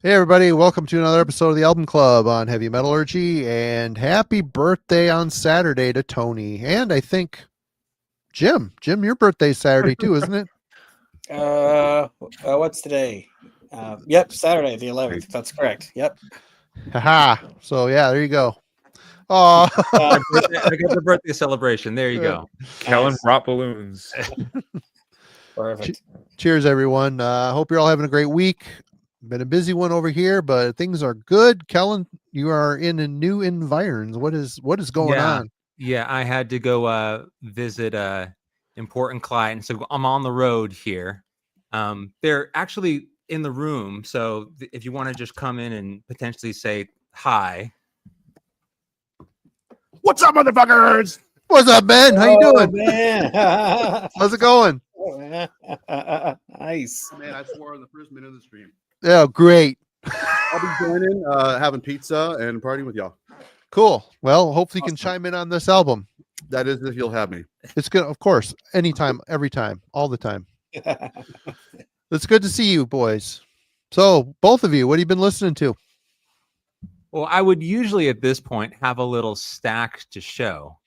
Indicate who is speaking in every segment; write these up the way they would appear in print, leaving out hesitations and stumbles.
Speaker 1: Hey everybody, welcome to another episode of the Album Club on Heavy Metallurgy, and happy birthday on Saturday to Tony. And I think Jim, your birthday's Saturday too, isn't it?
Speaker 2: What's today? Yep, Saturday the 11th. That's correct. Yep.
Speaker 1: Haha. So yeah, there you go. Oh,
Speaker 3: I got the birthday celebration. There you go.
Speaker 4: Kellen brought balloons.
Speaker 2: Perfect.
Speaker 1: cheers everyone. Hope you're all having a great week. Been a busy one over here, but things are good. Kellen, you are in a new environs. What is going on?
Speaker 3: Yeah, I had to go visit a important client, so I'm on the road here. They're actually in the room, so if you want to just come in and potentially say hi.
Speaker 4: What's up, motherfuckers?
Speaker 1: What's up, Ben? How you doing?
Speaker 2: Man.
Speaker 1: How's it going?
Speaker 2: Nice.
Speaker 4: Man, I swore on the first minute of the stream.
Speaker 1: Yeah, great.
Speaker 4: I'll be joining, having pizza and partying with y'all.
Speaker 1: Cool. Well, hopefully you can chime in on this album.
Speaker 4: That is if you'll have me.
Speaker 1: It's good, of course. Anytime, every time, all the time. It's good to see you, boys. So, both of you, what have you been listening to?
Speaker 3: Well, I would usually at this point have a little stack to show,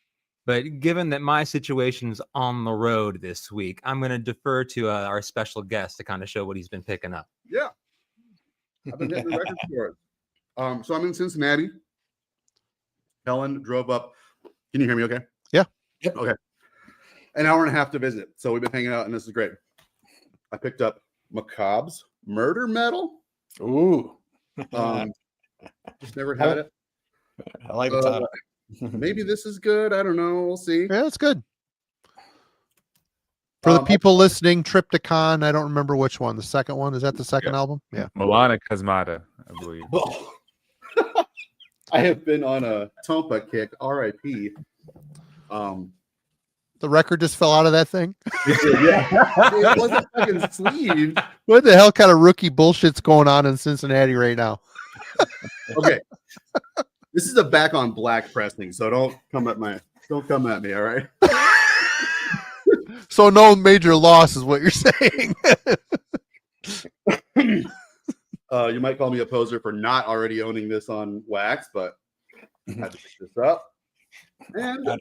Speaker 3: but given that my situation's on the road this week, I'm going to defer to our special guest to kind of show what he's been picking up.
Speaker 4: Yeah. I've been hitting the record store. So I'm in Cincinnati. Helen drove up. Can you hear me okay?
Speaker 1: Yeah.
Speaker 2: Yep.
Speaker 4: Okay. An hour and a half to visit. So we've been hanging out, and this is great. I picked up Macabre's Murder Metal.
Speaker 2: Ooh.
Speaker 4: Just never had it.
Speaker 2: I like the title.
Speaker 4: Maybe this is good. I don't know. We'll see.
Speaker 1: Yeah, it's good. For the people listening, Triptychon, I don't remember which one. The second one, is that the second album? Yeah.
Speaker 5: Milana Kazmata, I believe.
Speaker 4: I have been on a Tompa kick, RIP.
Speaker 1: The record just fell out of that thing.
Speaker 4: Yeah. It wasn't fucking sleeved.
Speaker 1: What the hell kind of rookie bullshit's going on in Cincinnati right now?
Speaker 4: Okay. This is a back on black pressing, so don't come at me, all right?
Speaker 1: So no major loss is what you're saying.
Speaker 4: You might call me a poser for not already owning this on wax, but I had to pick this up. And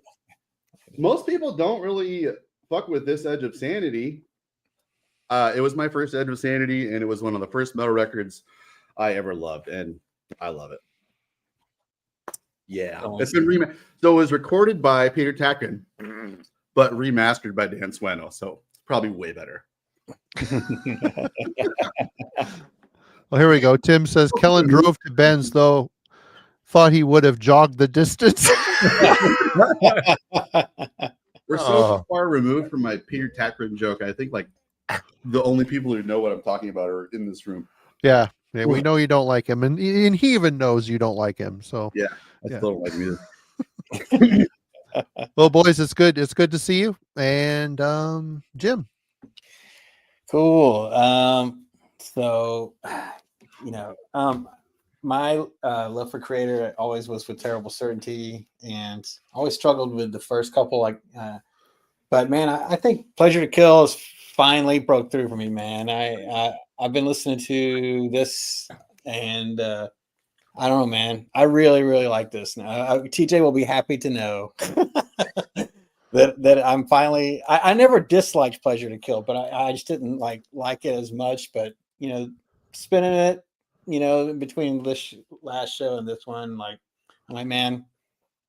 Speaker 4: most people don't really fuck with this Edge of Sanity. It was my first Edge of Sanity, and it was one of the first metal records I ever loved, and I love it. Yeah. It's been so it was recorded by Peter Tacken, but remastered by Dan Sueno, so probably way better.
Speaker 1: Well, here we go. Tim says Kellen drove to Ben's, though. Thought he would have jogged the distance.
Speaker 4: We're so far removed from my Peter Tacken joke. I think like the only people who know what I'm talking about are in this room.
Speaker 1: Yeah, we know you don't like him, and he even knows you don't like him. So
Speaker 4: yeah, I still don't like him either.
Speaker 1: Well, boys, it's good. It's good to see you, and Jim.
Speaker 2: Cool. So, my love for Creator always was with Terrible Certainty, and always struggled with the first couple. But man, I think Pleasure to Kill has finally broke through for me, man. I've been listening to this, and I don't know, man. I really, really like this. Now, TJ will be happy to know that I'm finally. I never disliked Pleasure to Kill, but I just didn't like it as much. But spinning it, between this last show and this one, I'm like, man,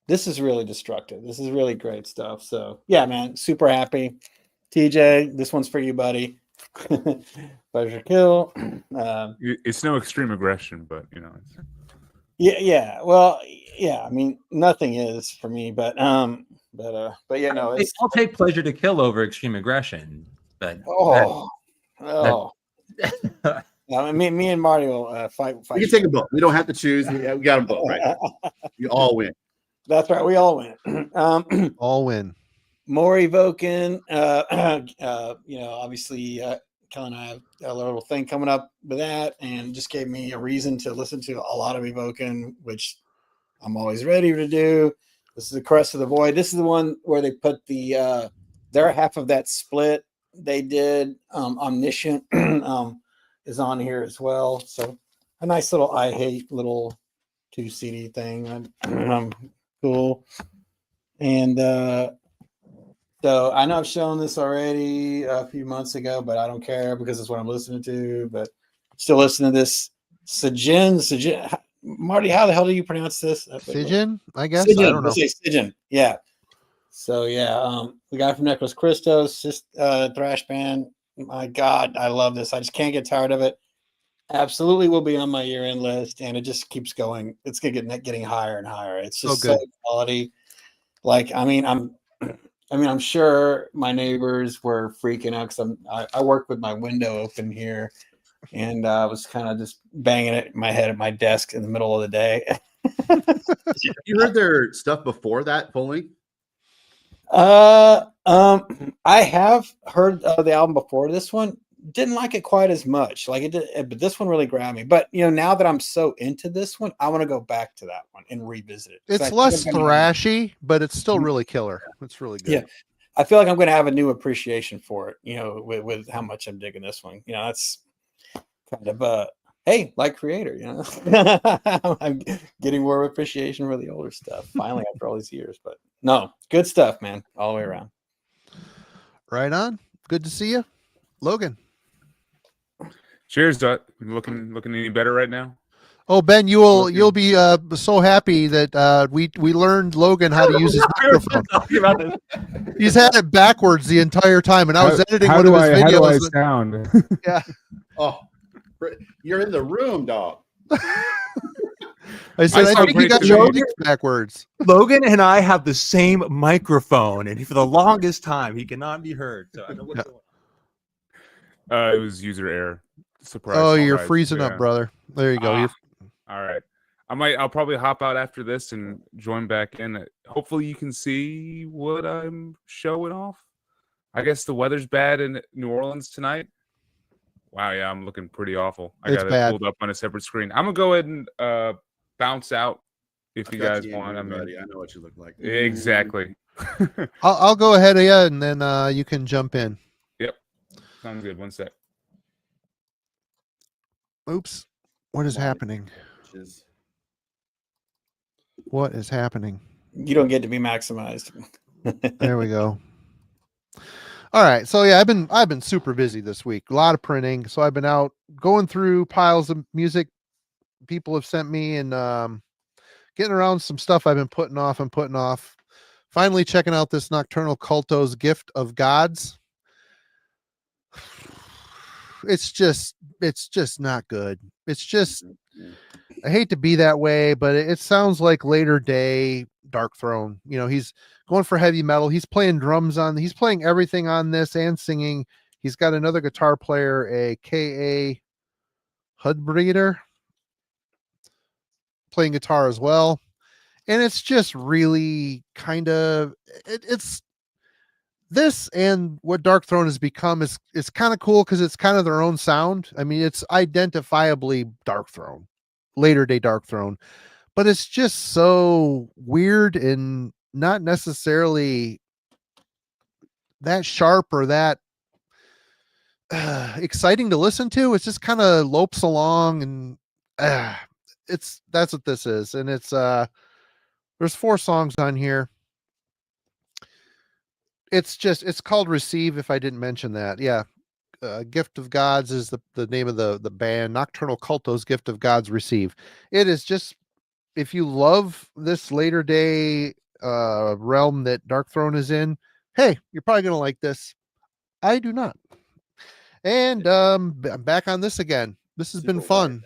Speaker 2: this is really destructive. This is really great stuff. So yeah, man, super happy. TJ, this one's for you, buddy. Pleasure to Kill.
Speaker 5: It's no extreme aggression, but It's...
Speaker 2: Yeah. Well, yeah. I mean, nothing is for me, but yeah, no.
Speaker 3: I'll take Pleasure to Kill over extreme aggression, but
Speaker 2: me and Marty will fight.
Speaker 4: We can take them both. We don't have to choose. We got them both, right? We all win.
Speaker 2: That's right. We all win.
Speaker 1: All win.
Speaker 2: More evoking. Obviously, Kelly and I have a little thing coming up with that, and just gave me a reason to listen to a lot of evoking, which I'm always ready to do. This is the Crest of the Void. This is the one where they put the their half of that split they did. Omniscient is on here as well. So a nice little I Hate little 2 CD thing. Cool. And so I know I've shown this already a few months ago, but I don't care because it's what I'm listening to. But still listening to this Sijin. Marty, how the hell do you pronounce this?
Speaker 1: Sijin, I guess.
Speaker 2: Sijin.
Speaker 1: I don't know.
Speaker 2: Let's say Sijin. Yeah. So yeah, the guy from Necros Christos, thrash band. My God, I love this. I just can't get tired of it. Absolutely will be on my year-end list, and it just keeps going. It's gonna getting higher and higher. It's just so quality. Like, I'm sure my neighbors were freaking out because I work with my window open here, and I was kind of just banging it in my head at my desk in the middle of the day.
Speaker 4: You heard their stuff before that, fully?
Speaker 2: I have heard the album before this one. Didn't like it quite as much. Like it did, but this one really grabbed me. But now that I'm so into this one, I want to go back to that one and revisit it.
Speaker 1: It's less thrashy, but it's still really killer. It's really good.
Speaker 2: Yeah, I feel like I'm going to have a new appreciation for it. With how much I'm digging this one. That's kind of hey, like Creator. I'm getting more appreciation for the older stuff finally after all these years. But no, good stuff, man, all the way around.
Speaker 1: Right on. Good to see you, Logan.
Speaker 5: Cheers, Dot. Looking any better right now?
Speaker 1: Oh, Ben, you'll be so happy that we learned Logan how to use his microphone. He's had it backwards the entire time, and I was editing one of his videos.
Speaker 5: How do I sound?
Speaker 1: Yeah.
Speaker 4: Oh, you're in the room, dog.
Speaker 1: I said, I think you got your mix backwards.
Speaker 3: Logan and I have the same microphone, and for the longest time, he cannot be heard. So I know what's going on.
Speaker 5: It was user error. Surprise!
Speaker 1: Oh, you're freezing up, brother. There you go.
Speaker 5: All right. I'll probably hop out after this and join back in. Hopefully you can see what I'm showing off. I guess the weather's bad in New Orleans tonight. Wow, yeah, I'm looking pretty awful. I got it pulled up on a separate screen. I'm gonna go ahead and bounce out if you guys want.
Speaker 4: I know what you look like.
Speaker 5: Exactly.
Speaker 1: I'll go ahead of you, and then you can jump in.
Speaker 5: Yep. Sounds good. One sec.
Speaker 1: Oops. What is happening? What is happening?
Speaker 2: You don't get to be maximized.
Speaker 1: There we go. All right. So yeah, I've been super busy this week. A lot of printing. So I've been out going through piles of music people have sent me and getting around some stuff I've been putting off and putting off. Finally checking out this Nocturnal Culto's Gift of Gods. It's just not good. It's just, I hate to be that way, but it sounds like later day Dark Throne. He's going for heavy metal. He's playing drums he's playing everything on this and singing. He's got another guitar player, a K.A. Hudbreeder, playing guitar as well. And it's just really kind of, it's this, and what Dark Throne has become is kind of cool because it's kind of their own sound. I mean, it's identifiably Dark Throne, later day Dark Throne, but it's just so weird and not necessarily that sharp or that exciting to listen to. It's just kind of lopes along, and that's what this is. And it's there's 4 songs on here. It's called Receive, if I didn't mention that. Yeah. Gift of Gods is the name of the band. Nocturnal Culto's Gift of Gods Receive. It is just, if you love this later day realm that Dark Throne is in, hey, you're probably going to like this. I do not. And I'm back on this again. This has been fun.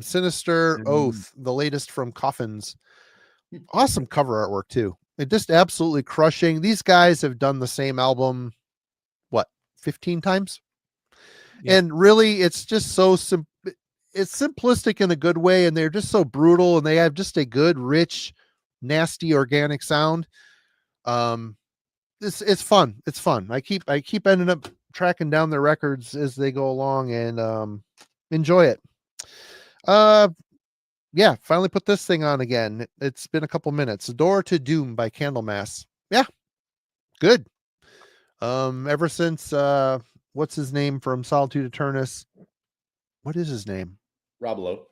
Speaker 1: Sinister Oath, the latest from Coffins. Awesome cover artwork too. It just absolutely crushing. These guys have done the same album, 15 times? Yeah. And really, it's just so it's simplistic in a good way, and they're just so brutal, and they have just a good, rich, nasty, organic sound. It's fun. It's fun. I keep ending up tracking down their records as they go along and enjoy it. Yeah, finally put this thing on again. It's been a couple minutes. Door to Doom by Candlemass. Yeah, good. Ever since what's his name from Solitude Eternus? What is his name?
Speaker 4: Rob Lowe.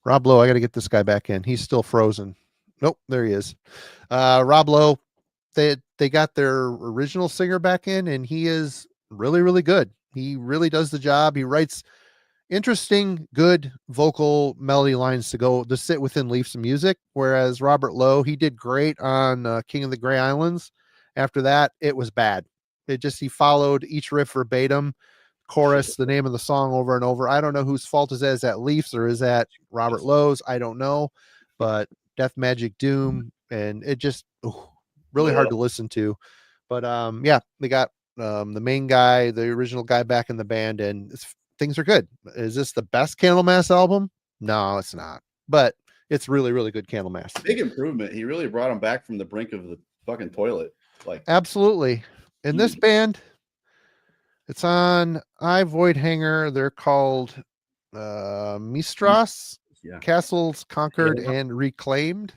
Speaker 1: Rob Lowe, I got to get this guy back in. He's still frozen. Nope, there he is. Rob Lowe, they got their original singer back in, and he is really, really good. He really does the job. He writes interesting, good vocal melody lines to sit within Leafs of music. Whereas Robert Lowe, he did great on King of the Grey Islands. After that, it was bad. He followed each riff verbatim, chorus, the name of the song over and over. I don't know whose fault is that. Is that Leafs or is that Robert Lowe's? I don't know, but Death Magic Doom, and it just really hard to listen to. But yeah, they got the main guy, the original guy, back in the band, and things are good. Is this the best Candlemass album? No, it's not, but it's really, really good Candlemass.
Speaker 4: Big improvement. He really brought him back from the brink of the fucking toilet. Like,
Speaker 1: absolutely. And this band, it's on Void Hanger. They're called Mistras, Castles Conquered and Reclaimed.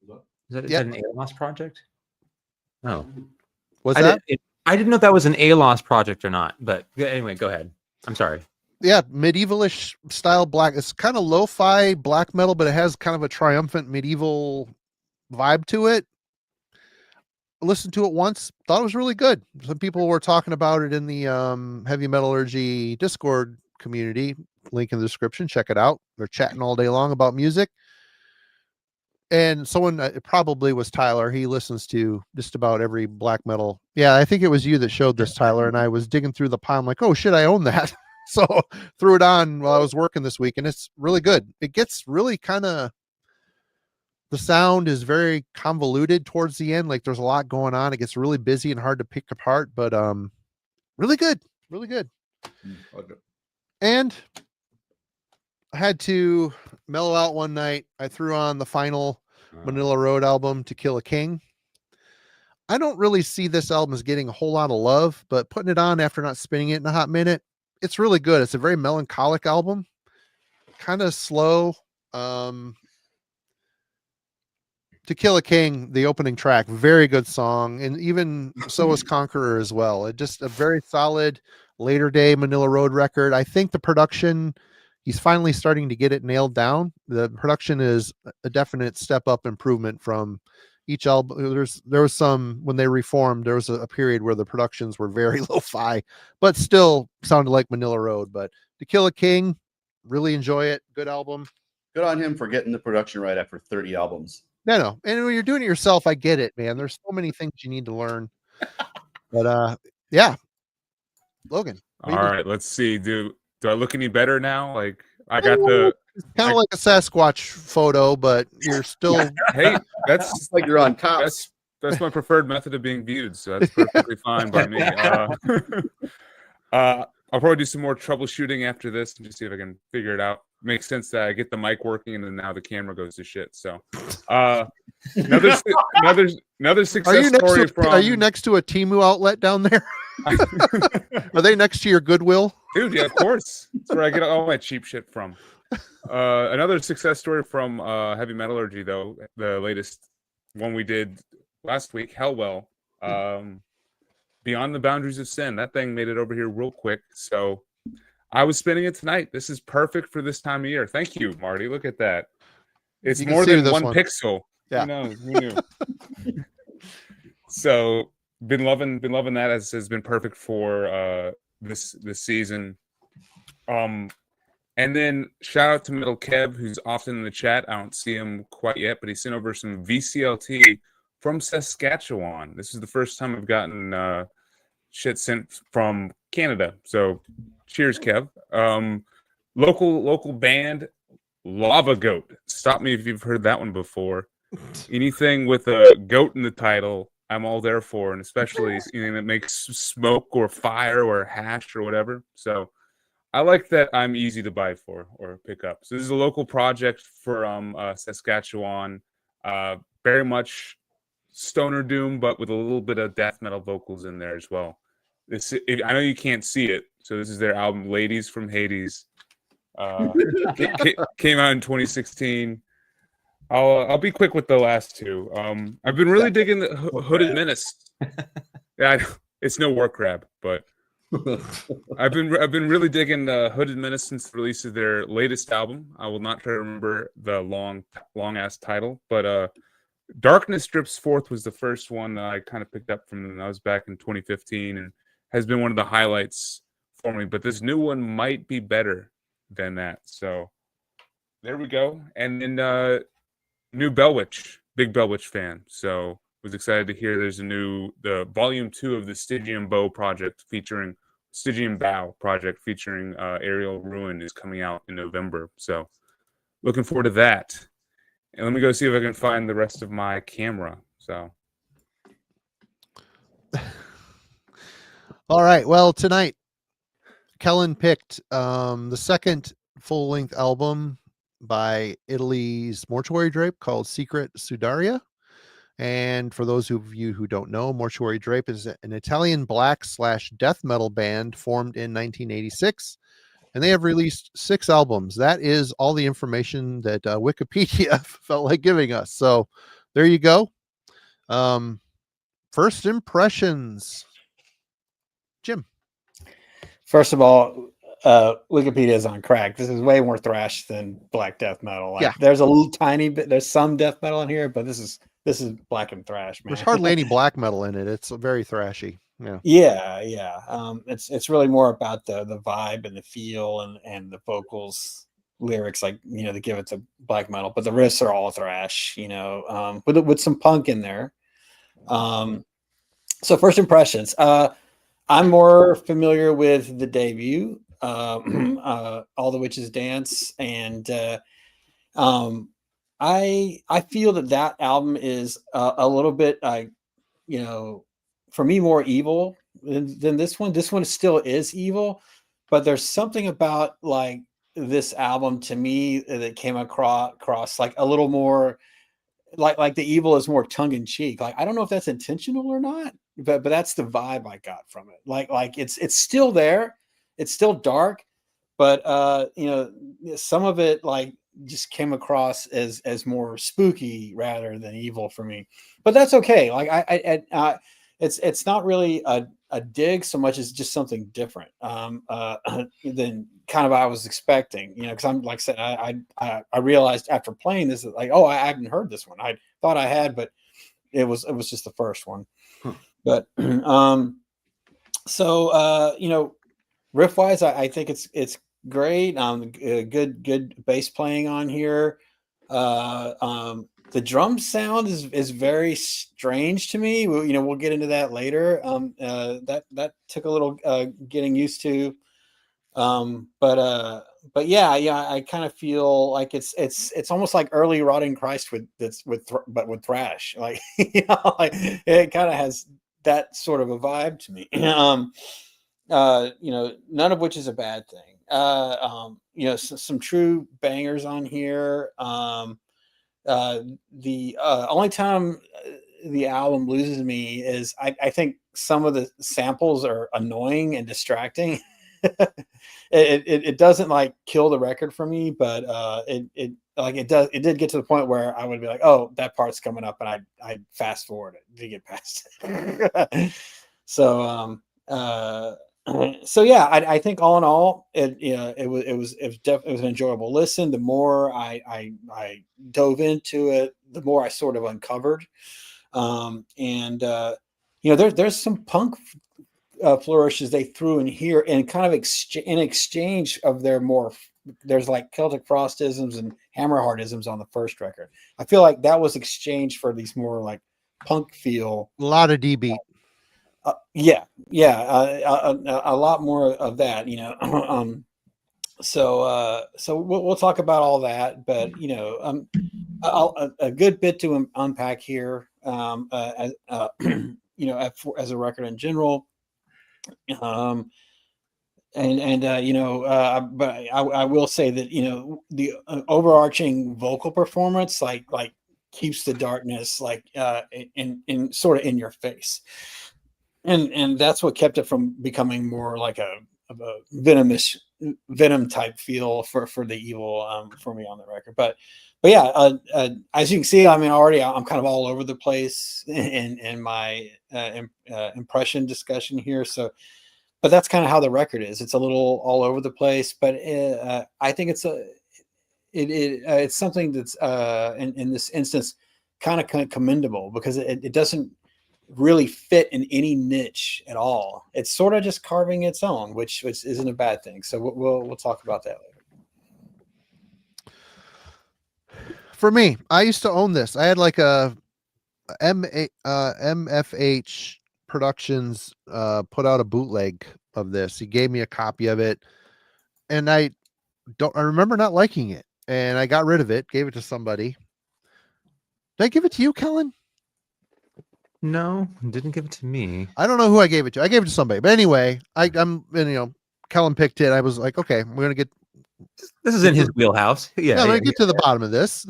Speaker 3: Is that an Eihwaz project? Oh,
Speaker 1: Was that?
Speaker 3: I didn't know if that was an Eihwaz project or not. But anyway, go ahead. I'm sorry.
Speaker 1: Yeah, medievalish style black. It's kind of lo-fi black metal, but it has kind of a triumphant medieval vibe to it. Listened to it once, thought it was really good. Some people were talking about it in the Heavy Metallurgy Discord community. Link in the description. Check it out. They're chatting all day long about music. And someone, it probably was Tyler. He listens to just about every black metal. Yeah, I think it was you that showed this, Tyler. And I was digging through the pile. I'm like, oh shit, I own that. So threw it on while I was working this week, and it's really good. It gets really kind of, the sound is very convoluted towards the end. Like there's a lot going on. It gets really busy and hard to pick apart, but really good, really good.
Speaker 4: Okay.
Speaker 1: And I had to mellow out one night. I threw on the final Manila Road album, To Kill a King. I don't really see this album as getting a whole lot of love, but putting it on after not spinning it in a hot minute, it's really good. It's a very melancholic album, kind of slow. To Kill a King, the opening track, very good song, and even so is Conqueror as well. It just a very solid later day Manila Road record. I think the production, he's finally starting to get it nailed down. The production is a definite step up improvement from each album. There was some, when they reformed, there was a period where the productions were very lo-fi, but still sounded like Manila Road. But To Kill a King, really enjoy it. Good album.
Speaker 4: Good on him for getting the production right after 30 albums.
Speaker 1: No. And when you're doing it yourself, I get it, man. There's so many things you need to learn. But yeah. Logan.
Speaker 5: All right, let's see. Do I look any better now? Like I got the
Speaker 1: kind of like a Sasquatch photo, but you're still
Speaker 5: hey, that's
Speaker 4: like you're on top.
Speaker 5: That's my preferred method of being viewed, so that's perfectly fine by me. I'll probably do some more troubleshooting after this and just see if I can figure it out. Makes sense that I get the mic working and then now the camera goes to shit. So another success story from.
Speaker 1: Are you next to a Temu outlet down there? Are they next to your Goodwill?
Speaker 5: Dude, yeah, of course. That's where I get all my cheap shit from. Another success story from Heavy Metallurgy, though, the latest one we did last week, Hellwell. Beyond the Boundaries of Sin. That thing made it over here real quick. So I was spinning it tonight. This is perfect for this time of year. Thank you, Marty. Look at that. It's more than one pixel.
Speaker 1: Yeah.
Speaker 5: Who knew? So been loving that, as has been perfect for this season. And then shout out to Middle Kev, who's often in the chat. I don't see him quite yet, but he sent over some VCLT from Saskatchewan. This is the first time I've gotten shit sent from Canada. So cheers, Kev. Local band, Lava Goat. Stop me if you've heard that one before. Anything with a goat in the title, I'm all there for, and especially anything that makes smoke or fire or hash or whatever. So I like that I'm easy to buy for or pick up. So this is a local project from Saskatchewan. Very much stoner doom, but with a little bit of death metal vocals in there as well. I know you can't see it, so this is their album "Ladies from Hades." Came out in 2016. I'll be quick with the last two. I've been really digging the Hooded Menace. Yeah, it's no war crab, but I've been really digging Hooded Menace since the release of their latest album. I will not try to remember the long ass title, but Darkness Drips Forth was the first one that I kind of picked up from them. That was back in 2015 and has been one of the highlights for me. But this new one might be better than that. So there we go. And then new Bellwitch, big Bellwitch fan. So was excited to hear there's the volume 2 of the Stygian Bow project featuring Stygian Bow project featuring Ariel Ruin is coming out in November. So looking forward to that. And let me go see if I can find the rest of my camera. So
Speaker 1: All right. Well, tonight Kellen picked the second full-length album by Italy's Mortuary Drape called Secret Sudaria. And for those of you who don't know, Mortuary Drape is an Italian black/death metal band formed in 1986, and they have released 6 albums. That is all the information that Wikipedia felt like giving us. So there you go. First impressions, Jim.
Speaker 2: First of all, Wikipedia is on crack. This is way more thrash than black death metal. Like,
Speaker 1: Yeah.
Speaker 2: there's a little tiny bit. There's some death metal in here, but this is black and thrash, man.
Speaker 1: There's hardly any black metal in it. It's very thrashy. Yeah.
Speaker 2: Yeah. It's really more about the vibe and the feel and the vocals, lyrics, like, you know, they give it to black metal, but the riffs are all thrash, you know, with some punk in there. So first impressions. I'm more familiar with the debut, All the Witches Dance, and I feel that album is a little bit, you know, for me, more evil than this one. This one still is evil, but there's something about like this album to me that came across like a little more like the evil is more tongue in cheek. Like, I don't know if that's intentional or not, but that's the vibe I got from it. Like it's still there, it's still dark, but you know, some of it like just came across as more spooky rather than evil for me. But that's okay. Like it's not really a dig so much as just something different than kind of I was expecting, you know, because I'm like I said, I realized after playing this, like, oh, I hadn't heard this one. I thought I had, but it was just the first one. But so you know, riff wise, I think it's great. Good bass playing on here. The drum sound is very strange to me. You know, we'll get into that later. That took a little getting used to. But yeah, I kind of feel like it's almost like early Rotting Christ with thrash. Like, you know, like it kind of has that sort of a vibe to me. You know, none of which is a bad thing. You know, some true bangers on here. The only time the album loses me is I think some of the samples are annoying and distracting. It doesn't like kill the record for me, but it did get to the point where I would be like, oh, that part's coming up, and I fast forward it to get past it. So so yeah, I think all in all, it was an enjoyable listen. The more I dove into it, the more I sort of uncovered, and you know, there's some punk flourishes they threw in here, and kind of in exchange of there's like Celtic Frostisms and Hammerheartisms on the first record. I feel like that was exchanged for these more like punk feel.
Speaker 1: A lot of D beat.
Speaker 2: Yeah, a lot more of that, you know. So we'll talk about all that, but you know, a good bit to unpack here, as you know, as a record in general. And you know, but I will say that, you know, the overarching vocal performance like keeps the darkness like in sort of in your face, and that's what kept it from becoming more like a venom type feel for the evil for me on the record. But yeah, as you can see, I mean, already I'm kind of all over the place in my impression discussion here. So but that's kind of how the record is. It's a little all over the place, but I think it's something that's in this instance kind of commendable, because it doesn't really fit in any niche at all. It's sort of just carving its own, which isn't a bad thing. So we'll talk about that later.
Speaker 1: For me, I used to own this. I had like a MFH Productions put out a bootleg of this. He gave me a copy of it, and I remember not liking it, and I got rid of it, gave it to somebody. Did I give it to you, Kellen?
Speaker 3: No, didn't give it to me.
Speaker 1: I don't know who I gave it to. I gave it to somebody, but anyway, Kellen picked it. I was like, okay, we're gonna get.
Speaker 3: This is in his wheelhouse. Yeah,
Speaker 1: I'm gonna get to the bottom of this.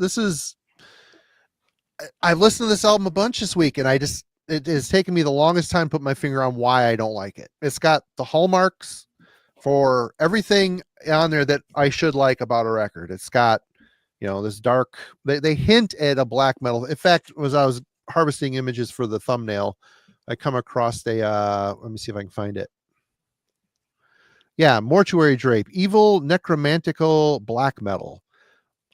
Speaker 1: I've listened to this album a bunch this week, and it has taken me the longest time to put my finger on why I don't like it. It's got the hallmarks for everything on there that I should like about a record. It's got, this dark, they hint at a black metal. In fact, as I was harvesting images for the thumbnail, I come across let me see if I can find it. Yeah, Mortuary Drape, evil necromantical black metal.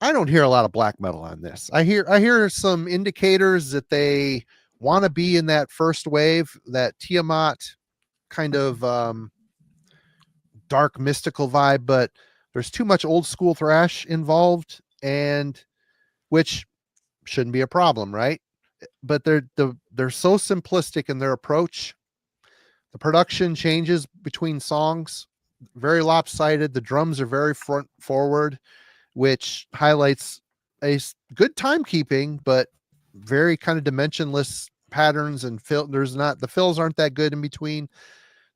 Speaker 1: I don't hear a lot of black metal on this. I hear some indicators that they want to be in that first wave, that Tiamat kind of dark mystical vibe, but there's too much old school thrash involved, and which shouldn't be a problem, right? But they're so simplistic in their approach. The production changes between songs, very lopsided. The drums are very front forward, which highlights a good timekeeping, but very kind of dimensionless patterns, and the fills aren't that good in between.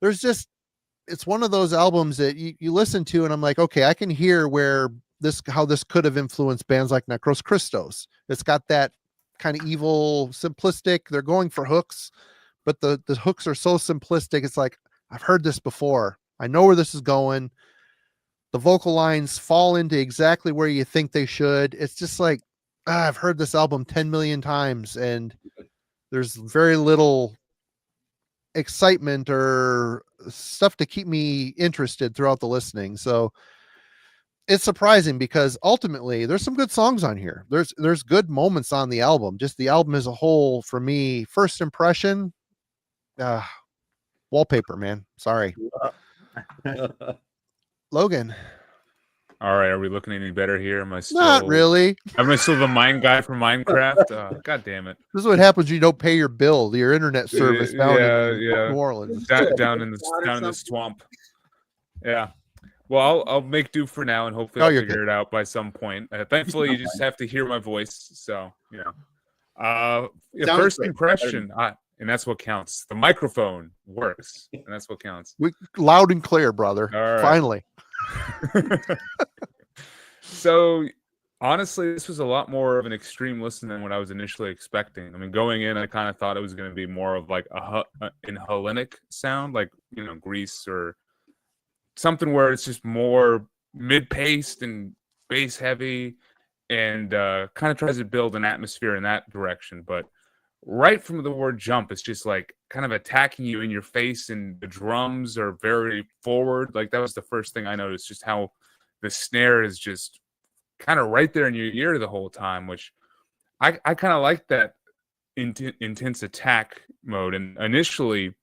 Speaker 1: It's one of those albums that you listen to, and I'm like, okay, I can hear how this could have influenced bands like Necros Christos. It's got that kind of evil, simplistic. They're going for hooks, but the hooks are so simplistic. It's like, I've heard this before. I know where this is going. The vocal lines fall into exactly where you think they should. It's just like, I've heard this album 10 million times, and there's very little excitement or stuff to keep me interested throughout the listening. So it's surprising, because ultimately there's some good songs on here. There's good moments on the album. Just the album as a whole, for me, first impression, wallpaper, man. Sorry. Logan.
Speaker 5: All right, are we looking any better here? Am I still
Speaker 1: Not really.
Speaker 5: Am I still the mine guy from Minecraft? God damn it!
Speaker 1: This is what happens when you don't pay your bill, your internet service down in
Speaker 5: yeah.
Speaker 1: New Orleans.
Speaker 5: Down in the swamp. Yeah. Well, I'll make do for now, and hopefully I'll figure it out by some point. Thankfully, you just have to hear my voice, so first impression, and that's what counts. The microphone works, and that's what counts.
Speaker 1: Loud and clear, brother.
Speaker 5: All right.
Speaker 1: Finally.
Speaker 5: So honestly, this was a lot more of an extreme listen than what I was initially expecting. I mean, going in, I kind of thought it was going to be more of like an Hellenic sound, like Greece or something where it's just more mid-paced and bass heavy, and kind of tries to build an atmosphere in that direction. But right from the word jump, it's just like kind of attacking you in your face, and the drums are very forward. Like, that was the first thing I noticed, just how the snare is just kind of right there in your ear the whole time, which I kind of like that intense attack mode. And initially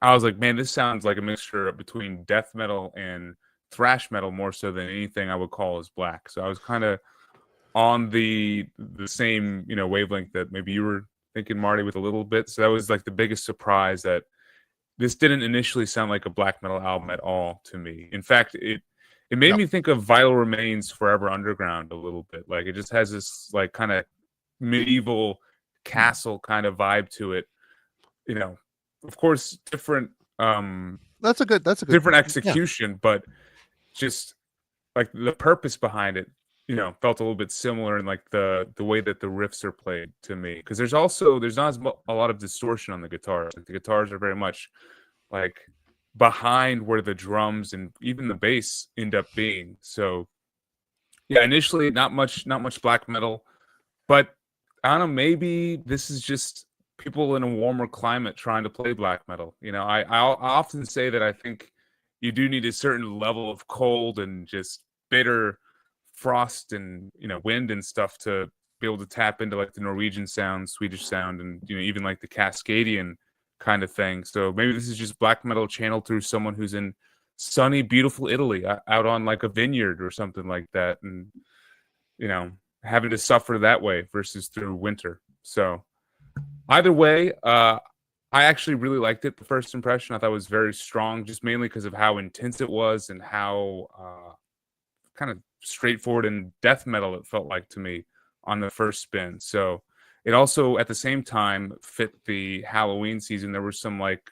Speaker 5: I was like, man, this sounds like a mixture between death metal and thrash metal, more so than anything I would call as black. So I was kind of on the same wavelength that maybe you were thinking, Marty, with a little bit. So that was like the biggest surprise, that this didn't initially sound like a black metal album at all to me. In fact, it made me think of Vital Remains, Forever Underground a little bit. Like, it just has this like kind of medieval castle kind of vibe to it. Of course, different
Speaker 1: that's a good
Speaker 5: different execution, but just like the purpose behind it, felt a little bit similar in like the way that the riffs are played to me. Because there's not a lot of distortion on the guitars. Like, the guitars are very much like behind where the drums and even the bass end up being. So yeah, initially not much black metal, but I don't know, maybe this is just people in a warmer climate trying to play black metal. You know, I often say that I think you do need a certain level of cold and just bitter frost and, you know, wind and stuff to be able to tap into like the Norwegian sound, Swedish sound, and, you know, even like the Cascadian kind of thing. So maybe this is just black metal channeled through someone who's in sunny, beautiful Italy, out on like a vineyard or something like that, and, you know, having to suffer that way versus through winter. So either way, I actually really liked it. The first impression I thought was very strong, just mainly because of how intense it was and how kind of straightforward and death metal it felt like to me on the first spin. So it also at the same time fit the Halloween season. There were some like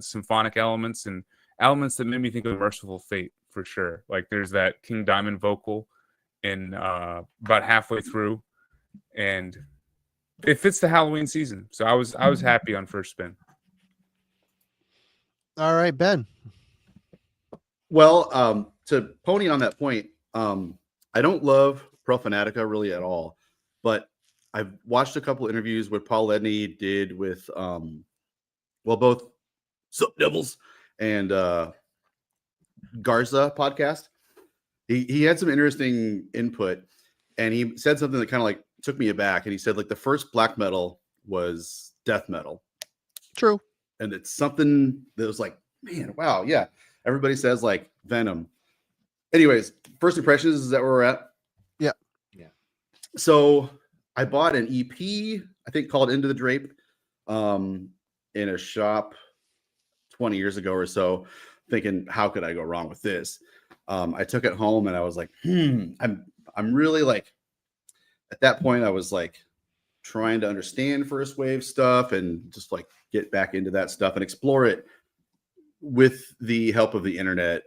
Speaker 5: symphonic elements and elements that made me think of Merciful Fate for sure. Like there's that King Diamond vocal in about halfway through, and it fits the Halloween season. So I was happy on first spin.
Speaker 1: All right, Ben.
Speaker 4: Well, to pony on that point, I don't love Profanatica really at all, but I've watched a couple interviews what Paul Ledney did with both Sup Devils and Garza podcast. He had some interesting input, and he said something that kind of like took me aback. And he said like the first black metal was death metal.
Speaker 1: True.
Speaker 4: And it's something that was like, man, wow, yeah. Everybody says like Venom. Anyways, first impressions, is that where we're at?
Speaker 1: Yeah.
Speaker 3: Yeah.
Speaker 4: So I bought an EP, I think called Into the Drape, in a shop 20 years ago or so, thinking, how could I go wrong with this? I took it home and I was like, I'm really like, at that point, I was like trying to understand first wave stuff and just like get back into that stuff and explore it with the help of the internet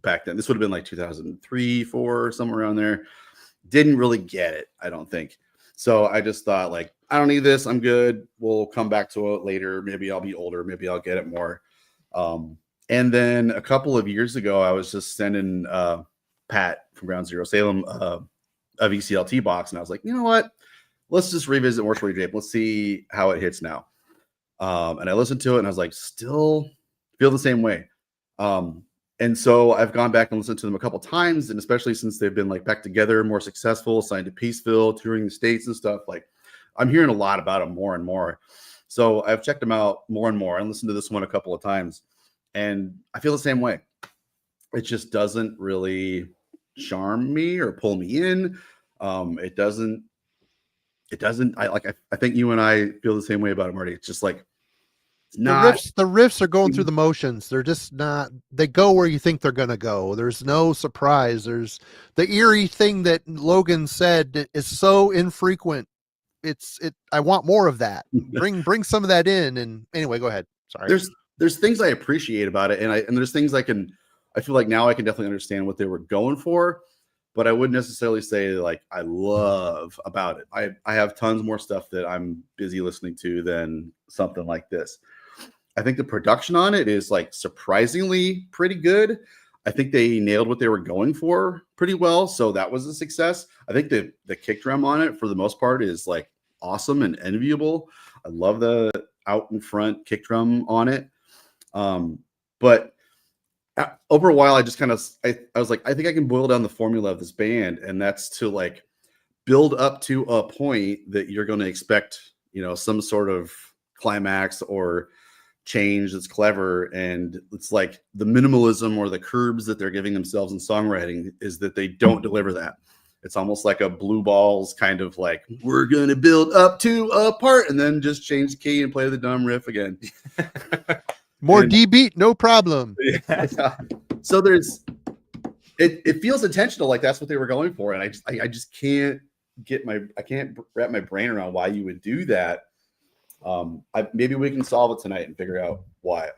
Speaker 4: back then. This would have been like 2003, 4, somewhere around there. Didn't really get it, I don't think. So I just thought like, I don't need this. I'm good. We'll come back to it later. Maybe I'll be older. Maybe I'll get it more. And then a couple of years ago, I was just sending Pat from Ground Zero Salem a VCLT box. And I was like, you know what? Let's just revisit Mortuary Drape. Let's see how it hits now. And I listened to it and I was like, still feel the same way. And so I've gone back and listened to them a couple times, and especially since they've been like back together, more successful, signed to Peaceville, touring the States and stuff, like I'm hearing a lot about them more and more. So I've checked them out more and more and listened to this one a couple of times, and I feel the same way. It just doesn't really charm me or pull me in. It doesn't, I think you and I feel the same way about it, Marty. It's just like,
Speaker 1: The riffs are going through the motions. They're just not, they go where you think they're going to go. There's no surprise. There's the eerie thing that Logan said is so infrequent. I want more of that. Bring some of that in. And anyway, go ahead. Sorry.
Speaker 4: There's things I appreciate about it. And there's things I feel like now I can definitely understand what they were going for, but I wouldn't necessarily say like I love about it. I have tons more stuff that I'm busy listening to than something like this. I think the production on it is like surprisingly pretty good. I think they nailed what they were going for pretty well. So that was a success. I think the kick drum on it for the most part is like awesome and enviable. I love the out in front kick drum on it. But over a while, I just kind of, I was like, I think I can boil down the formula of this band. And that's to like build up to a point that you're going to expect, you know, some sort of climax or change that's clever. And it's like the minimalism or the curbs that they're giving themselves in songwriting is that they don't deliver that. It's almost like a Blue Balls kind of like, we're going to build up to a part and then just change the key and play the dumb riff again.
Speaker 1: More D beat, no problem.
Speaker 4: Yeah. So it feels intentional, like that's what they were going for. And I just can't wrap my brain around why you would do that. Maybe we can solve it tonight and figure out why.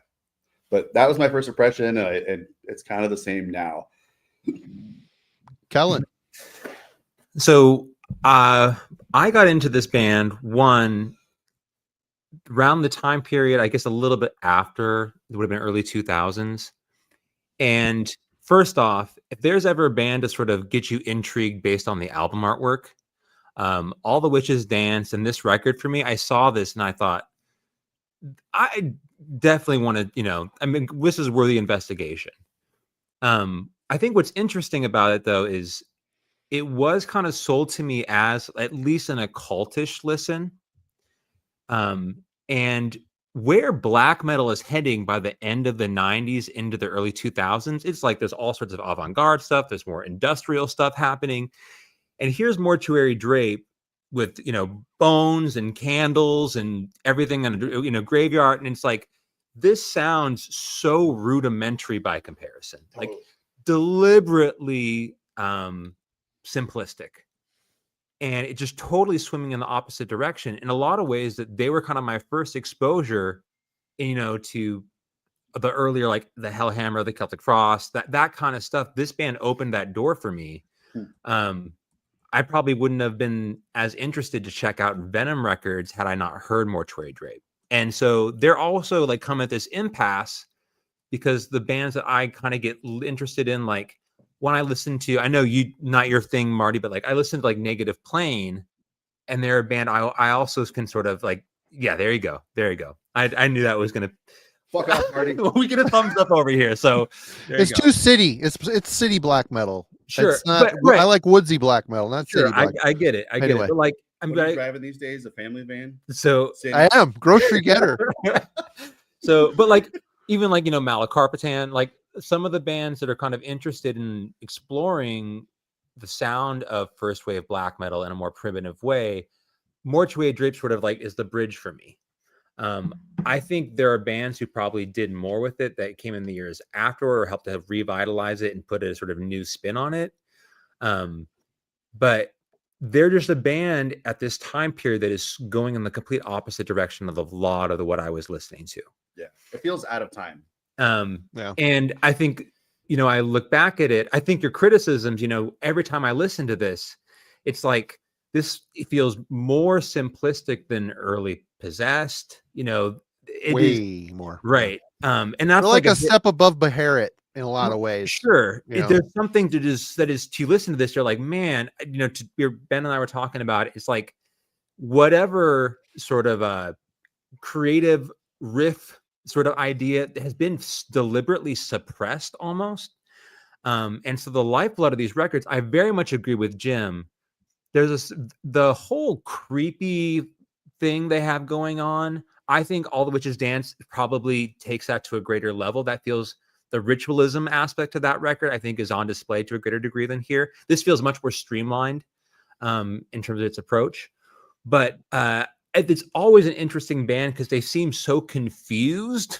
Speaker 4: But that was my first impression, and it's kind of the same now.
Speaker 1: Kellen.
Speaker 3: So I got into this band around the time period, I guess a little bit after, it would have been early 2000s. And first off, if there's ever a band to sort of get you intrigued based on the album artwork, All the Witches Dance and this record for me, I saw this and I thought, I definitely want to, you know, I mean, this is worthy investigation. I think what's interesting about it though is it was kind of sold to me as at least an occultish listen. And where black metal is heading by the end of the 90s into the early 2000s, it's like there's all sorts of avant-garde stuff, there's more industrial stuff happening. And here's Mortuary Drape with, you know, bones and candles and everything on, you know, graveyard. And it's like, this sounds so rudimentary by comparison, like deliberately simplistic. And it just totally swimming in the opposite direction in a lot of ways. That they were kind of my first exposure, you know, to the earlier, like the Hellhammer, the Celtic Frost, that kind of stuff. This band opened that door for me. I probably wouldn't have been as interested to check out Venom Records had I not heard Mortuary Drape. And so they're also like come at this impasse because the bands that I kind of get interested in, like when I listen to, I know you, not your thing, Marty, but like I listen to like Negative Plane, and they're a band I also can sort of like, yeah, there you go. I knew that was going to
Speaker 4: Fuck off, Marty.
Speaker 3: we get a thumbs up over here. So
Speaker 1: It's too city. It's city black metal.
Speaker 3: Sure,
Speaker 1: It's not,
Speaker 3: but, right.
Speaker 1: I like woodsy black metal, not
Speaker 3: Sure,
Speaker 1: city black.
Speaker 3: I get it. I get
Speaker 1: Anyway.
Speaker 3: it. But like,
Speaker 4: What are you driving these days? A family van?
Speaker 3: so
Speaker 4: City?
Speaker 1: I am grocery getter.
Speaker 3: so, but like, even like, you know, Malacarpatan, like some of the bands that are kind of interested in exploring the sound of first wave black metal in a more primitive way, Mortuary Drape sort of like is the bridge for me. I think there are bands who probably did more with it that came in the years after or helped to revitalize it and put a sort of new spin on it. But they're just a band at this time period that is going in the complete opposite direction of a lot of what I was listening to.
Speaker 4: Yeah, it feels out of time.
Speaker 1: Yeah.
Speaker 3: And I think, you know, I look back at it, I think your criticisms, you know, every time I listen to this, it's like, this feels more simplistic than early Possessed, you know, it
Speaker 1: Way
Speaker 3: is
Speaker 1: more.
Speaker 3: right. And that's
Speaker 1: They're like a
Speaker 3: bit-
Speaker 1: step above Beharit in a lot of ways.
Speaker 3: Sure.
Speaker 1: you know?
Speaker 3: There's something to just that is to listen to this. You're like, man, you know, Ben and I were talking about it. It's like whatever sort of creative riff sort of idea has been deliberately suppressed almost. And so the lifeblood of these records, I very much agree with Jim. There's the whole creepy thing they have going on. I think All the Witches Dance probably takes that to a greater level. That feels the ritualism aspect of that record, I think, is on display to a greater degree than here. This feels much more streamlined in terms of its approach. But it's always an interesting band because they seem so confused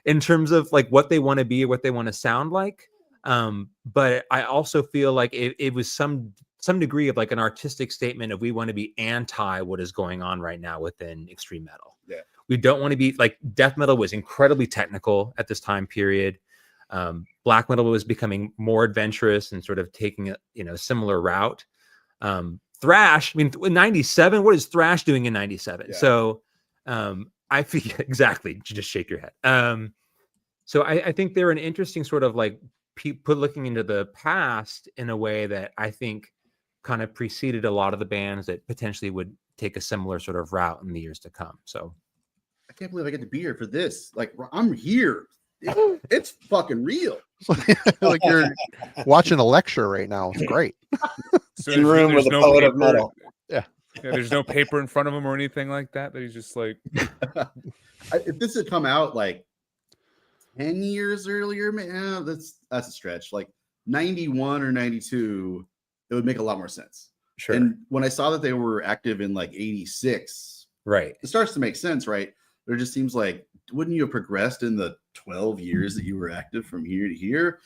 Speaker 3: in terms of like what they want to be or what they want to sound like. But I also feel like it was some degree of like an artistic statement of we want to be anti what is going on right now within extreme metal.
Speaker 4: Yeah.
Speaker 3: We don't want to be like death metal was incredibly technical at this time period. Black metal was becoming more adventurous and sort of taking a, you know, similar route. Thrash, I mean, in 97, what is Thrash doing in 97?
Speaker 4: Yeah.
Speaker 3: So I feel exactly, just shake your head. So I think they're an interesting sort of like looking into the past in a way that I think kind of preceded a lot of the bands that potentially would take a similar sort of route in the years to come. So
Speaker 4: I can't believe I get to be here for this. Like, I'm here. It's fucking real.
Speaker 1: Like you're watching a lecture right now. It's great.
Speaker 5: So
Speaker 2: In room with a poet of metal.
Speaker 5: Yeah, there's no paper in front of him or anything like that. That he's just like.
Speaker 4: If this had come out like 10 years earlier, man, that's a stretch. Like 91 or 92, it would make a lot more sense.
Speaker 3: sure.
Speaker 4: And when I saw that they were active in like 86,
Speaker 3: Right.
Speaker 4: it starts to make sense, right? There just seems like, wouldn't you have progressed in the 12 years that you were active from here to here?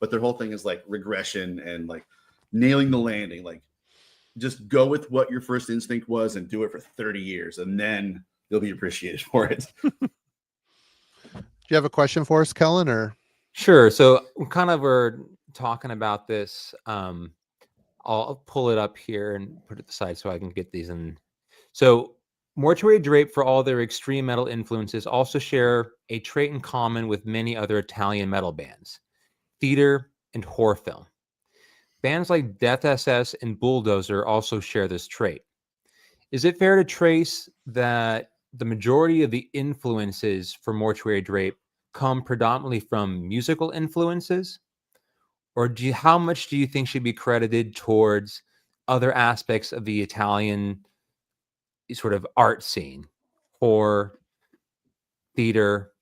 Speaker 4: But their whole thing is like regression and like nailing the landing. Like, just go with what your first instinct was and do it for 30 years, and then you'll be appreciated for it.
Speaker 1: Do you have a question for us, Kellen? Or
Speaker 3: Sure. So we kind of were talking about this. I'll pull it up here and put it aside so I can get these in. So Mortuary Drape, for all their extreme metal influences, also share a trait in common with many other Italian metal bands: theater and horror film. Bands like Death SS and Bulldozer also share this trait. Is it fair to trace that the majority of the influences for Mortuary Drape come predominantly from musical influences, or how much do you think should be credited towards other aspects of the Italian sort of art scene, horror, theater?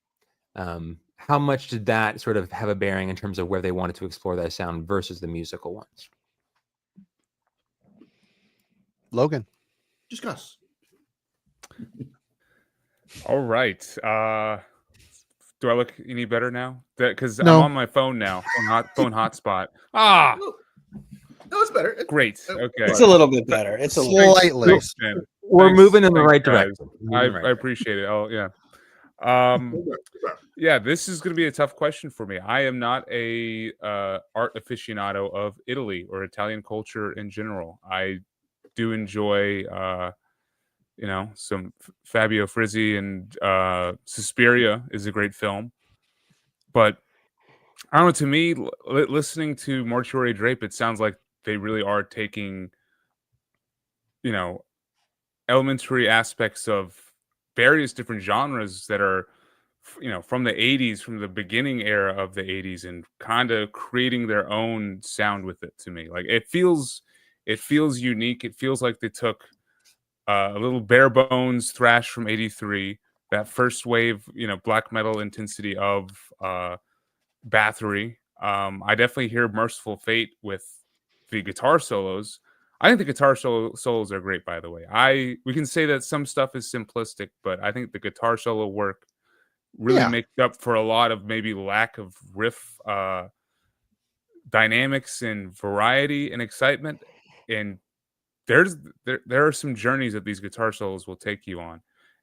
Speaker 3: How much did that sort of have a bearing in terms of where they wanted to explore that sound versus the musical ones?
Speaker 1: Logan.
Speaker 4: Discuss.
Speaker 5: All right. Do I look any better now? Because
Speaker 1: No.
Speaker 5: I'm on my phone now, phone hotspot. Ah,
Speaker 4: No, it's better.
Speaker 5: great. Okay.
Speaker 2: It's a little bit better. It's a little.
Speaker 1: Slightly.
Speaker 5: Thanks, Ben.
Speaker 3: We're
Speaker 5: Thanks-
Speaker 3: moving in the
Speaker 5: thanks,
Speaker 3: right
Speaker 5: guys.
Speaker 3: direction.
Speaker 5: I appreciate it. Oh, yeah. Yeah, this is going to be a tough question for me. I am not a art aficionado of Italy or Italian culture in general. I do enjoy, some Fabio Frizzi, and Suspiria is a great film. But I don't know. To me, listening to Mortuary Drape, it sounds like they really are taking, elementary aspects of various different genres that are, from the 80s, from the beginning era of the 80s, and kind of creating their own sound with it. To me, like it feels unique. It feels like they took a little bare bones thrash from 83, that first wave, black metal intensity of Bathory. I definitely hear Merciful Fate with the guitar solos. I think the guitar solos are great, by the way. We can say that some stuff is simplistic, but I think the guitar solo work really makes up for a lot of maybe lack of riff dynamics and variety and excitement. And there are some journeys that these guitar solos will take you on.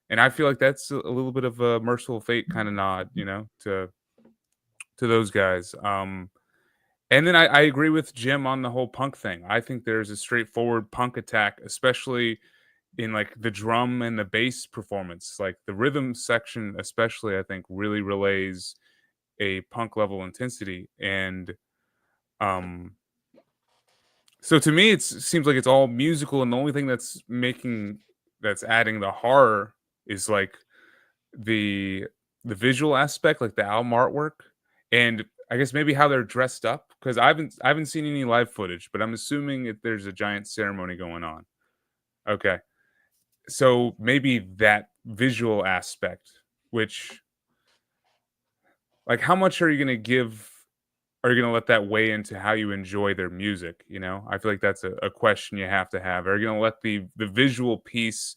Speaker 5: And I feel like that's a little bit of a Merciful Fate kind of nod, to those guys. And then I agree with Jim on the whole punk thing. I think there's a straightforward punk attack, especially in like the drum and the bass performance. Like the rhythm section, especially, I think really relays a punk level intensity. And so to me, it seems like it's all musical, and the only thing that's adding the horror is like the visual aspect, like the album artwork, and I guess maybe how they're dressed up, because I haven't seen any live footage, but I'm assuming there's a giant ceremony going on. Okay, so maybe that visual aspect, which, like, how much are you going to give? Are you going to let that weigh into how you enjoy their music? I feel like that's a question you have to have. Are you going to let the visual piece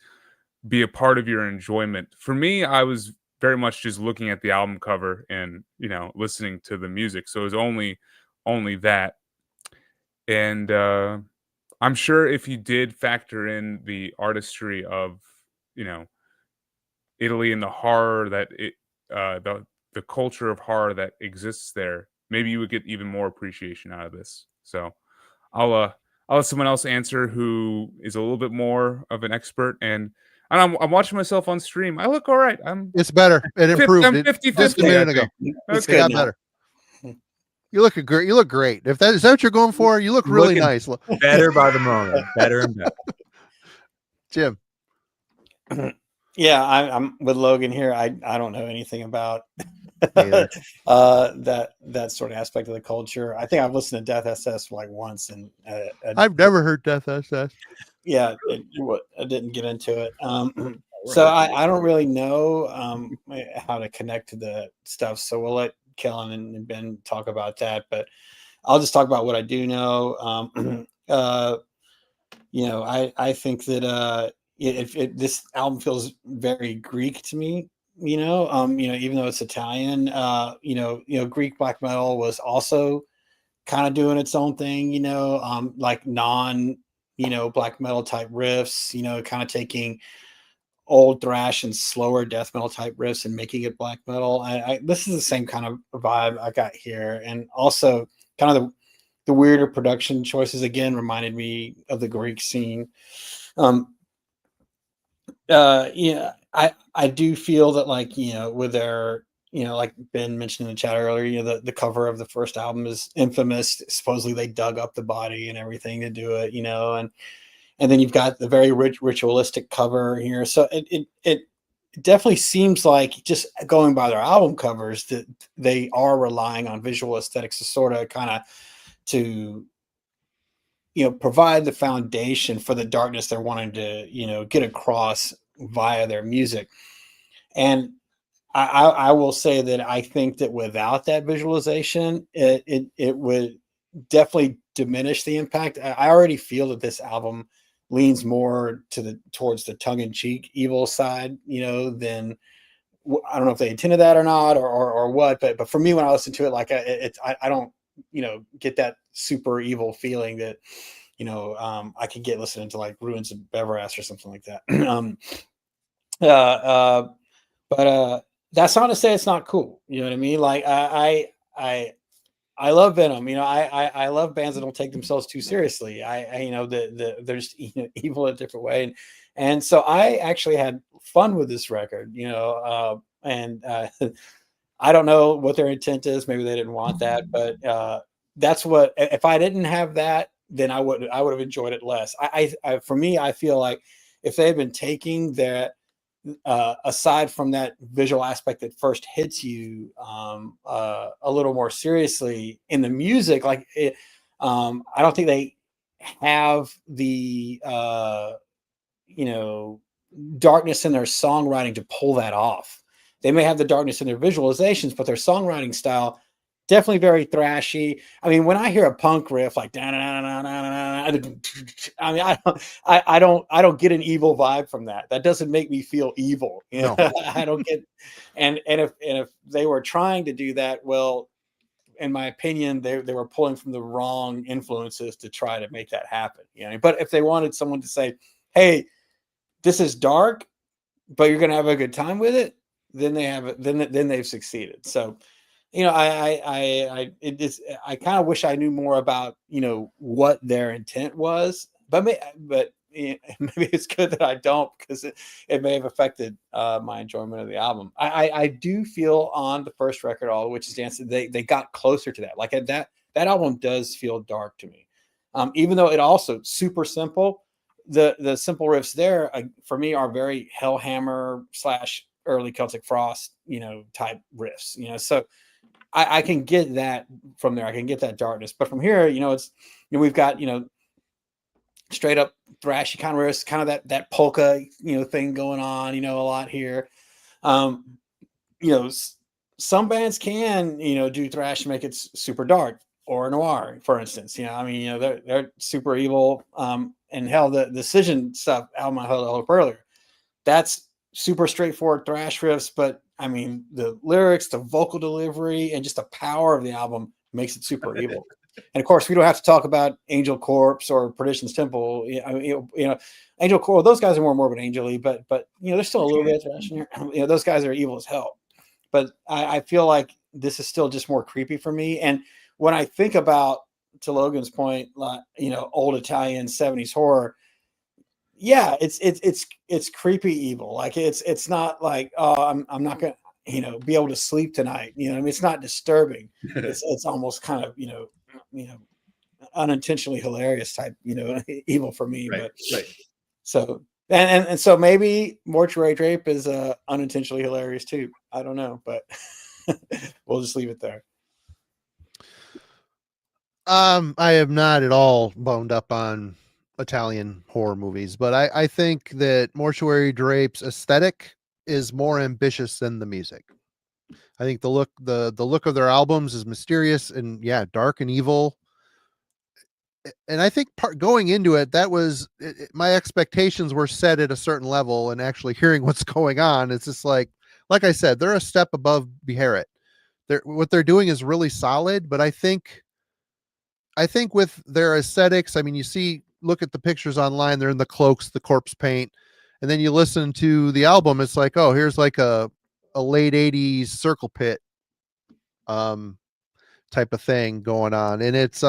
Speaker 5: be a part of your enjoyment? For me, I was very much just looking at the album cover and, listening to the music. So it was only that. And I'm sure if you did factor in the artistry of, Italy and the horror that the culture of horror that exists there, maybe you would get even more appreciation out of this. So I'll let someone else answer who is a little bit more of an expert. And I'm watching myself on stream. I look all right.
Speaker 1: It's better. It improved.
Speaker 5: I'm
Speaker 1: It
Speaker 5: 50-50,
Speaker 1: just a minute ago.
Speaker 2: It's
Speaker 1: It
Speaker 2: good
Speaker 1: got
Speaker 2: now.
Speaker 1: better. You look great. You look great. If that is that what you're going for, you look really
Speaker 3: Looking
Speaker 1: nice.
Speaker 3: Better by the moment. Better and better.
Speaker 1: Jim.
Speaker 2: Yeah, I'm with Logan here. I don't know anything about
Speaker 1: Neither.
Speaker 2: that sort of aspect of the culture. I think I've listened to Death SS like once, and
Speaker 1: I've never heard Death SS.
Speaker 2: yeah, I didn't get into it. So I don't really know how to connect to the stuff. So we'll let Kellen and Ben talk about that. But I'll just talk about what I do know. I think that this album feels very Greek to me. Even though it's Italian, Greek black metal was also kind of doing its own thing. Like non black metal type riffs. Kind of taking old thrash and slower death metal type riffs and making it black metal. This is the same kind of vibe I got here, and also kind of the weirder production choices again reminded me of the Greek scene. I do feel that, like, with their, like Ben mentioned in the chat earlier, the cover of the first album is infamous. Supposedly they dug up the body and everything to do it, and then you've got the very ritualistic cover here. So it definitely seems like, just going by their album covers, that they are relying on visual aesthetics to sort of kind of to, provide the foundation for the darkness they're wanting to, get across via their music. And I will say that I think that without that visualization, it would definitely diminish the impact. I already feel that this album leans more towards the tongue-in-cheek evil side, than, I don't know if they intended that or not, or what. But for me, when I listen to it, like I don't, get that super evil feeling that, I could get listening to like Ruins of Beveras or something like that. But that's not to say it's not cool. You know what I mean? Like I love Venom. I love bands that don't take themselves too seriously. They're just evil in a different way, and so I actually had fun with this record. And I don't know what their intent is. Maybe they didn't want that, but that's what. If I didn't have that, then I would have enjoyed it less. For me, I feel like if they had been taking that. Aside from that visual aspect that first hits you a little more seriously in the music, like I don't think they have the darkness in their songwriting to pull that off. They may have the darkness in their visualizations, but their songwriting style definitely very thrashy. I mean, when I hear a punk riff like I mean, I don't get an evil vibe from that. That doesn't make me feel evil.
Speaker 1: No.
Speaker 2: I don't get. And if they were trying to do that, well, in my opinion, they were pulling from the wrong influences to try to make that happen. But if they wanted someone to say, "Hey, this is dark, but you're gonna have a good time with it," then they have it. Then they've succeeded. So. I kind of wish I knew more about, what their intent was, but maybe it's good that I don't, because it may have affected my enjoyment of the album. I do feel on the first record, All Witches Dance, they got closer to that. Like that album does feel dark to me, even though it also super simple. The simple riffs there for me are very Hellhammer / early Celtic Frost, type riffs, so. I can get that from there. I can get that darkness, but from here, it's we've got straight up thrashy kind of riffs, kind of that polka thing going on, a lot here. Some bands can do thrash and make it super dark, or noir, for instance. They're super evil. And hell, the Decision stuff album I held up earlier, that's super straightforward thrash riffs, but I mean, the lyrics, the vocal delivery, and just the power of the album makes it super evil. And of course, we don't have to talk about Angel Corpse or Perdition's Temple. Angel Corpse, those guys are more morbid angel-y, but there's still a little bit of thrash in here. Those guys are evil as hell. But I feel like this is still just more creepy for me. And when I think about, to Logan's point, like, old Italian 70s horror, yeah, it's creepy evil. Like it's not like, oh, I'm not gonna be able to sleep tonight. I mean, it's not disturbing. It's almost kind of unintentionally hilarious type evil for me.
Speaker 4: Right,
Speaker 2: but
Speaker 4: right.
Speaker 2: So and so maybe Mortuary Drape is unintentionally hilarious too. I don't know, but we'll just leave it there.
Speaker 1: I am not at all boned up on Italian horror movies, but I think that Mortuary Drape's aesthetic is more ambitious than the music. I think the look of their albums is mysterious and dark and evil. And I think going into it, that was my expectations were set at a certain level, and actually hearing what's going on, it's just like I said, they're a step above Beherit. What they're doing is really solid, but I think with their aesthetics, I mean, look at the pictures online, they're in the cloaks, the corpse paint, and then you listen to the album, it's like, oh, here's like a late 80s Circle Pit type of thing going on. And it's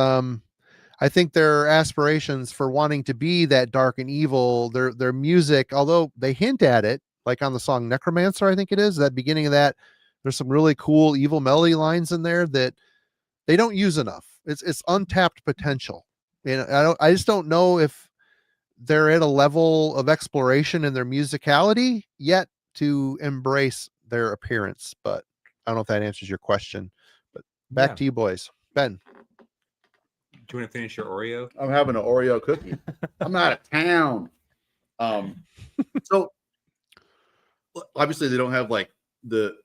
Speaker 1: I think their aspirations for wanting to be that dark and evil, their music, although they hint at it, like on the song Necromancer, I think it is, that beginning of that, there's some really cool evil melody lines in there that they don't use enough. It's untapped potential. And I just don't know if they're at a level of exploration in their musicality yet to embrace their appearance. But I don't know if that answers your question. But back
Speaker 3: Yeah.
Speaker 1: to you boys. Ben.
Speaker 3: Do you want to finish your Oreo?
Speaker 4: I'm having an Oreo cookie. I'm out of town. So obviously they don't have like the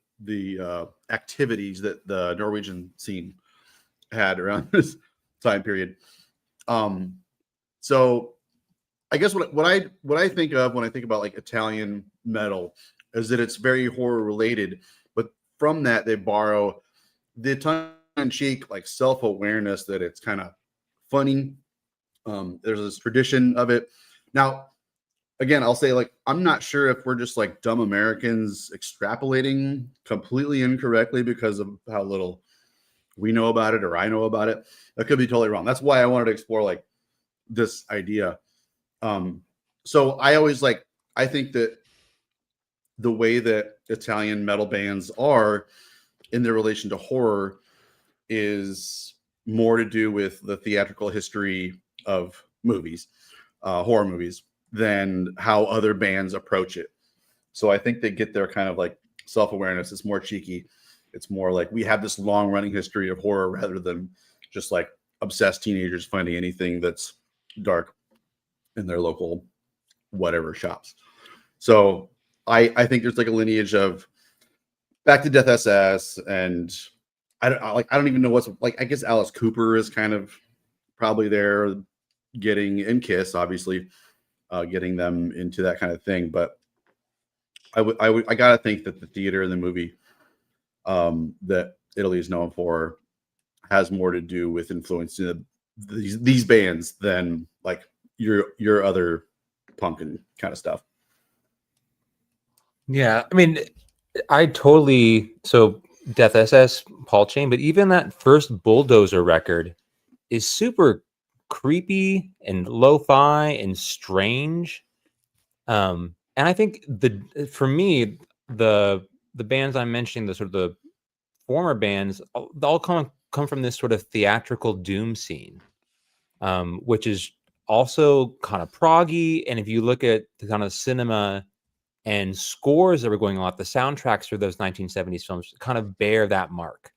Speaker 4: activities that the Norwegian scene had around this time period. So I guess what I think of when I think about like Italian metal is that it's very horror related, but from that they borrow the tongue-in-cheek like self-awareness that it's kind of funny. There's this tradition of it. Now, again, I'll say like I'm not sure if we're just like dumb Americans extrapolating completely incorrectly because of how little we know about it or I know about it. That could be totally wrong. That's why I wanted to explore like this idea. So I think that the way that Italian metal bands are in their relation to horror is more to do with the theatrical history of movies, horror movies, than how other bands approach it. So I think they get their kind of like self-awareness. It's more cheeky. It's more like we have this long running history of horror rather than just like obsessed teenagers finding anything that's dark in their local whatever shops. So I think there's like a lineage of Back to Death SS, and I don't even know what's like. I guess Alice Cooper is kind of probably there, and Kiss obviously getting them into that kind of thing. But I gotta think that the theater and the movie that Italy is known for has more to do with influencing these bands than like your other punk and kind of stuff.
Speaker 3: Yeah, I mean, I totally Death SS, Paul Chain, but even that first Bulldozer record is super creepy and lo-fi and strange. And I think for me, the bands I'm mentioning, the sort of the former bands, all come from this sort of theatrical doom scene, which is also kind of proggy. And if you look at the kind of cinema and scores that were going on, the soundtracks for those 1970s films kind of bear that mark.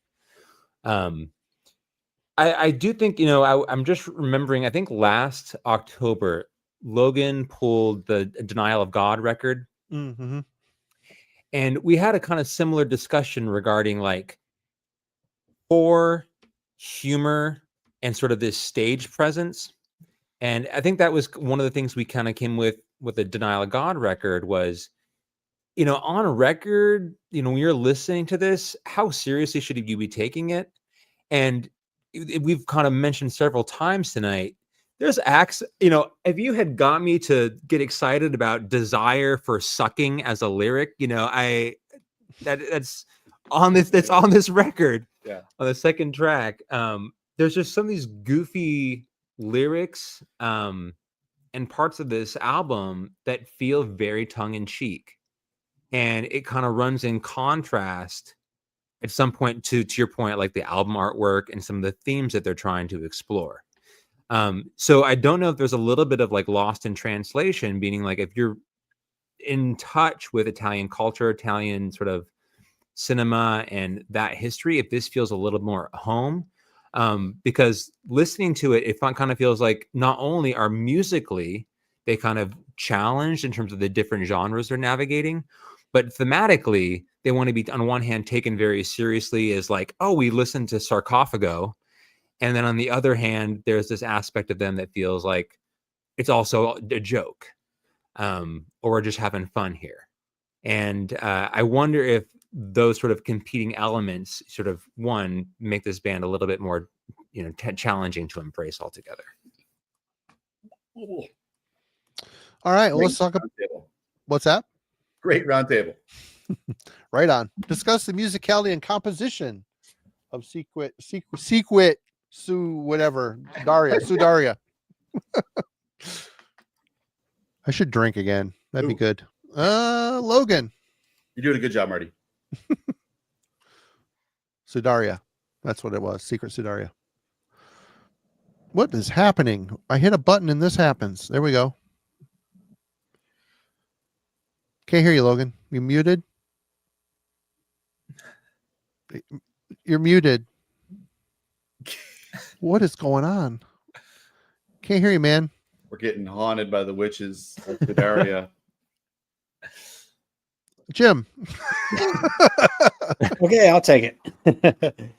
Speaker 3: I do think, I'm just remembering, I think last October, Logan pulled the Denial of God record.
Speaker 1: Mm-hmm.
Speaker 3: And we had a kind of similar discussion regarding like horror, humor, and sort of this stage presence. And I think that was one of the things we kind of came with the Denial of God record was, on a record, when you're listening to this, how seriously should you be taking it? And we've kind of mentioned several times tonight, there's acts, if you had got me to get excited about Desire for Sucking as a lyric, that's on this record.
Speaker 4: Yeah.
Speaker 3: On the second track. There's just some of these goofy lyrics and parts of this album that feel very tongue-in-cheek. And it kind of runs in contrast at some point to your point, like the album artwork and some of the themes that they're trying to explore. So I don't know if there's a little bit of like lost in translation, meaning like if you're in touch with Italian culture, Italian sort of cinema and that history, if this feels a little more home, because listening to it, it kind of feels like not only are musically they kind of challenged in terms of the different genres they're navigating, but thematically, they want to be, on one hand, taken very seriously as like, oh, we listen to Sarcophago. And then on the other hand, there's this aspect of them that feels like it's also a joke, or we're just having fun here. And I wonder if those sort of competing elements sort of, one, make this band a little bit more, challenging to embrace altogether.
Speaker 1: All right, well, let's talk about what's that?
Speaker 4: Great round table.
Speaker 1: Right on. Discuss the musicality and composition of Secret Sudaria. I should drink again. That'd be good. Logan.
Speaker 4: You're doing a good job, Marty.
Speaker 1: Sudaria. That's what it was. Secret Sudaria. What is happening? I hit a button and this happens. There we go. Can't hear you, Logan. You muted? You're muted. What is going on? Can't hear you, man.
Speaker 4: We're getting haunted by the witches of Sudaria.
Speaker 1: Jim.
Speaker 2: Okay, I'll take it.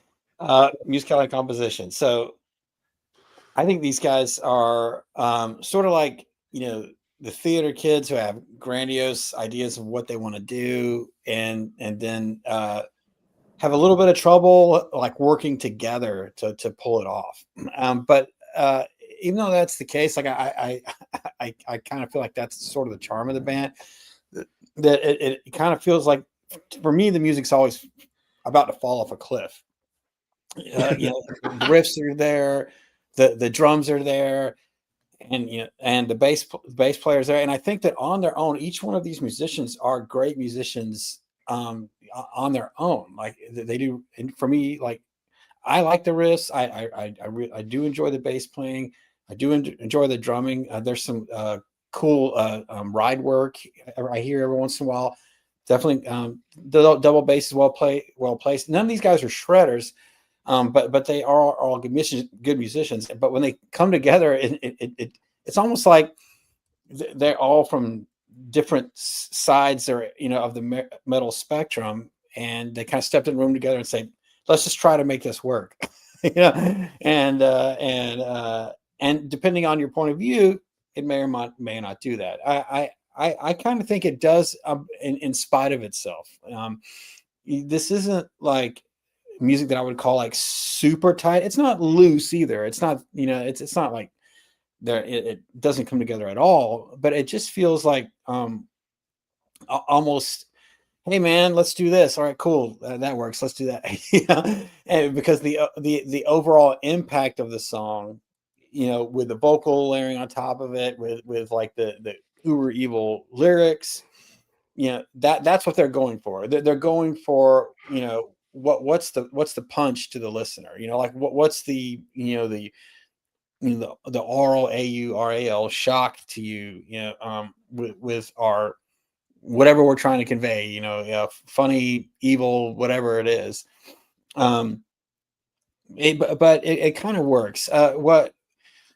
Speaker 2: Musical and composition. So I think these guys are sort of like, the theater kids who have grandiose ideas of what they want to do and then have a little bit of trouble like working together to pull it off. But even though that's the case, like I kind of feel like that's sort of the charm of the band. That it kind of feels like, for me, the music's always about to fall off a cliff. The riffs are there, the drums are there, and the bass players there. And I think that on their own, each one of these musicians are great musicians on their own. Like they do. And for me, like I like the riffs. I do enjoy the bass playing. I do enjoy the drumming. There's some cool ride work I hear every once in a while. Definitely the double bass is well placed. None of these guys are shredders, but they are all good musicians. But when they come together, it's almost like they're all from different sides or of the metal spectrum, and they kind of stepped in the room together and say, let's just try to make this work. And depending on your point of view, it may or may not do that. I kind of think it does in spite of itself. This isn't like music that I would call like super tight. It's not loose either. It's not, it's not like there, it doesn't come together at all, but it just feels like almost, hey man, let's do this. All right, cool. That works. Let's do that. And because the overall impact of the song, with the vocal layering on top of it, with like the uber evil lyrics, that's what they're going for. They're going for, what's the punch to the listener, like what's the the aural shock to you, with our whatever we're trying to convey, funny, evil, whatever it is. But it kind of works.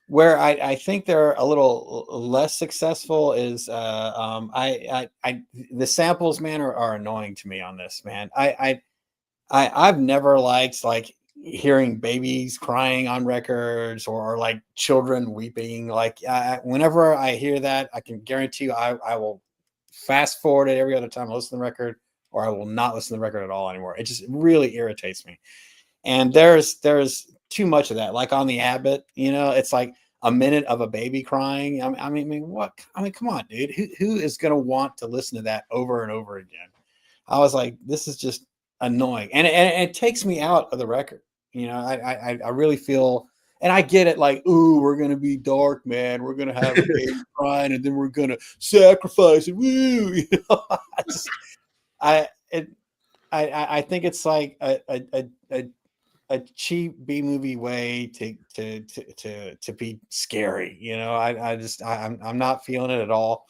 Speaker 2: Where I think they're a little less successful is the samples, man, are annoying to me on this, man. I've never liked like hearing babies crying on records or like children weeping. Like whenever I hear that, I can guarantee you I will fast forward it every other time I listen to the record, or I will not listen to the record at all anymore. It just really irritates me. And there's too much of that. Like on the Abbott, it's like a minute of a baby crying. I mean, what? I mean, come on, dude. Who is going to want to listen to that over and over again? I was like, this is just annoying. And it takes me out of the record. I really feel, and I get it. Like, ooh, we're going to be dark, man. We're going to have a baby crying, and then we're going to sacrifice it. Woo! I think it's like a cheap B movie way to be scary. I'm not feeling it at all.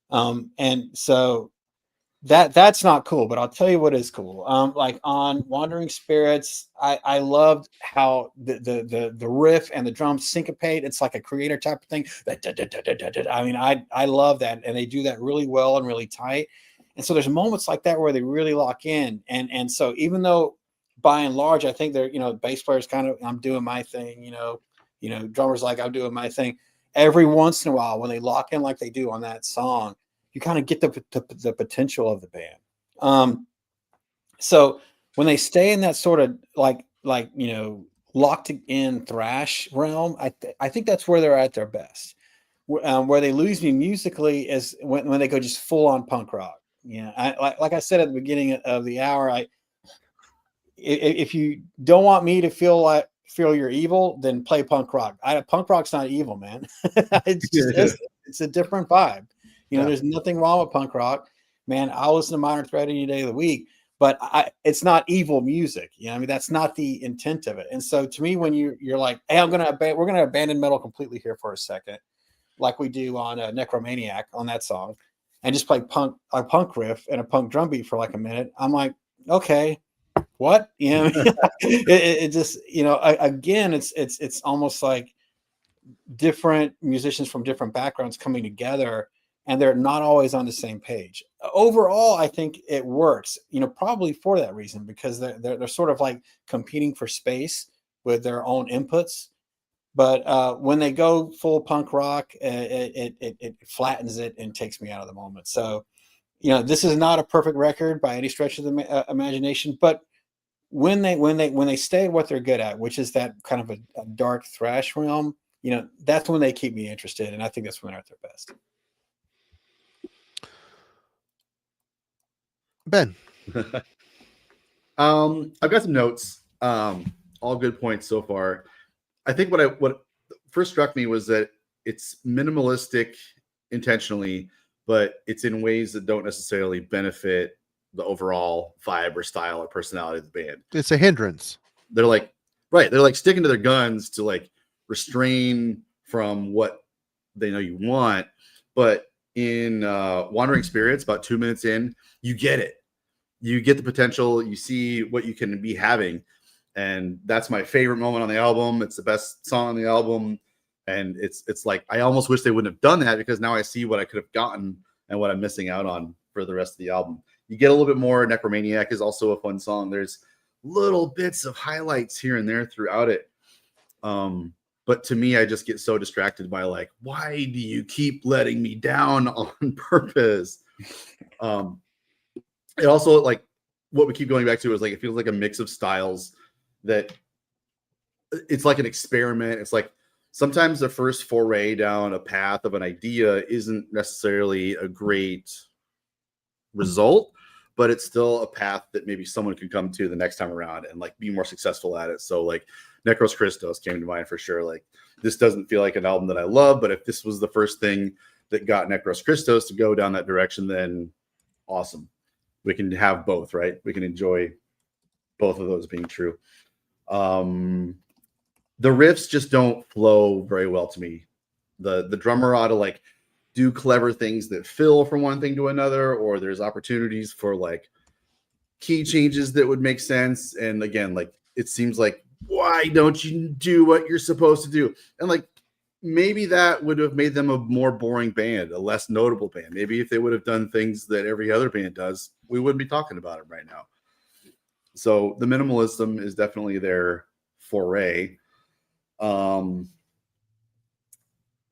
Speaker 2: And so that's not cool, but I'll tell you what is cool. Like on Wandering Spirits, I loved how the riff and the drums syncopate. It's like a creator type of thing. I mean, I love that. And they do that really well and really tight. And so there's moments like that where they really lock in. And so even though by and large, I think they're, bass players kind of, I'm doing my thing, drummers like I'm doing my thing. Every once in a while, when they lock in like they do on that song, you kind of get the potential of the band. So when they stay in that sort of like locked in thrash realm, I think that's where they're at their best. Where they lose me musically is when they go just full on punk rock. Like I said at the beginning of the hour, if you don't want me to feel you're evil, then play punk rock. Punk rock's not evil, man. It's a different vibe. There's nothing wrong with punk rock, man. I'll listen to Minor Threat any day of the week, but it's not evil music. I mean, that's not the intent of it. And so to me, when you're like, hey, we're going to abandon metal completely here for a second, like we do on Necromaniac on that song. and just play a punk riff and a punk drum beat for like a minute, I'm like, okay, what? You know, it just, you know, again, it's almost like different musicians from different backgrounds coming together, and they're not always on the same page. Overall, I think it works, you know, probably for that reason, because they're sort of like competing for space with their own inputs. But when they go full punk rock, it flattens it and takes me out of the moment. So, you know, this is not a perfect record by any stretch of the imagination, but when they stay what they're good at, which is that kind of a dark thrash realm, you know, that's when they keep me interested, and I think that's when they're at their best.
Speaker 1: Ben.
Speaker 4: I've got some notes. All good points so far. I think what first struck me was that it's minimalistic intentionally, but it's in ways that don't necessarily benefit the overall vibe or style or personality of the band.
Speaker 1: It's a hindrance.
Speaker 4: They're like, right. They're like sticking to their guns to like restrain from what they know you want. But in Wandering Spirits, about 2 minutes in, you get it. You get the potential. You see what you can be having. And that's my favorite moment on the album. It's the best song on the album. And it's like, I almost wish they wouldn't have done that, because now I see what I could have gotten and what I'm missing out on for the rest of the album. You get a little bit more. Necromaniac is also a fun song. There's little bits of highlights here and there throughout it. But to me, I just get so distracted by like, why do you keep letting me down on purpose? It also, like, what we keep going back to is like, it feels like a mix of styles that it's like an experiment. It's like sometimes the first foray down a path of an idea isn't necessarily a great result, but it's still a path that maybe someone can come to the next time around and like be more successful at it. So like Necros Christos came to mind for sure. Like, this doesn't feel like an album that I love, but if this was the first thing that got Necros Christos to go down that direction, then awesome. We can have both, right? We can enjoy both of those being true. The riffs just don't flow very well to me. The drummer ought to like do clever things that fill from one thing to another, or there's opportunities for like key changes that would make sense. And again, like, it seems like, why don't you do what you're supposed to do? And like, maybe that would have made them a more boring band, a less notable band. Maybe if they would have done things that every other band does, we wouldn't be talking about it right now. So the minimalism is definitely their foray.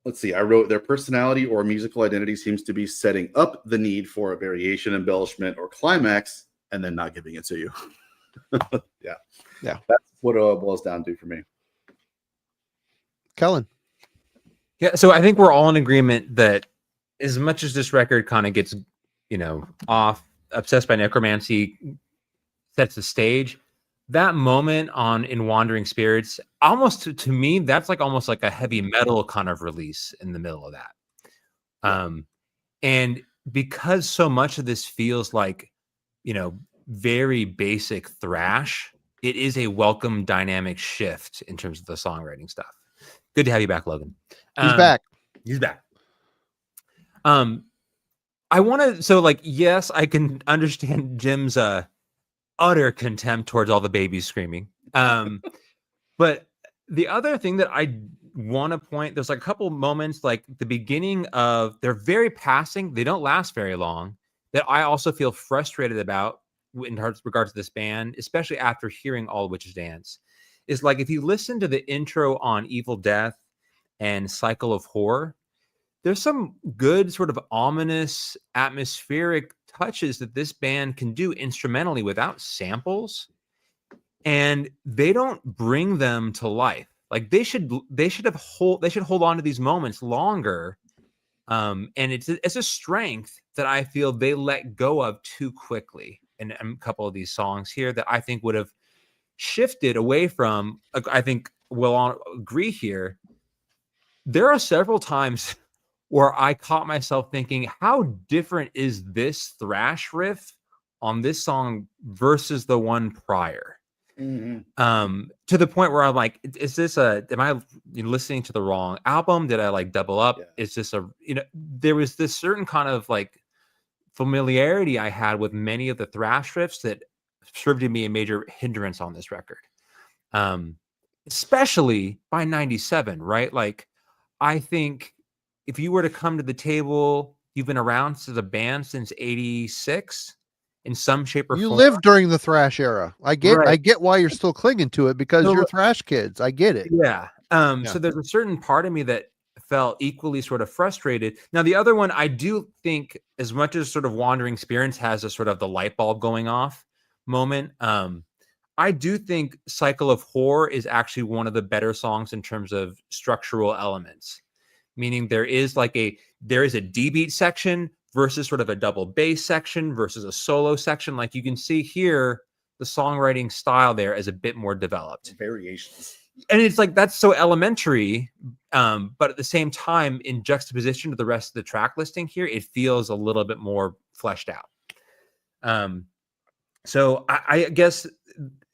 Speaker 4: Let's see. I wrote, their personality or musical identity seems to be setting up the need for a variation, embellishment, or climax, and then not giving it to you. Yeah. That's what it all boils down to for me.
Speaker 1: Kellen.
Speaker 3: Yeah, so I think we're all in agreement that as much as this record kind of gets, you know, off, Obsessed by Necromancy sets the stage, that moment in Wandering Spirits, almost to me, that's like almost like a heavy metal kind of release in the middle of that. And because so much of this feels like, you know, very basic thrash, it is a welcome dynamic shift in terms of the songwriting stuff. Good to have you back, Logan.
Speaker 1: He's back.
Speaker 3: He's back. I want to, so like, yes, I can understand Jim's utter contempt towards all the babies screaming. But the other thing that I want to point, there's like a couple moments, like the beginning of, they're very passing, they don't last very long, that I also feel frustrated about in regards to this band, especially after hearing All Witches Dance. Is like, if you listen to the intro on Evil Death and Cycle of Horror, there's some good sort of ominous atmospheric touches that this band can do instrumentally without samples, and they don't bring them to life. Like, they should hold on to these moments longer. And it's a strength that I feel they let go of too quickly in a couple of these songs here that I think would have shifted away from. I think we'll all agree here. There are several times where I caught myself thinking, how different is this thrash riff on this song versus the one prior? Mm-hmm. To the point where I'm like, am I listening to the wrong album? Did I like double up? Yeah. Is this there was this certain kind of like familiarity I had with many of the thrash riffs that served to be a major hindrance on this record. Especially by 97, right? Like, I think if you were to come to the table, you've been around as a band since 86 in some shape or
Speaker 1: You
Speaker 3: form.
Speaker 1: lived during the thrash era. I get why you're still clinging to it, because
Speaker 3: So-
Speaker 1: you're thrash kids. I get it.
Speaker 3: Yeah.
Speaker 1: Yeah.
Speaker 3: So there's a certain part of me that felt equally sort of frustrated. Now, the other one, I do think, as much as sort of Wandering Spirits has a sort of the light bulb going off moment, I do think Cycle of Horror is actually one of the better songs in terms of structural elements, meaning there is a D beat section versus sort of a double bass section versus a solo section. Like, you can see here, the songwriting style there is a bit more developed.
Speaker 6: Variations.
Speaker 3: And it's like, that's so elementary, but at the same time, in juxtaposition to the rest of the track listing here, it feels a little bit more fleshed out. So I guess,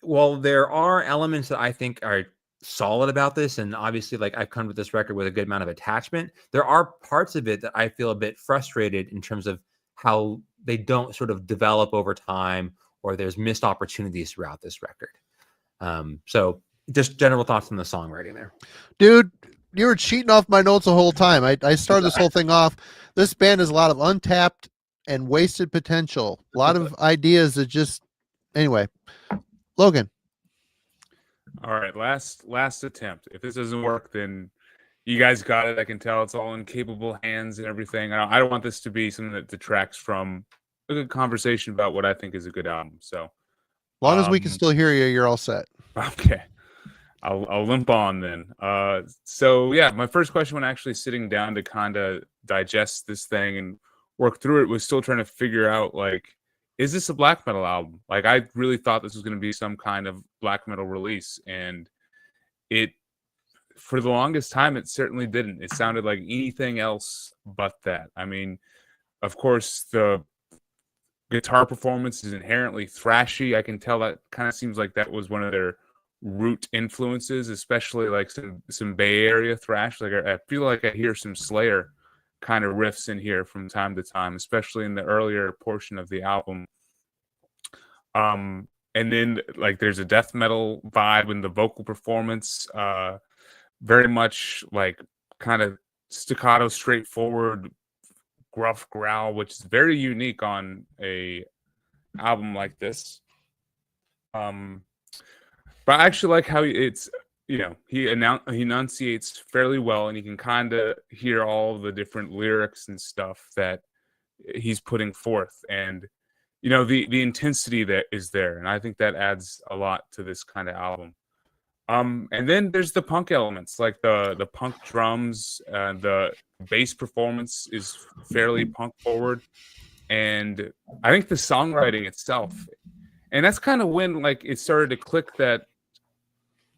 Speaker 3: while there are elements that I think are solid about this, and obviously, like, I've come to this record with a good amount of attachment, there are parts of it that I feel a bit frustrated in terms of how they don't sort of develop over time, or there's missed opportunities throughout this record. So just general thoughts on the songwriting there.
Speaker 1: Dude, you were cheating off my notes the whole time. I started this whole thing off. This band has a lot of untapped and wasted potential. A lot of ideas that just, anyway. Logan.
Speaker 5: All right, last attempt. If this doesn't work, then you guys got it. I can tell it's all in capable hands and everything. I don't want this to be something that detracts from a good conversation about what I think is a good album. So,
Speaker 1: As long as we can still hear you, you're all set.
Speaker 5: Okay. I'll limp on then. So yeah, my first question when actually sitting down to kind of digest this thing and work through it was still trying to figure out, like, is this a black metal album? Like, I really thought this was going to be some kind of black metal release, and it, for the longest time, it certainly didn't. It sounded like anything else but that. I mean, of course, the guitar performance is inherently thrashy. I can tell that kind of seems like that was one of their root influences, especially like some Bay Area thrash. Like, I feel like I hear some Slayer kind of riffs in here from time to time, especially in the earlier portion of the album. And then, like, there's a death metal vibe in the vocal performance, very much like kind of staccato, straightforward, gruff growl, which is very unique on a album like this. But I actually like how it's, you know, he enunciates fairly well, and you can kind of hear all the different lyrics and stuff that he's putting forth, and, you know, the intensity that is there, and I think that adds a lot to this kind of album. And then there's the punk elements, like the punk drums, the bass performance is fairly punk forward, and I think the songwriting itself, and that's kind of when, like, it started to click that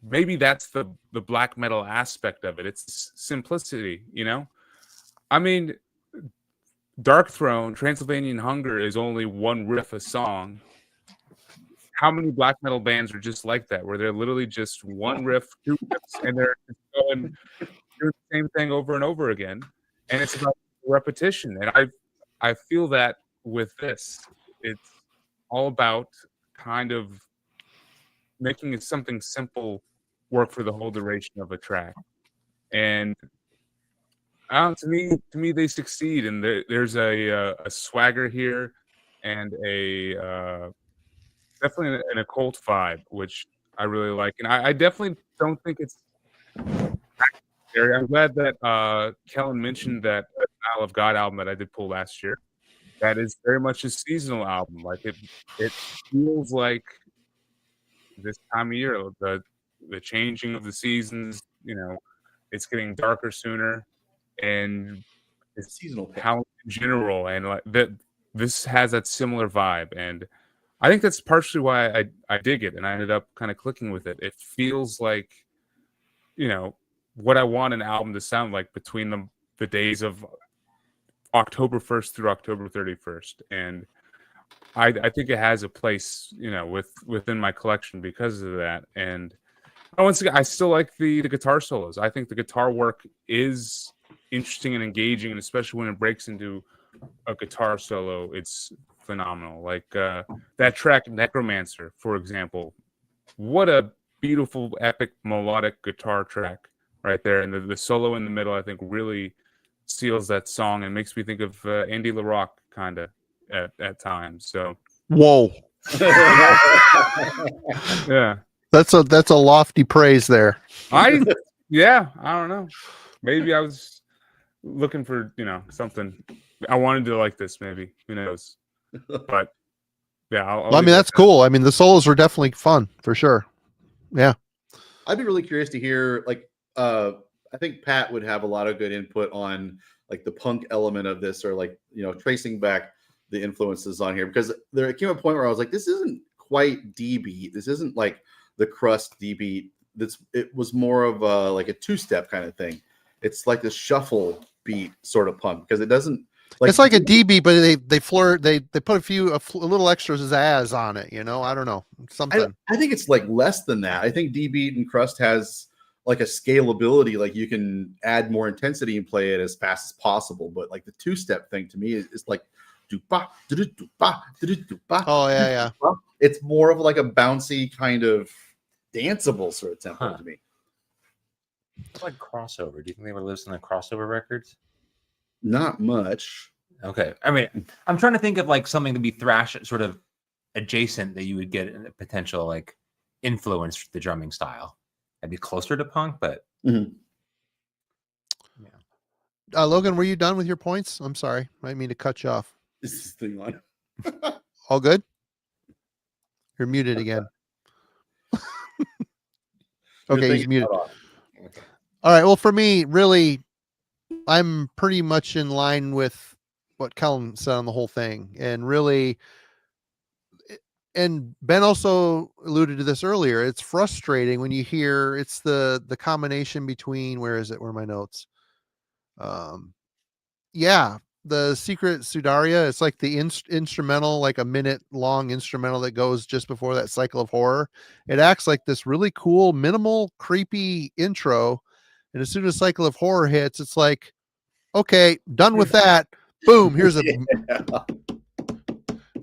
Speaker 5: maybe that's the black metal aspect of it. It's simplicity, you know? I mean, Dark Throne, Transylvanian Hunger is only one riff a song. How many black metal bands are just like that, where they're literally just one riff, two riffs, and they're just going doing the same thing over and over again, and it's about repetition. And I feel that with this, it's all about kind of making it something simple work for the whole duration of a track. And to me, they succeed, and there's a swagger here, and a definitely an occult vibe, which I really like. And I definitely don't think it's scary. I'm glad that Kellen mentioned that Isle of God album that I did pull last year. That is very much a seasonal album. Like, it feels like this time of year, the changing of the seasons, you know, it's getting darker sooner, and it's
Speaker 6: Seasonal
Speaker 5: how in general, and like that, this has that similar vibe, and I think that's partially why I dig it, and I ended up kind of clicking with it. It feels like, you know, what I want an album to sound like between the days of October 1st through October 31st, and I think it has a place, you know, within my collection because of that. And once again, I still like the guitar solos. I think the guitar work is interesting and engaging, and especially when it breaks into a guitar solo, it's phenomenal. Like that track Necromancer, for example. What a beautiful, epic, melodic guitar track right there. And the solo in the middle, I think, really seals that song and makes me think of Andy LaRock kind of at times. So,
Speaker 1: Whoa,
Speaker 5: yeah.
Speaker 1: that's a lofty praise there.
Speaker 5: I don't know. Maybe I was looking for, something. I wanted to like this, maybe. Who knows? But yeah,
Speaker 1: Well, I mean, that's cool. I mean, the solos were definitely fun for sure. Yeah.
Speaker 4: I'd be really curious to hear, like, I think Pat would have a lot of good input on like the punk element of this, or like, tracing back the influences on here, because there came a point where I was like, this isn't quite D beat. This isn't like the crust D beat. It was more of like a two-step kind of thing. It's like the shuffle beat sort of punk, because it doesn't like,
Speaker 1: it's like a D beat, but they put a little extra zazz on it. I don't know, something.
Speaker 4: I think it's like less than that. I think D beat and crust has like a scalability, like you can add more intensity and play it as fast as possible. But like the two-step thing to me is like
Speaker 1: Oh yeah.
Speaker 4: It's more of like a bouncy kind of danceable sort of tempo to me.
Speaker 3: It's like crossover. Do you think they were listening to crossover records?
Speaker 4: Not much.
Speaker 3: Okay. I mean, I'm trying to think of like something to be thrash sort of adjacent that you would get a potential like influence for the drumming style. I'd be closer to punk, but
Speaker 4: Mhm.
Speaker 3: yeah.
Speaker 1: Logan, were you done with your points? I'm sorry. I didn't mean to cut you off.
Speaker 4: This is the thing on.
Speaker 1: All good? You're muted again. Okay, he's muted.
Speaker 3: Okay.
Speaker 1: All right. Well, for me, really, I'm pretty much in line with what Kellen said on the whole thing. And really, and Ben also alluded to this earlier, it's frustrating when you hear it's the combination between, where is it? Where are my notes? Yeah, the Secret Sudaria. It's like the instrumental, like a minute long instrumental that goes just before that cycle of horror. It acts like this really cool, minimal, creepy intro. And as soon as cycle of horror hits, it's like, okay, done with that. Boom, here's a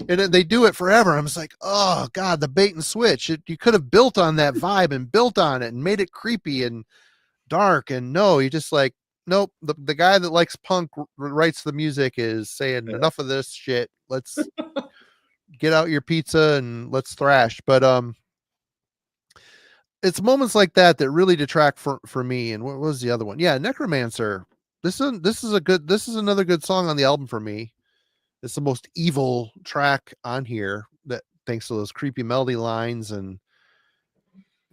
Speaker 1: and they do it forever. I'm just like, oh God, the bait and switch. You could have built on that vibe and built on it and made it creepy and dark. And no, you just like, nope. The guy that likes punk writes the music is saying enough of this shit. Let's get out your pizza and let's thrash. But it's moments like that that really detract for me. And what was the other one? Yeah, Necromancer. This is another good song on the album for me. It's the most evil track on here, that thanks to those creepy melody lines and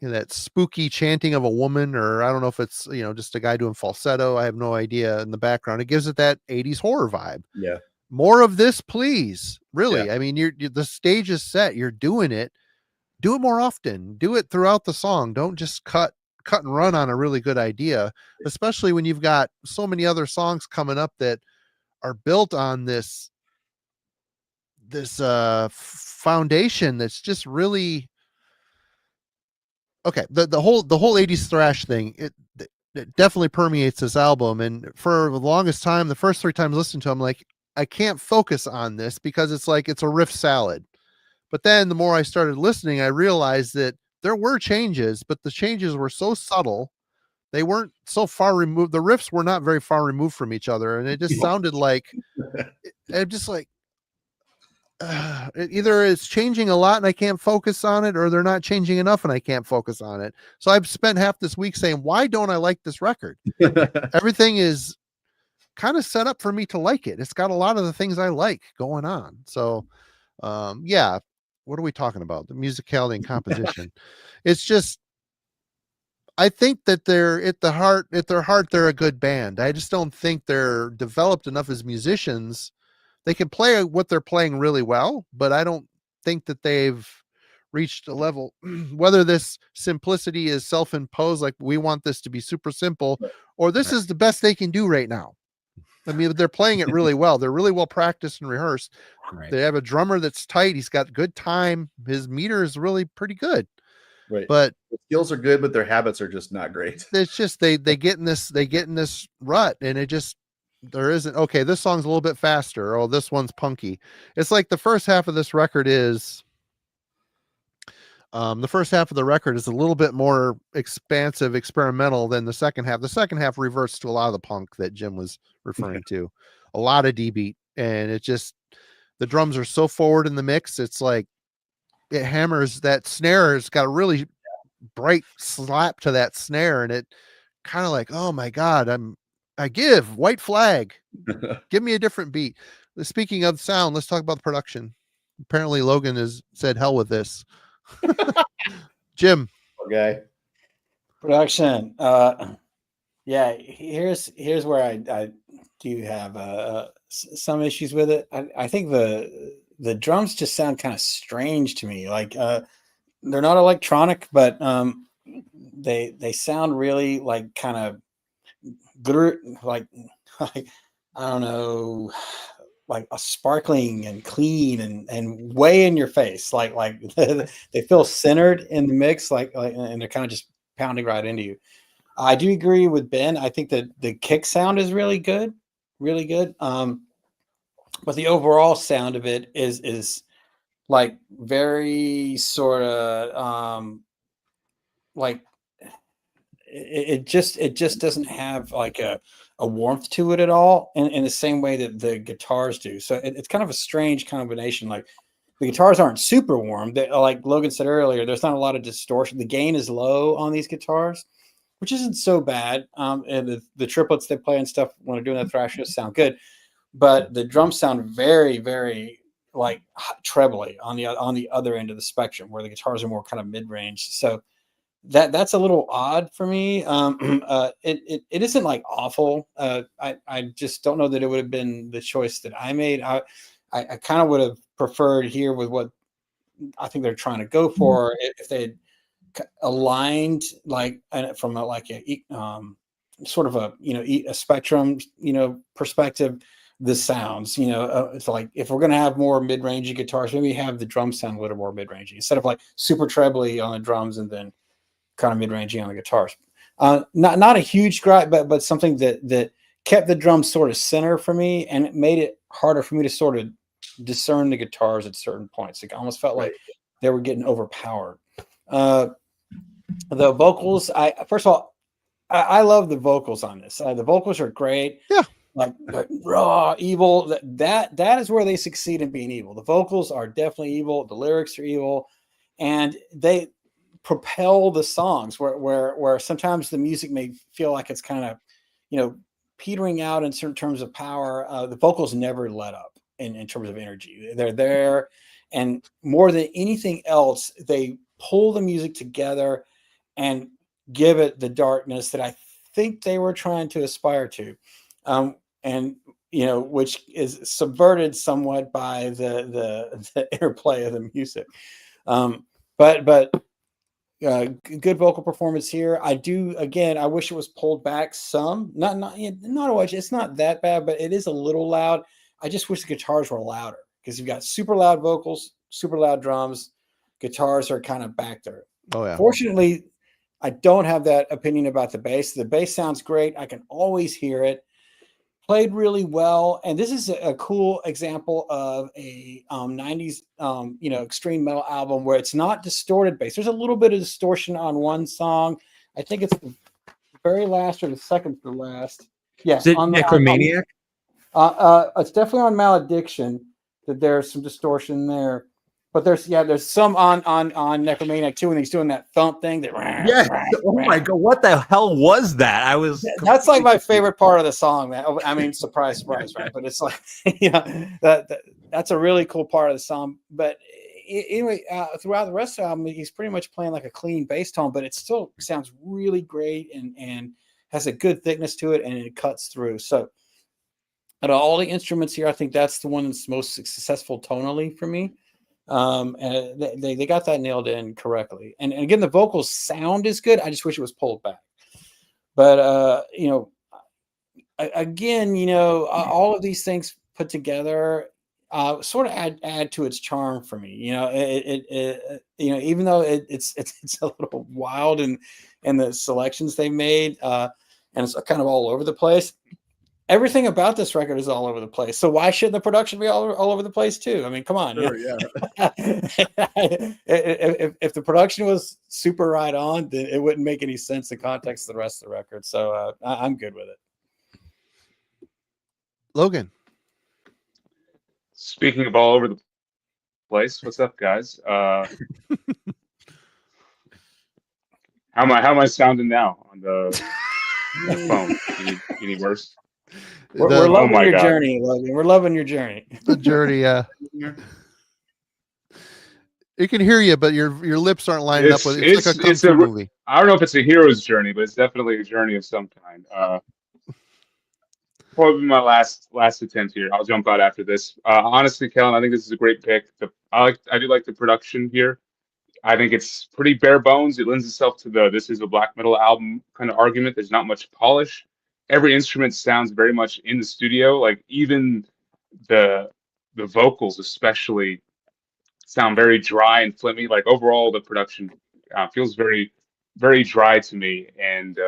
Speaker 1: that spooky chanting of a woman, or I don't know if it's just a guy doing falsetto. I have no idea in the background. It gives it that 80s horror vibe.
Speaker 4: Yeah.
Speaker 1: More of this, please. Really.
Speaker 4: Yeah.
Speaker 1: I mean, the stage is set. You're doing it. Do it more often. Do it throughout the song. Don't just cut and run on a really good idea, especially when you've got so many other songs coming up that are built on this foundation that's just really okay. The whole 80s thrash thing, it definitely permeates this album. And for the longest time, the first 3 times listening to it, I'm like, I can't focus on this because it's like it's a riff salad. But then the more I started listening, I realized that there were changes, but the changes were so subtle. They weren't so far removed. The riffs were not very far removed from each other. And it just sounded like, I'm just like, either it's changing a lot and I can't focus on it, or they're not changing enough and I can't focus on it. So I've spent half this week saying, why don't I like this record? Everything is kind of set up for me to like it. It's got a lot of the things I like going on. So, yeah. What are we talking about? The musicality and composition. It's just, I think that they're at their heart, they're a good band. I just don't think they're developed enough as musicians. They can play what they're playing really well, but I don't think that they've reached a level, whether this simplicity is self-imposed, like we want this to be super simple, or this is the best they can do right now. I mean, they're playing it really well. They're really well practiced and rehearsed.
Speaker 3: Right.
Speaker 1: They have a drummer that's tight. He's got good time. His meter is really pretty good.
Speaker 4: Right.
Speaker 1: But
Speaker 4: the skills are good, but their habits are just not great.
Speaker 1: it's just they get in this rut, and it just there isn't, okay, this song's a little bit faster. Oh, this one's punky. It's like the first half of this record is the first half of the record is a little bit more expansive, experimental than the second half. The second half reverts to a lot of the punk that Jim was referring to, a lot of D beat, and it just, the drums are so forward in the mix. It's like it hammers that snare. It's got a really bright slap to that snare, and it kind of like, oh my God, I give white flag. Give me a different beat. Speaking of sound, let's talk about the production. Apparently Logan has said hell with this. Jim.
Speaker 4: Okay.
Speaker 2: Production. Yeah, here's where I do have some issues with it. I think the drums just sound kind of strange to me. Like they're not electronic, but they sound really like kind of like I don't know, like a sparkling and clean and way in your face. Like they feel centered in the mix, and they're kind of just pounding right into you. I do agree with Ben. I think that the kick sound is really good, really good. But the overall sound of it is like very sort of like it just doesn't have like a warmth to it at all in the same way that the guitars do. So it's kind of a strange combination. Like the guitars aren't super warm. They, like Logan said earlier, there's not a lot of distortion. The gain is low on these guitars, which isn't so bad. And the triplets they play and stuff when they're doing the thrash sound good, but the drums sound very, very like trebly on the other end of the spectrum, where the guitars are more kind of mid-range. So that's a little odd for me. It isn't like awful. I just don't know that it would have been the choice that I made. I kind of would have preferred here with what I think they're trying to go for, if they had aligned like from a sort of a spectrum perspective, the sounds. It's like if we're gonna have more mid-rangey guitars, maybe have the drums sound a little more mid-rangey instead of like super trebly on the drums and then kind of mid-rangey on the guitars. Not a huge gripe, but something that kept the drums sort of center for me, and it made it harder for me to sort of discern the guitars at certain points. It almost felt like they were getting overpowered. The vocals, first of all, I love the vocals on this. The vocals are great.
Speaker 1: Yeah.
Speaker 2: Like raw, evil. That is where they succeed in being evil. The vocals are definitely evil. The lyrics are evil, and they propel the songs where sometimes the music may feel like it's kind of petering out in certain terms of power. The vocals never let up in terms of energy. They're there, and more than anything else, they pull the music together and give it the darkness that I think they were trying to aspire to, and which is subverted somewhat by the interplay of the music. But good vocal performance here. I wish it was pulled back some. Not much. It's not that bad, but it is a little loud. I just wish the guitars were louder, because you've got super loud vocals, super loud drums. Guitars are kind of back there.
Speaker 1: Oh yeah.
Speaker 2: Fortunately, I don't have that opinion about the bass. The bass sounds great. I can always hear it. Played really well. And this is a cool example of a 90s extreme metal album where it's not distorted bass. There's a little bit of distortion on one song. I think it's the very last or the second to the last. Yeah.
Speaker 3: Is it Necromaniac?
Speaker 2: It's definitely on Malediction that there's some distortion there. But there's some on Necromaniac too, when he's doing that thump thing.
Speaker 3: Yes. Oh my God, what the hell was that?
Speaker 2: That's like my favorite part of the song, man. I mean, surprise, right? But it's like, that's a really cool part of the song. But anyway, throughout the rest of the album, he's pretty much playing like a clean bass tone, but it still sounds really great and has a good thickness to it, and it cuts through. So out of all the instruments here, I think that's the one that's most successful tonally for me. And they got that nailed in correctly, and again, the vocals sound is good. I just wish it was pulled back, but all of these things put together sort of add to its charm for me. Even though it's a little wild in the selections they made, and it's kind of all over the place, everything about this record is all over the place. So why shouldn't the production be all over the place too? I mean, come on.
Speaker 4: Sure,
Speaker 2: you
Speaker 4: yeah.
Speaker 2: know? If the production was super right on, then it wouldn't make any sense in context of the rest of the record. So I'm good with it.
Speaker 1: Logan.
Speaker 5: Speaking of all over the place, what's up, guys? How am I sounding now on the phone? Any worse?
Speaker 2: We're
Speaker 1: The,
Speaker 2: loving
Speaker 5: my
Speaker 2: your
Speaker 5: God.
Speaker 2: journey, Logan. We're loving your journey.
Speaker 1: the journey, it can hear you, but your lips aren't lining up with it's like a kung fu movie.
Speaker 5: I don't know if it's a hero's journey, but it's definitely a journey of some kind. Probably my last attempt here. I'll jump out after this. Honestly, Kellen, I think this is a great pick. I do like the production here. I think it's pretty bare bones. It lends itself to this is a black metal album kind of argument. There's not much polish. Every instrument sounds very much in the studio. Like even the vocals, especially, sound very dry and flimmy. Like overall, the production feels very, very dry to me. And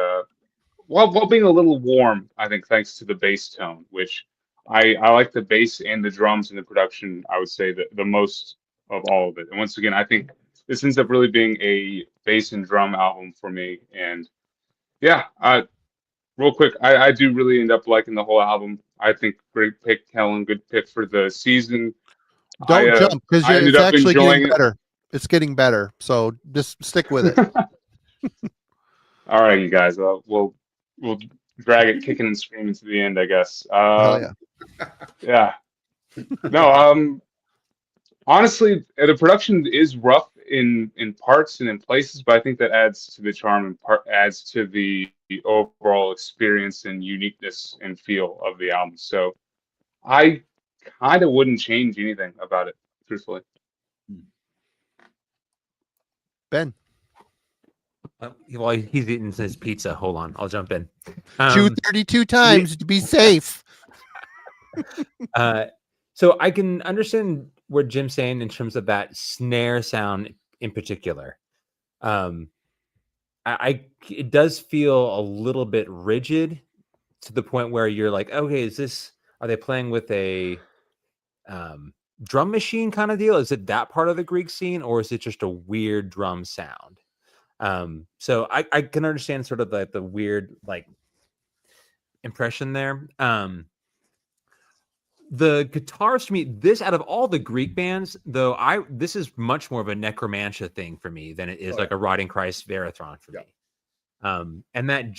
Speaker 5: while being a little warm, I think thanks to the bass tone, which I like the bass and the drums in the production. I would say the most of all of it. And once again, I think this ends up really being a bass and drum album for me. And yeah, real quick, I do really end up liking the whole album. I think great pick, Kellen. Good pick for the season.
Speaker 1: Don't jump because
Speaker 5: I ended
Speaker 1: it's
Speaker 5: up
Speaker 1: actually
Speaker 5: enjoying
Speaker 1: getting better. It's getting better. So just stick with it.
Speaker 5: All right, you guys. We'll drag it kicking and screaming to the end, I guess.
Speaker 1: Hell yeah.
Speaker 5: Yeah. No, honestly, the production is rough in parts and in places, but I think that adds to the charm and adds to the overall experience and uniqueness and feel of the album. So I kind of wouldn't change anything about it, truthfully.
Speaker 1: Ben.
Speaker 3: While he's eating his pizza, hold on, I'll jump in.
Speaker 1: Chew 32 times to be safe.
Speaker 3: So I can understand what Jim's saying in terms of that snare sound in particular. It does feel a little bit rigid to the point where you're like, okay, are they playing with a drum machine kind of deal? Is it that part of the Greek scene, or is it just a weird drum sound? So I can understand sort of the weird like impression there. The guitars to me, this out of all the Greek bands, though, this is much more of a necromantia thing for me than it is like a Rotting Christ Verathron for me. And that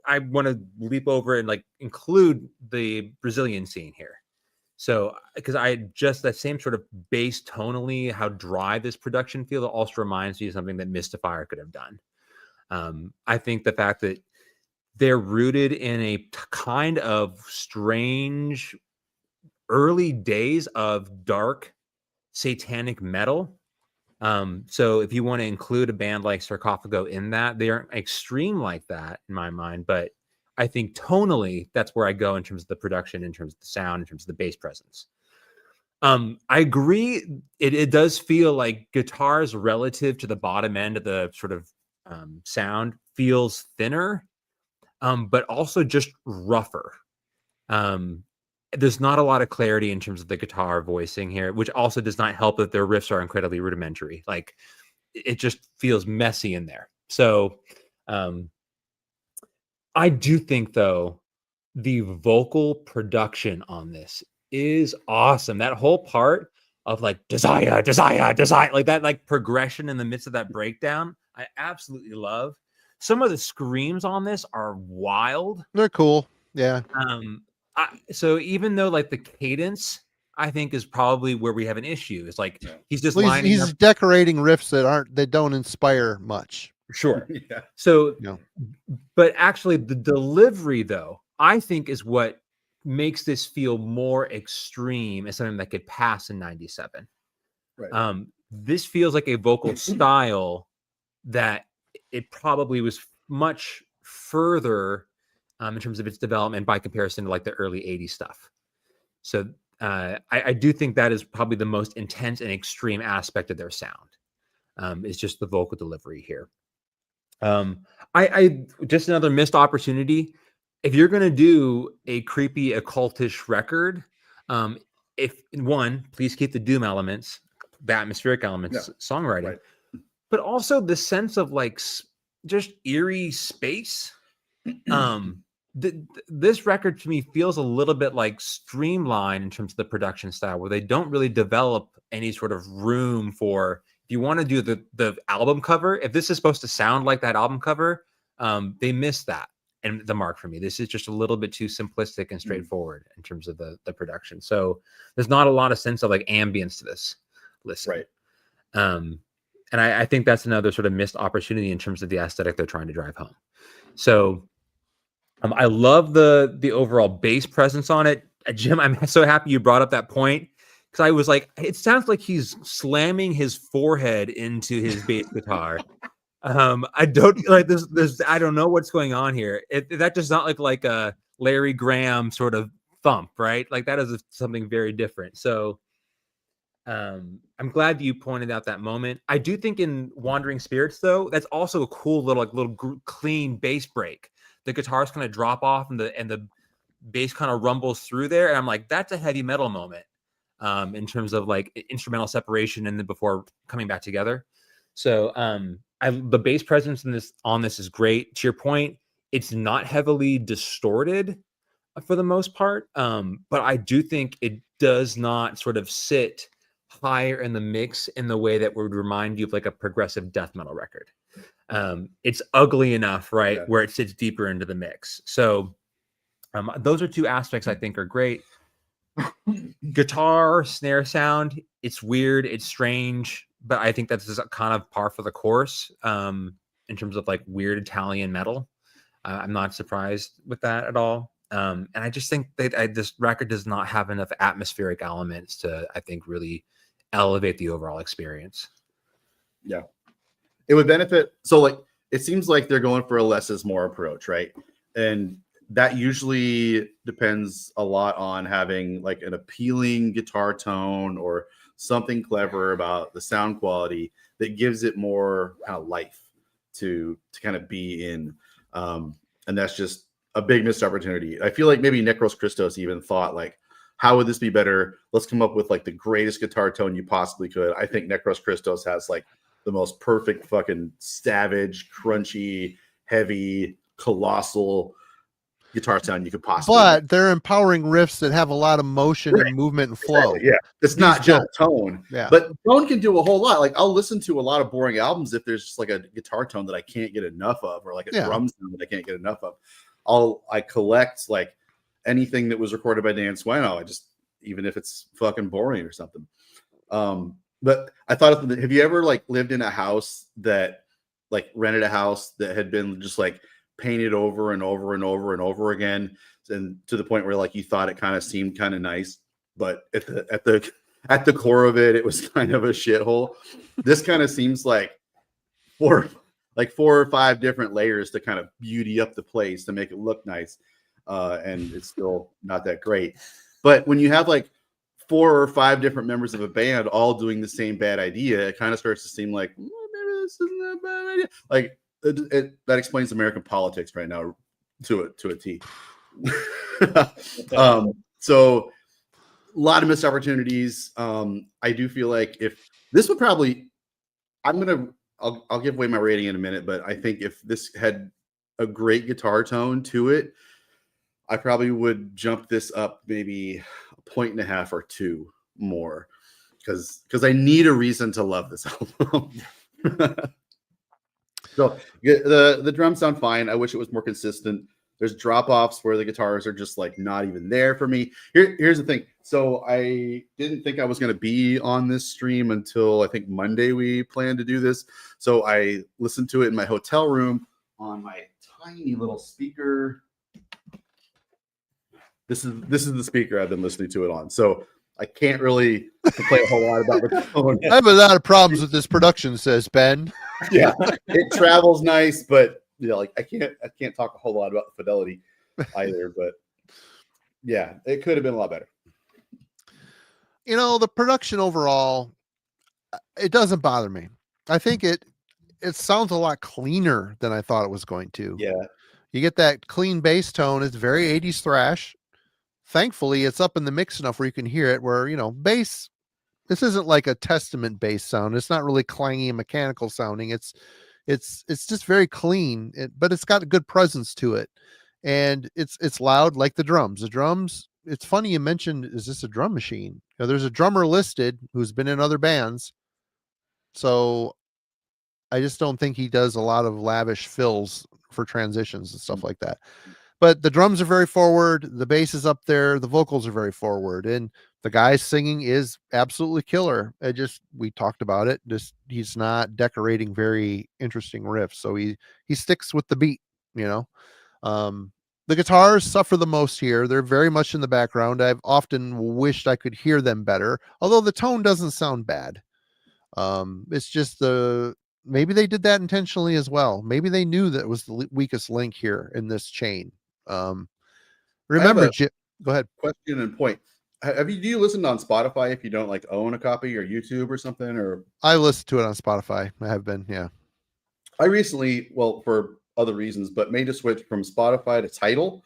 Speaker 3: I want to leap over and like include the Brazilian scene here. So because that same sort of bass tonally, how dry this production feels, also reminds me of something that Mystifier could have done. I think the fact that they're rooted in a kind of strange early days of dark satanic metal. So if you want to include a band like Sarcophago in that, they aren't extreme like that in my mind, but I think tonally that's where I go in terms of the production, in terms of the sound, in terms of the bass presence. I agree. It does feel like guitars relative to the bottom end of the sort of sound feels thinner, but also just rougher. There's not a lot of clarity in terms of the guitar voicing here, which also does not help that their riffs are incredibly rudimentary. Like it just feels messy in there. So I do think though, the vocal production on this is awesome. That whole part of like desire, like that, like progression in the midst of that breakdown, I absolutely love. Some of the screams on this are wild.
Speaker 1: They're cool. Yeah.
Speaker 3: So even though like the cadence, I think is probably where we have an issue. It's like he's just
Speaker 1: he's decorating riffs that don't inspire much.
Speaker 3: Sure.
Speaker 4: Yeah.
Speaker 3: So, but actually the delivery though, I think is what makes this feel more extreme as something that could pass in 97.
Speaker 4: Right.
Speaker 3: This feels like a vocal style that it probably was much further in terms of its development by comparison to like the early 80s stuff. So I do think that is probably the most intense and extreme aspect of their sound. Is just the vocal delivery here. I just another missed opportunity. if you're going to do a creepy occultish record, if one, please keep the doom elements, the atmospheric elements, songwriting,
Speaker 4: right.
Speaker 3: but also the sense of like just eerie space. This record to me feels a little bit like streamlined in terms of the production style, where they don't really develop any sort of room for, if you want to do the album cover, if this is supposed to sound like that album cover, they missed that. And the mark for me, this is just a little bit too simplistic and straightforward in terms of the production. So there's not a lot of sense of like ambience to this listen.
Speaker 4: Right.
Speaker 3: And I think that's another sort of missed opportunity in terms of the aesthetic they're trying to drive home. So I love the overall bass presence on it. Jim, I'm so happy you brought up that point, because I was like, it sounds like he's slamming his forehead into his bass guitar. I don't like this. I don't know what's going on here. That does not look like a Larry Graham sort of thump, right? Like that is something very different. So I'm glad you pointed out that moment. I do think in Wandering Spirits, though, that's also a cool little clean bass break. The guitars kind of drop off and the bass kind of rumbles through there. And I'm like, that's a heavy metal moment in terms of like instrumental separation and then before coming back together. So the bass presence on this is great. To your point, it's not heavily distorted for the most part. But I do think it does not sort of sit higher in the mix in the way that would remind you of like a progressive death metal record. It's ugly enough, right? Yeah. Where it sits deeper into the mix. So those are two aspects I think are great. Guitar, snare sound, it's weird, it's strange, but I think that's kind of par for the course in terms of like weird Italian metal. I'm not surprised with that at all. And I just think that this record does not have enough atmospheric elements to, I think, really elevate the overall experience.
Speaker 4: Yeah. It would benefit. So like, it seems like they're going for a less is more approach, right? And that usually depends a lot on having like an appealing guitar tone or something clever about the sound quality that gives it more kind of life to kind of be in. And that's just a big missed opportunity. I feel like maybe Necros Christos even thought like, how would this be better? Let's come up with like the greatest guitar tone you possibly could. I think Necros Christos has like the most perfect fucking savage, crunchy, heavy, colossal guitar sound you could possibly.
Speaker 1: But they're empowering riffs that have a lot of motion and movement and flow.
Speaker 4: Exactly, yeah, it's not just tone.
Speaker 1: Yeah,
Speaker 4: but tone can do a whole lot. Like I'll listen to a lot of boring albums if there's just like a guitar tone that I can't get enough of, or like a drum sound that I can't get enough of. I collect like anything that was recorded by Dan Swano. Even if it's fucking boring or something. But I thought, have you ever like lived in a house that like rented a house that had been just like painted over and over and over and over again, and to the point where like you thought it kind of seemed kind of nice, but at the core of it, it was kind of a shithole. This kind of seems like four or five different layers to kind of beauty up the place to make it look nice, and it's still not that great. But when you have like 4 or 5 different members of a band all doing the same bad idea, it kind of starts to seem like maybe this isn't a bad idea. Like that explains American politics right now to a T. So a lot of missed opportunities. I do feel like if this would probably, I'll give away my rating in a minute, but I think if this had a great guitar tone to it, I probably would jump this up maybe 1.5 or 2 more, because I need a reason to love this album. So the drums sound fine. I wish it was more consistent. There's drop-offs where the guitars are just like not even there for me. Here's the thing. So I didn't think I was going to be on this stream until I think Monday we planned to do this. So I listened to it in my hotel room on my tiny little speaker. This is the speaker I've been listening to it on. So I can't really complain a whole lot about the tone.
Speaker 1: I have a lot of problems with this production, says Ben.
Speaker 4: Yeah, it travels nice, but you know, like I can't talk a whole lot about the fidelity either. But yeah, it could have been a lot better.
Speaker 1: You know, the production overall, it doesn't bother me. I think it sounds a lot cleaner than I thought it was going to.
Speaker 4: Yeah.
Speaker 1: You get that clean bass tone. It's very 80s thrash. Thankfully, it's up in the mix enough where you can hear it. Where bass. This isn't like a Testament bass sound. It's not really clangy and mechanical sounding. It's just very clean, but it's got a good presence to it, and it's loud like the drums. The drums. It's funny you mentioned, is this a drum machine? There's a drummer listed who's been in other bands, so I just don't think he does a lot of lavish fills for transitions and stuff like that. But the drums are very forward, the bass is up there, the vocals are very forward, and the guy singing is absolutely killer. We talked about it. He's not decorating very interesting riffs, so he sticks with the beat. The guitars suffer the most here. They're very much in the background. I've often wished I could hear them better, although the tone doesn't sound bad. It's just maybe they did that intentionally as well. Maybe they knew that was the weakest link here in this chain. Remember, Jim, go ahead.
Speaker 4: Question and point. Do you listen on Spotify if you don't own a copy, or YouTube or something? Or
Speaker 1: I listen to it on Spotify. I have been, yeah.
Speaker 4: I recently, well, for other reasons, but made a switch from Spotify to Tidal,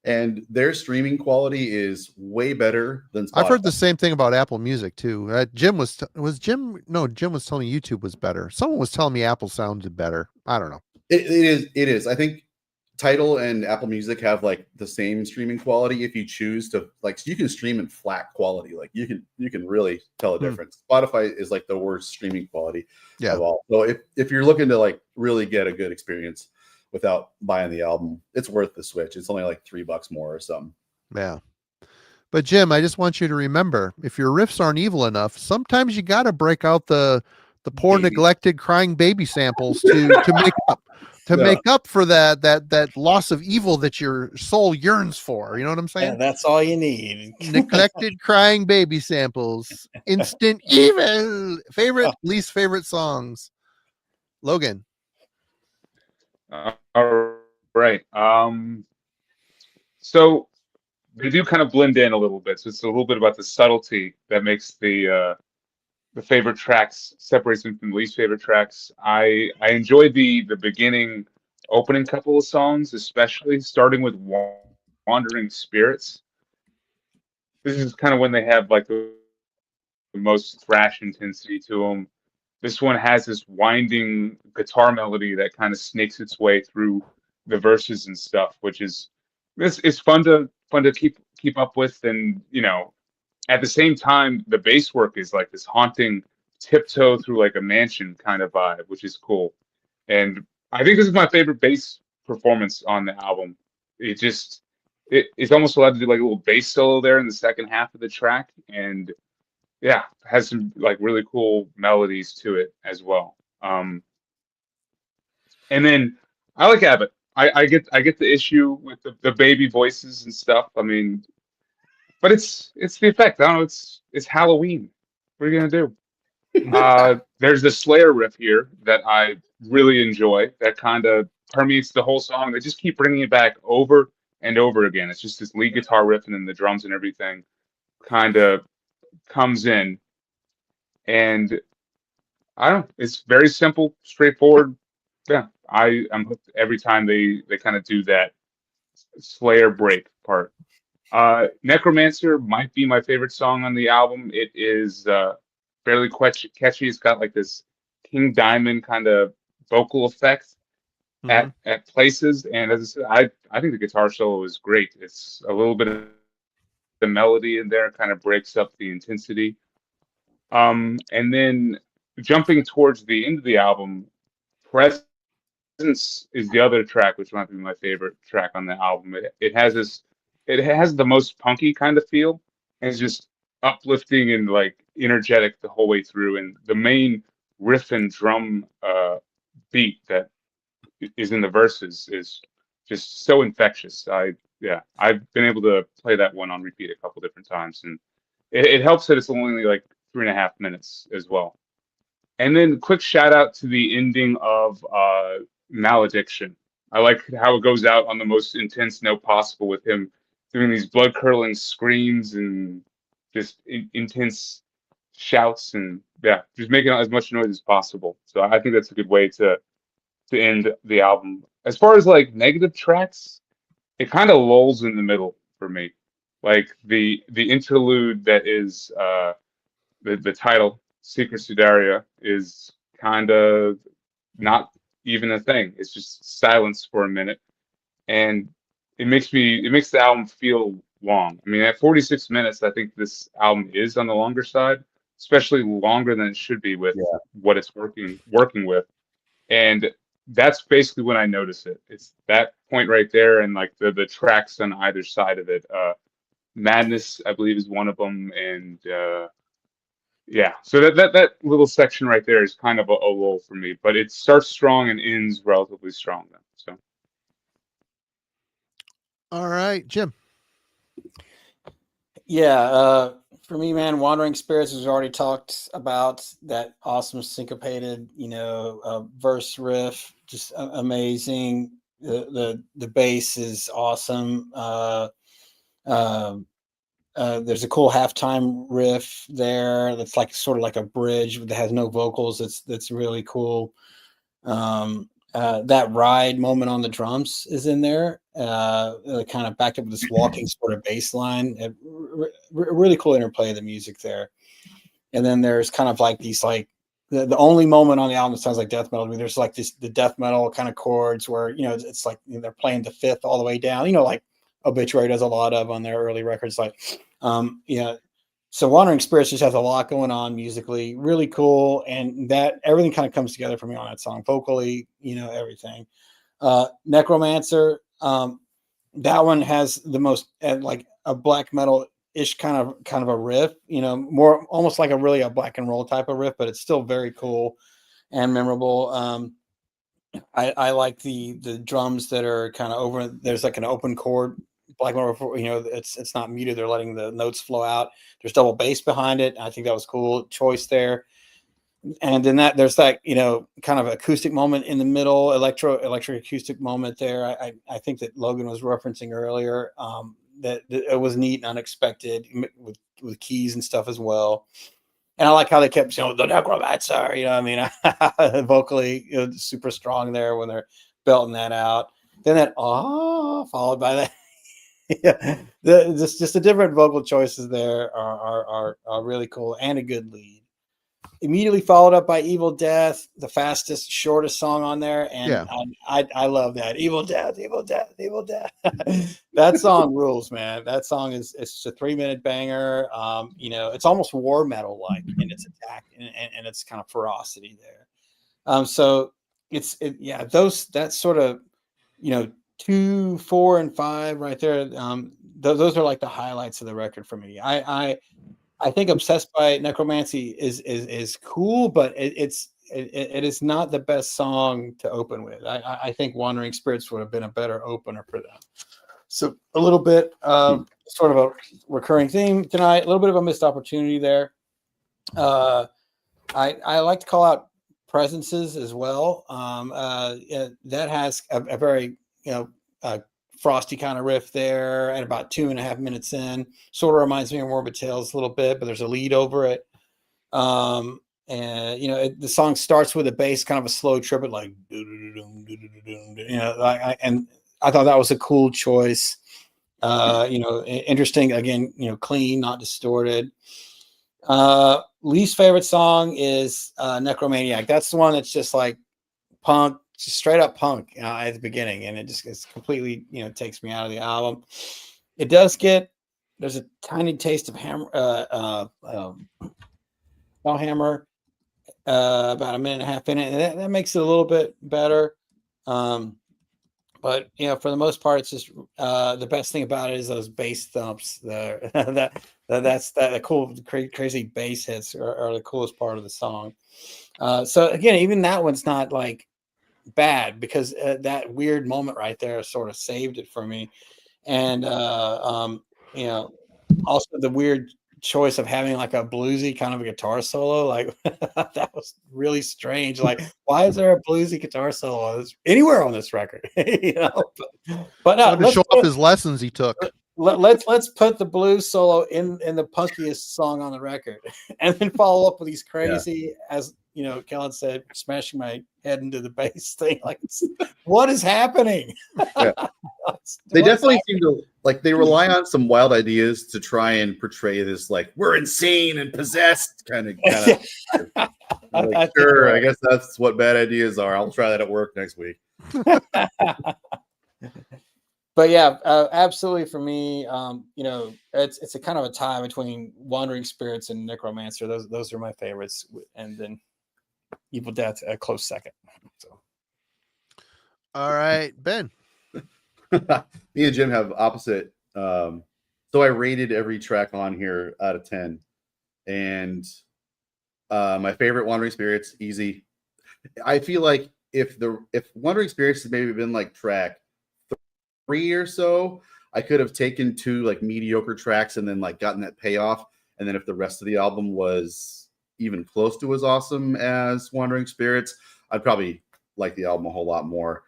Speaker 4: and their streaming quality is way better than Spotify.
Speaker 1: I've heard the same thing about Apple Music too. Jim was telling me YouTube was better. Someone was telling me Apple sounded better. I don't know.
Speaker 4: It is. I think Tidal and Apple Music have the same streaming quality if you choose to so you can stream in flat quality. You can really tell a difference. Spotify is the worst streaming quality of all. So if you're looking to really get a good experience without buying the album, it's worth the switch. It's only $3 more or something.
Speaker 1: Yeah. But Jim, I just want you to remember, if your riffs aren't evil enough, sometimes you got to break out the poor neglected crying baby samples to make up. Make up for that loss of evil that your soul yearns for. You know what I'm saying?
Speaker 2: Yeah, that's all you need.
Speaker 1: Neglected crying baby samples. Instant evil. Least favorite songs. Logan.
Speaker 5: All right. So they do kind of blend in a little bit. So it's a little bit about the subtlety that makes the favorite tracks, separates them from the least favorite tracks. I enjoyed the beginning opening couple of songs, especially starting with Wandering Spirits. This is kind of when they have the most thrash intensity to them. This one has this winding guitar melody that kind of snakes its way through the verses and stuff, which is it's fun to keep up with, and at the same time, the bass work is this haunting tiptoe through a mansion kind of vibe, which is cool. And I think this is my favorite bass performance on the album. It's almost allowed to do a little bass solo there in the second half of the track, and yeah, has some really cool melodies to it as well. And then I like Abbott. I get the issue with the baby voices and stuff. I mean, but it's the effect. I don't know. It's Halloween. What are you gonna do? There's the Slayer riff here that I really enjoy. That kind of permeates the whole song. They just keep bringing it back over and over again. It's just this lead guitar riff, and then the drums and everything kind of comes in. And I don't know. It's very simple, straightforward. Yeah, I'm hooked every time they kind of do that Slayer break part. Necromancer might be my favorite song on the album. It is fairly catchy. It's got this King Diamond kind of vocal effect at places, and as I said, I think the guitar solo is great. It's a little bit of the melody in there kind of breaks up the intensity. And then jumping towards the end of the album, Presence is the other track, which might be my favorite track on the album. It has the most punky kind of feel, and it's just uplifting and energetic the whole way through. And the main riff and drum beat that is in the verses is just so infectious. I've been able to play that one on repeat a couple different times, and it helps that it's only 3.5 minutes as well. And then quick shout out to the ending of Malediction. I like how it goes out on the most intense note possible with him doing these blood curdling screams and just intense shouts, and just making as much noise as possible. So I think that's a good way to to end the album. As far as like negative tracks, it kind of lulls in the middle for me. Like the interlude that is the title, Secret Sudaria, is kind of not even a thing. It's just silence for a minute, and it makes the album feel long. I mean, at 46 minutes, I think this album is on the longer side, especially longer than it should be with what it's working with. And that's basically when I notice it. It's that point right there, and like the tracks on either side of it. Madness, I believe, is one of them, and yeah. So that little section right there is kind of a lull for me, but it starts strong and ends relatively strong then. So.
Speaker 1: All right, Jim.
Speaker 2: Yeah, for me, man, Wandering Spirits was already talked about. That awesome syncopated, verse riff, just amazing. The bass is awesome. There's a cool halftime riff there that's like sort of like a bridge that has no vocals. That's really cool. That ride moment on the drums is in there, kind of backed up with this walking sort of bass line. Really cool interplay of the music there. And then there's kind of like these, like the only moment on the album that sounds like death metal to me. There's like the death metal kind of chords where, it's like they're playing the fifth all the way down, like Obituary does a lot of on their early records. Like, so Wandering Spirits just has a lot going on musically, really cool. And that everything kind of comes together for me on that song, vocally, everything. Necromancer, that one has the most like a black metal-ish kind of a riff, more almost like a black and roll type of riff, but it's still very cool and memorable. I like the drums that are kind of over. There's like an open chord black metal, it's not muted. They're letting the notes flow out. There's double bass behind it. I think that was cool choice there. And then there's that, kind of acoustic moment in the middle, electric acoustic moment there. I think that Logan was referencing earlier, that it was neat and unexpected with keys and stuff as well. And I like how they kept, the necromancer, vocally, super strong there when they're belting that out. Then that, followed by that. Yeah, just the different vocal choices there are really cool and a good lead. Immediately followed up by Evil Death, the fastest, shortest song on there, and I love that. Evil Death, Evil Death, Evil Death. That song rules, man. That song it's just a 3-minute banger. It's almost war metal like in its attack and its kind of ferocity there. So that's sort of 2, 4, and 5 right there. Those are like the highlights of the record for me. I think Obsessed by Necromancy is cool, but it is not the best song to open with. I think Wandering Spirits would have been a better opener for them. So a little bit of sort of a recurring theme tonight, a little bit of a missed opportunity there. I like to call out Presences as well. That has a very frosty kind of riff there at about 2.5 minutes in. Sort of reminds me of Morbid Tales a little bit, but there's a lead over it. And the song starts with a bass, kind of a slow triplet, like and I thought that was a cool choice. Interesting, again, clean, not distorted. Least favorite song is Necromaniac. That's the one that's just like punk, just straight up punk at the beginning, and it's completely takes me out of the album. It does there's a tiny taste of hammer about 1.5 minutes in it, and that makes it a little bit better. But for the most part, it's just the best thing about it is those bass thumps there. That's the cool crazy bass hits are the coolest part of the song. So again, even that one's not like bad, because that weird moment right there sort of saved it for me. And also the weird choice of having like a bluesy kind of a guitar solo, like that was really strange. Like, why is there a bluesy guitar solo anywhere on this record? But no,
Speaker 1: to show off his lessons he took.
Speaker 2: Let's put the blues solo in the punkiest song on the record, and then follow up with these crazy as Kellen said, smashing my head into the bass thing. Like, what is happening?
Speaker 4: Yeah. They definitely seem to they rely on some wild ideas to try and portray this we're insane and possessed kind of. Sure, I guess that's what bad ideas are. I'll try that at work next week.
Speaker 2: But yeah, absolutely for me, it's a kind of a tie between Wandering Spirits and Necromancer. Those are my favorites, and then Evil Death a close second. So,
Speaker 1: all right, Ben.
Speaker 4: Me and Jim have opposite. So I rated every track on here out of 10, and my favorite Wandering Spirits, easy. I feel like if Wandering Spirits had maybe been track 3 or so, I could have taken 2 mediocre tracks and then gotten that payoff. And then if the rest of the album was even close to as awesome as Wandering Spirits, I'd probably like the album a whole lot more.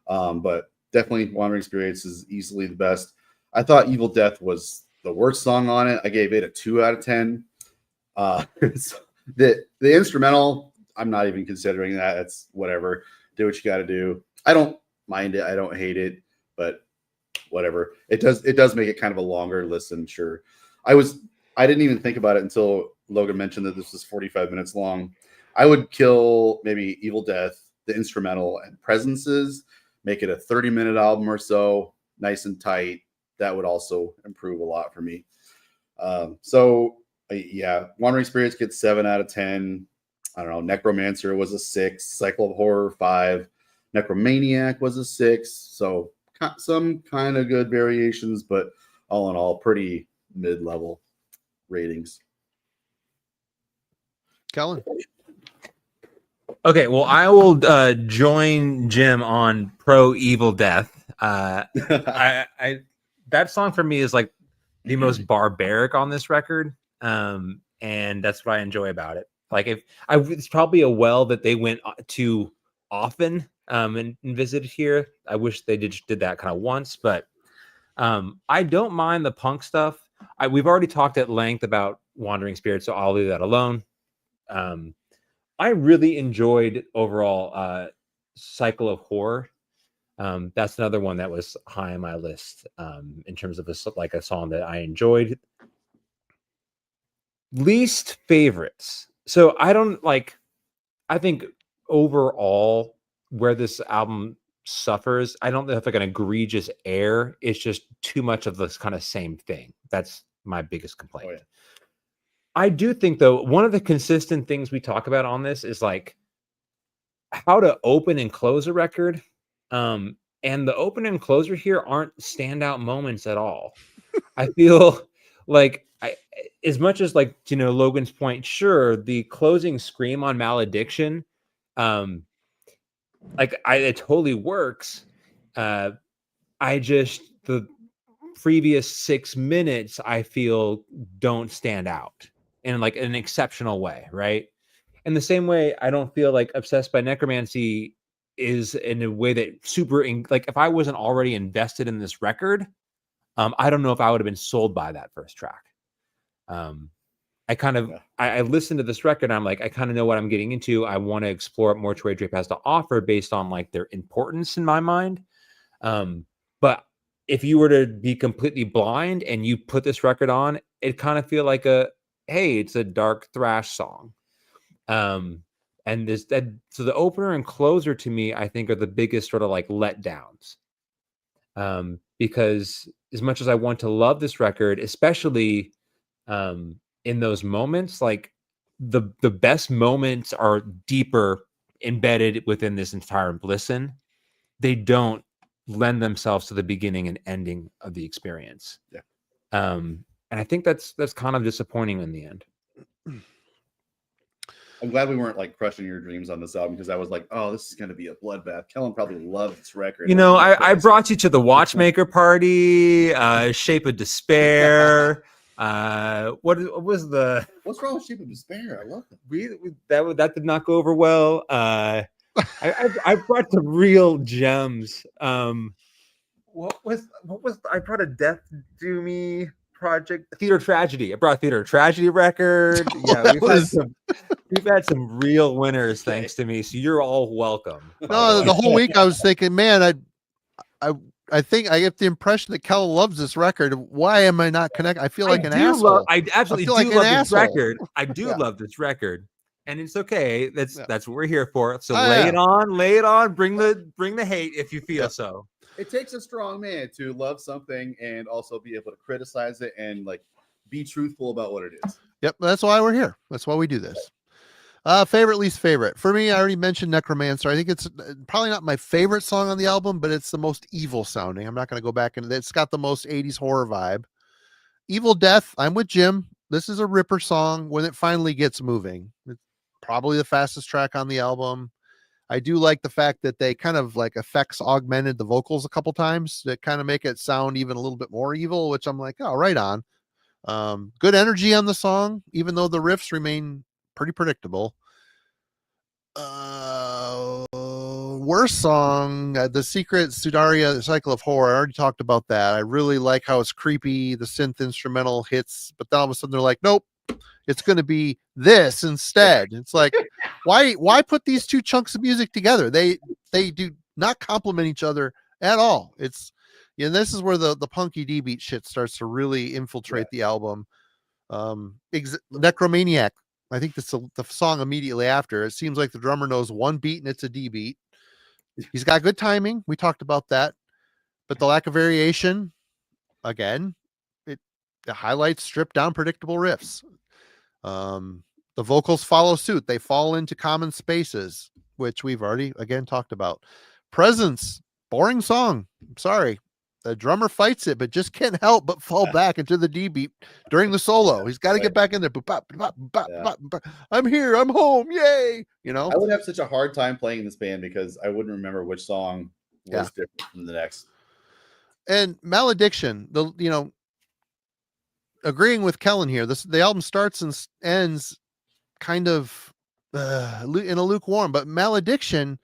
Speaker 4: But definitely Wandering Spirits is easily the best. I thought Evil Death was the worst song on it. I gave it a 2 out of 10. The instrumental, I'm not even considering that. It's whatever. Do what you got to do. I don't mind it. I don't hate it, but whatever. It does make it kind of a longer listen. Sure. I didn't even think about it until Logan mentioned that this was 45 minutes long. I would kill maybe Evil Death, the instrumental, and Presences, make it a 30-minute album or so, nice and tight. That would also improve a lot for me. Yeah, Wandering Spirits gets 7 out of 10. I don't know. Necromancer was a 6. Cycle of Horror 5. Necromaniac was a 6. So some kind of good variations, but all in all, pretty mid-level ratings.
Speaker 1: Kellen.
Speaker 3: Okay, well, I will join Jim on pro Evil Death. That song for me is the most barbaric on this record, and that's what I enjoy about it. It's probably a well that they went to often and visited here. I wish they did that kind of once, but I don't mind the punk stuff. We've already talked at length about Wandering Spirits, so I'll leave that alone. I really enjoyed overall Cycle of Horror. That's another one that was high on my list in terms of a song that I enjoyed. Least favorites. So I think overall where this album suffers, I don't have an egregious error. It's just too much of this kind of same thing. That's my biggest complaint. Oh, yeah. I do think, though, one of the consistent things we talk about on this is how to open and close a record. And the open and closer here aren't standout moments at all. I feel as much as Logan's point, sure, the closing scream on Malediction, it totally works. The previous 6 minutes I feel don't stand out in an exceptional way, right? In the same way, I don't feel Obsessed by Necromancy is in a way that if I wasn't already invested in this record, I don't know if I would have been sold by that first track. I listened to this record and I'm I kind of know what I'm getting into. I want to explore what Mortuary Drape has to offer based on their importance in my mind. But if you were to be completely blind and you put this record on, it kind of feel hey, it's a dark thrash song. So the opener and closer to me, I think, are the biggest sort of letdowns. Because as much as I want to love this record, especially in those moments, the best moments are deeper embedded within this entire listen. They don't lend themselves to the beginning and ending of the experience.
Speaker 4: Yeah.
Speaker 3: And I think that's kind of disappointing in the end.
Speaker 4: I'm glad we weren't crushing your dreams on this album, because I was oh, this is going to be a bloodbath. Kellen probably loved this record.
Speaker 3: I brought you to the Watchmaker Party, Shape of Despair. What's wrong
Speaker 4: with Shape of Despair? I love it.
Speaker 3: That did not go over well. I brought the real gems. What was I brought a Death Do Me project, Theater Tragedy. I brought a Theater Tragedy record. Yeah, We've had some real winners thanks to me, so you're all welcome.
Speaker 1: No, the whole week I was thinking, man, I think I get the impression that Kel loves this record. Why am I not connected? I feel like an asshole.
Speaker 3: I absolutely
Speaker 1: feel
Speaker 3: do
Speaker 1: like an
Speaker 3: love this
Speaker 1: asshole.
Speaker 3: record. I do
Speaker 1: Yeah.
Speaker 3: love this record, and it's okay. That's
Speaker 1: Yeah.
Speaker 3: that's what we're here for. So
Speaker 1: Oh,
Speaker 3: lay
Speaker 1: yeah.
Speaker 3: it on. Bring the hate if you feel
Speaker 1: Yeah.
Speaker 3: so.
Speaker 4: It takes a strong man to love something and also be able to criticize it and like be truthful about what it is.
Speaker 1: Yep, that's why we're here. That's why we do this. Favorite, least favorite. For me, I already mentioned Necromancer. I think it's probably not my favorite song on the album, but it's the most evil sounding. I'm not going to go back into that. It's got the most 80s horror vibe. Evil Death, I'm with Jim. This is a ripper song when it finally gets moving. It's probably the fastest track on the album. I do like the fact that they kind of like effects augmented the vocals a couple times that kind of make it sound even a little bit more evil, which I'm like, oh, right on. Good energy on the song, even though the riffs remain pretty predictable. Worst song, the Secret Sudaria Cycle of Horror. I already talked about that. I really like how it's creepy. The synth instrumental hits, but then all of a sudden they're like, nope, it's going to be this instead. It's like, why put these two chunks of music together? They do not complement each other at all. It's, and this is where the punky D beat shit starts to really infiltrate the album. Necromaniac, I think that's the song immediately after. It seems like the drummer knows one beat and it's a D beat. He's got good timing. We talked about that, but the lack of variation, again, it highlights stripped down predictable riffs. The vocals follow suit. They fall into common spaces, which we've already again talked about. Presence, boring song. I'm sorry. The drummer fights it, but just can't help but fall back into the D beat during the solo. He's got to get back in there. I'm here. I'm home. Yay. You know,
Speaker 4: I would have such a hard time playing this band because I wouldn't remember which song was different from the next.
Speaker 1: And Malediction, agreeing with Kellen here, the album starts and ends kind of in a lukewarm, but Malediction,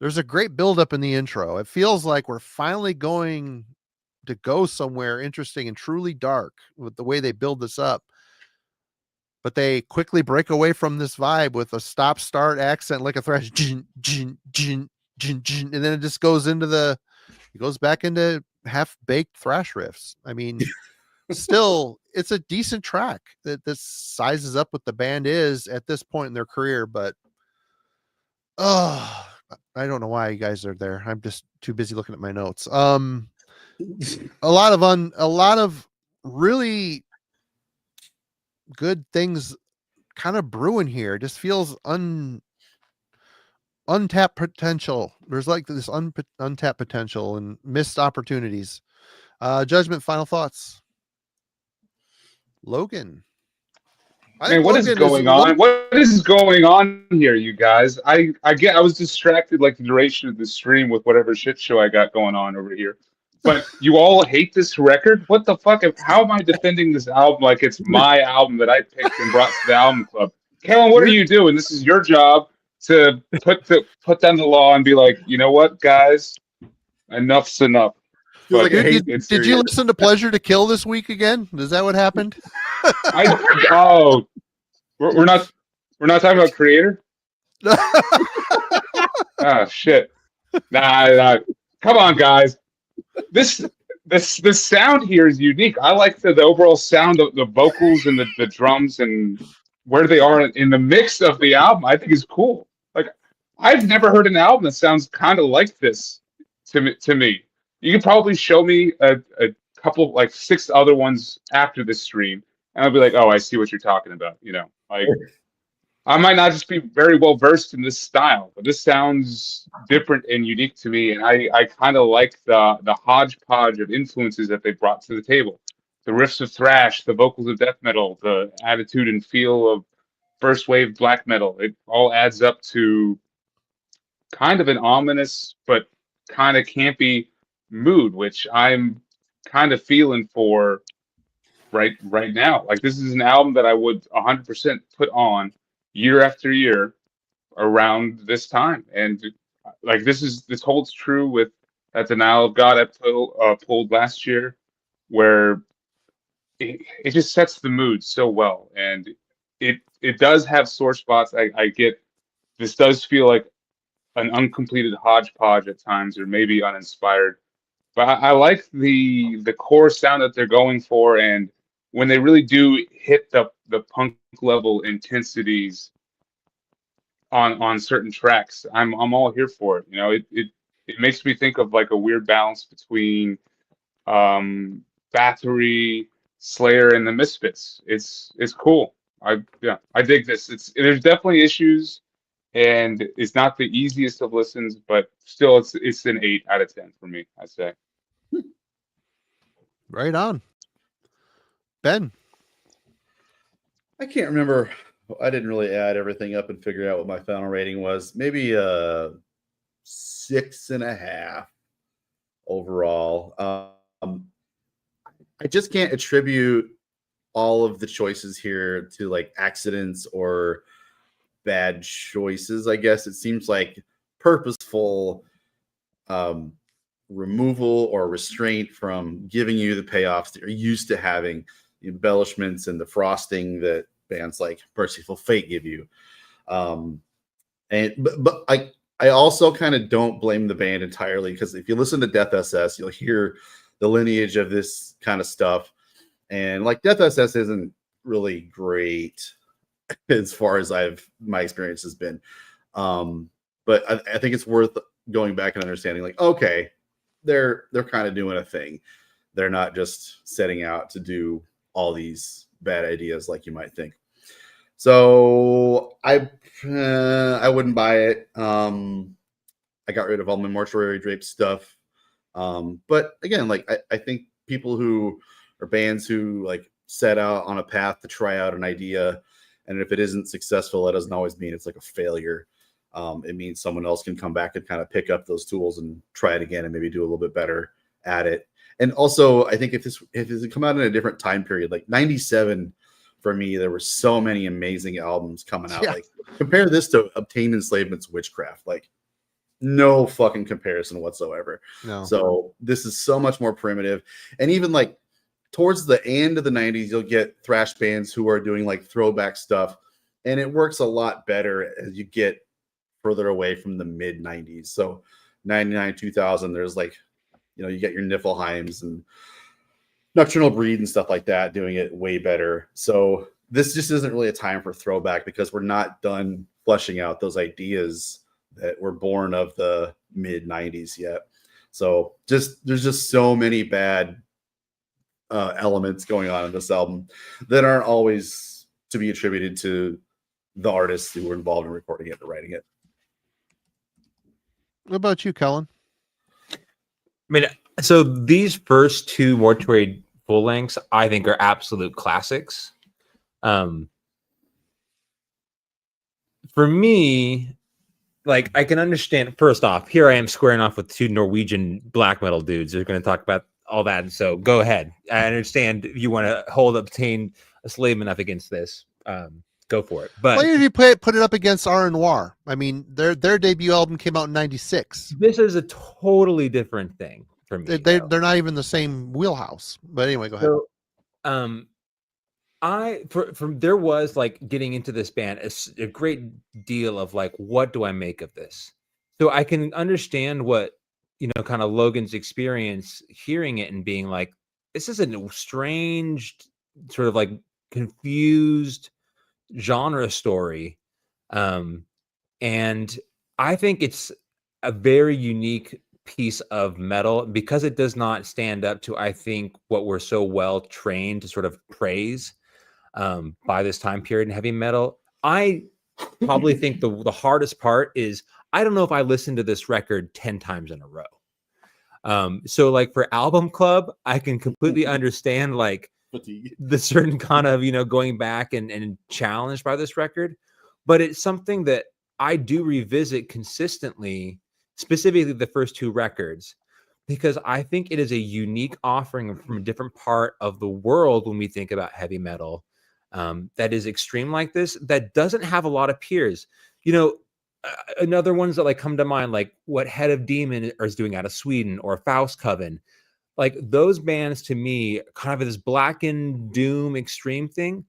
Speaker 1: there's a great buildup in the intro. It feels like we're finally going to go somewhere interesting and truly dark with the way they build this up. But they quickly break away from this vibe with a stop-start accent like a thrash, and then it just goes back into half-baked thrash riffs. I mean, still, it's a decent track that this sizes up what the band is at this point in their career, but I don't know why you guys are there. I'm just too busy looking at my notes. A lot of really good things kind of brewing here. It just feels untapped potential. There's like this untapped potential and missed opportunities. Judgment, final thoughts. Logan.
Speaker 6: Man, what is going on? What is going on here, you guys? I was distracted like the duration of the stream with whatever shit show I got going on over here. But you all hate this record? What the fuck? How am I defending this album like it's my album that I picked and brought to the album club? Kellen, what are you doing? This is your job to put down the law and be like, you know what, guys? Enough's enough. But
Speaker 1: did you listen to Pleasure to Kill this week again? Is that what happened?
Speaker 6: We're not talking about Creator. Shit. Nah. Come on, guys. This sound here is unique. I like the overall sound of the vocals and the drums and where they are in the mix of the album. I think is cool. Like, I've never heard an album that sounds kind of like this to me. You can probably show me a couple, like 6 other ones after this stream, and I'll be like, oh, I see what you're talking about. You know, like, I might not just be very well versed in this style, but this sounds different and unique to me. And I kind of like the hodgepodge of influences that they brought to the table. The riffs of thrash, the vocals of death metal, the attitude and feel of first wave black metal. It all adds up to kind of an ominous but kind of campy mood, which I'm kind of feeling for right now. Like, this is an album that I would 100% put on year after year around this time. And like, this holds true with that Denial of God I pulled last year, where it just sets the mood so well. And it does have sore spots. I get this does feel like an uncompleted hodgepodge at times, or maybe uninspired. But I like the core sound that they're going for, and when they really do hit the punk level intensities on certain tracks, I'm all here for it. You know, it makes me think of like a weird balance between Bathory, Slayer, and the Misfits. It's cool. I dig this. There's definitely issues, and it's not the easiest of listens, but still it's an 8 out of 10 for me, I say.
Speaker 1: Right on. Ben.
Speaker 4: I can't remember. I didn't really add everything up and figure out what my final rating was. Maybe 6.5 overall. I just can't attribute all of the choices here to like accidents or bad choices. I guess it seems like purposeful removal or restraint from giving you the payoffs that you're used to having, the embellishments and the frosting that bands like Merciful Fate give you. But I also kind of don't blame the band entirely, because if you listen to Death SS, you'll hear the lineage of this kind of stuff. And like Death SS isn't really great as far as my experience has been. But I think it's worth going back and understanding, like, okay, they're kind of doing a thing. They're not just setting out to do all these bad ideas like you might think. So I wouldn't buy it. I got rid of all my Mortuary Drape stuff. But again, like I think people who are bands who like set out on a path to try out an idea, and if it isn't successful, that doesn't always mean it's like a failure. It means someone else can come back and kind of pick up those tools and try it again and maybe do a little bit better at it. And also, I think if it come out in a different time period, like 97, for me, there were so many amazing albums coming out. Yeah. Like compare this to Obtained Enslavement's Witchcraft. Like no fucking comparison whatsoever. No. So this is so much more primitive. And even like towards the end of the 90s, you'll get thrash bands who are doing like throwback stuff, and it works a lot better as you get further away from the mid 90s. So 99, 2000, there's like, you know, you get your Niflheims and Nocturnal Breed and stuff like that doing it way better. So this just isn't really a time for throwback, because we're not done fleshing out those ideas that were born of the mid 90s yet. So there's just so many bad elements going on in this album that aren't always to be attributed to the artists who were involved in recording it or writing it.
Speaker 1: What about you, Kellen?
Speaker 3: I mean, so these first two Mortuary full lengths, I think, are absolute classics. For me, like, I can understand. First off, here I am squaring off with two Norwegian black metal dudes. They're going to talk about all that, so go ahead. I understand if you want to obtain a enslavement up against this. Go for it. But
Speaker 1: why did you put it up against R Noir? I mean, their debut album came out in '96.
Speaker 3: This is a totally different thing for me.
Speaker 1: They're not even the same wheelhouse. But anyway, go ahead.
Speaker 3: So, there was like getting into this band a great deal of like, what do I make of this? So I can understand what, you know, kind of Logan's experience hearing it and being like, this is a strange sort of like confused genre story. And I think it's a very unique piece of metal because it does not stand up to, I think, what we're so well trained to sort of praise by this time period in heavy metal. I probably think the hardest part is, I don't know if I listened to this record 10 times in a row. So like for album club, I can completely understand like the certain kind of, you know, going back and challenged by this record, but it's something that I do revisit consistently, specifically the first two records, because I think it is a unique offering from a different part of the world when we think about heavy metal that is extreme like this, that doesn't have a lot of peers. You know, another ones that like come to mind, like what Head of Demon is doing out of Sweden, or Faust Coven. Like those bands to me kind of this blackened doom extreme thing.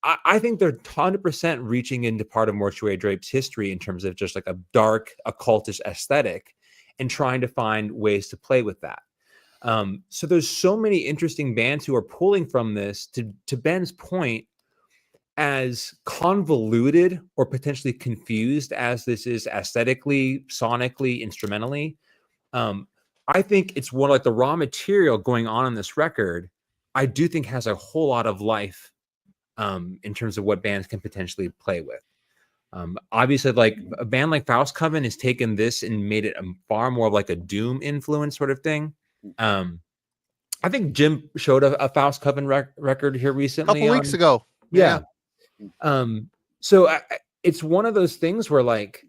Speaker 3: I think they're 100% reaching into part of Mortuary Drape's history in terms of just like a dark occultish aesthetic and trying to find ways to play with that. So there's so many interesting bands who are pulling from this. To Ben's point, as convoluted or potentially confused as this is aesthetically, sonically, instrumentally, I think it's one like the raw material going on in this record, I do think has a whole lot of life in terms of what bands can potentially play with. Obviously, like a band like Faust Coven has taken this and made it a far more of like a doom influence sort of thing. I think Jim showed a Faust Coven record here
Speaker 1: A
Speaker 3: recently.
Speaker 1: couple weeks ago.
Speaker 3: Yeah. So it's one of those things where, like,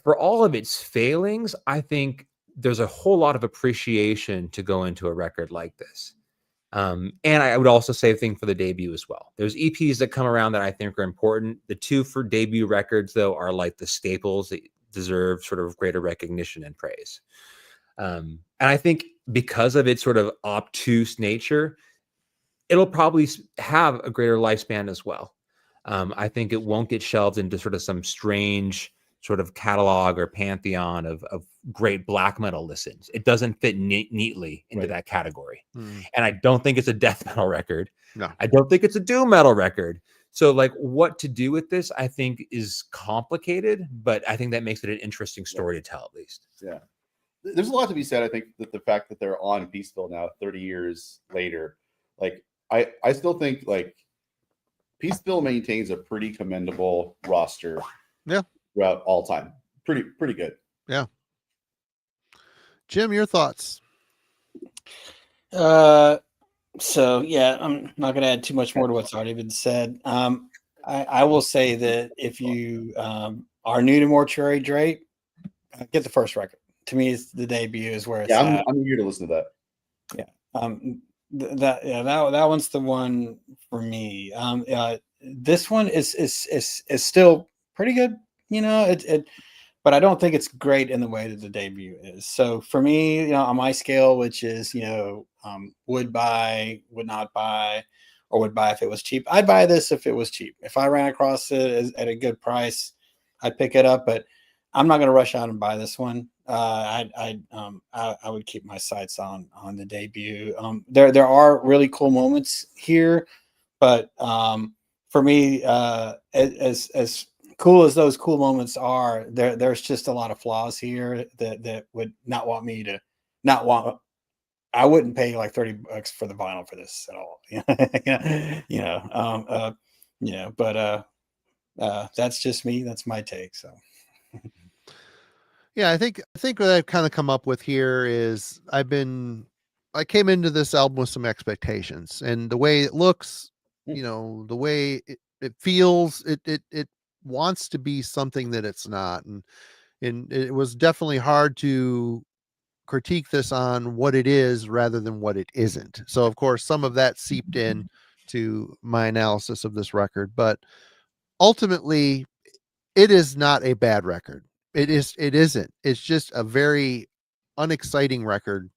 Speaker 3: for all of its failings, I think there's a whole lot of appreciation to go into a record like this. And I would also say a thing for the debut as well. There's EPs that come around that I think are important. The two for debut records, though, are like the staples that deserve sort of greater recognition and praise. And I think because of its sort of obtuse nature, it'll probably have a greater lifespan as well. I think it won't get shelved into sort of some strange sort of catalog or pantheon of great black metal listens. It doesn't fit neatly into that category. And I don't think it's a death metal record.
Speaker 1: No.
Speaker 3: I don't think it's a doom metal record. So like what to do with this, I think is complicated, but I think that makes it an interesting story to tell at least.
Speaker 4: Yeah. There's a lot to be said. I think that the fact that they're on Peaceville now, 30 years later, like I still think like Peaceville maintains a pretty commendable roster.
Speaker 1: Yeah.
Speaker 4: Throughout all time. Pretty good.
Speaker 1: Yeah. Jim, your thoughts?
Speaker 2: So yeah, I'm not going to add too much more to what's already been said. I will say that if you are new to Mortuary Drape, get the first record. To me, it's the debut is where it's at.
Speaker 4: I'm eager to listen to that.
Speaker 2: Yeah. That one's the one for me. This one is still pretty good. You know, but I don't think it's great in the way that the debut is. So for me, you know, on my scale, which is, you know, would buy, would not buy, or would buy if it was cheap. I'd buy this if it was cheap. If I ran across it at a good price, I'd pick it up. But I'm not going to rush out and buy this one. I would keep my sights on the debut. There are really cool moments here, but for me, as cool as those cool moments are, there's just a lot of flaws here that would not want me to I wouldn't pay like $30 for the vinyl for this at all. But that's just me. That's my take. So.
Speaker 1: Yeah, I think what I've kind of come up with here is I came into this album with some expectations, and the way it looks, you know, the way it feels, it wants to be something that it's not, and it was definitely hard to critique this on what it is rather than what it isn't. So of course some of that seeped in to my analysis of this record, but ultimately it is not a bad record. It isn't. It's just a very unexciting record.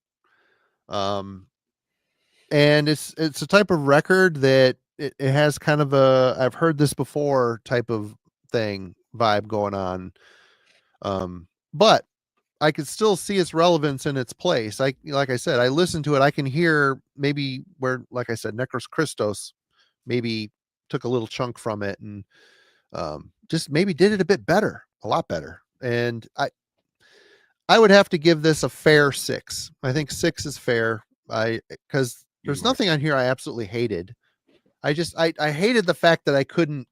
Speaker 1: And it's a type of record that it has kind of a I've heard this before type of thing vibe going on. But I could still see its relevance in its place. Like I said, I listen to it. I can hear maybe where, like I said, Necros Christos maybe took a little chunk from it and just maybe did it a bit better, a lot better. And I would have to give this a fair 6. I think 6 is fair. Because there's nothing on here I absolutely hated. I hated the fact that I couldn't.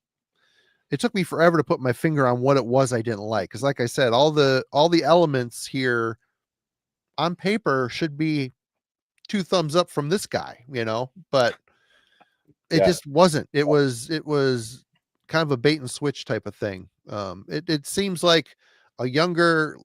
Speaker 1: It took me forever to put my finger on what it was I didn't like. Because like I said, all the elements here on paper should be 2 thumbs up from this guy, you know, but it just wasn't. It was kind of a bait and switch type of thing. It seems like a younger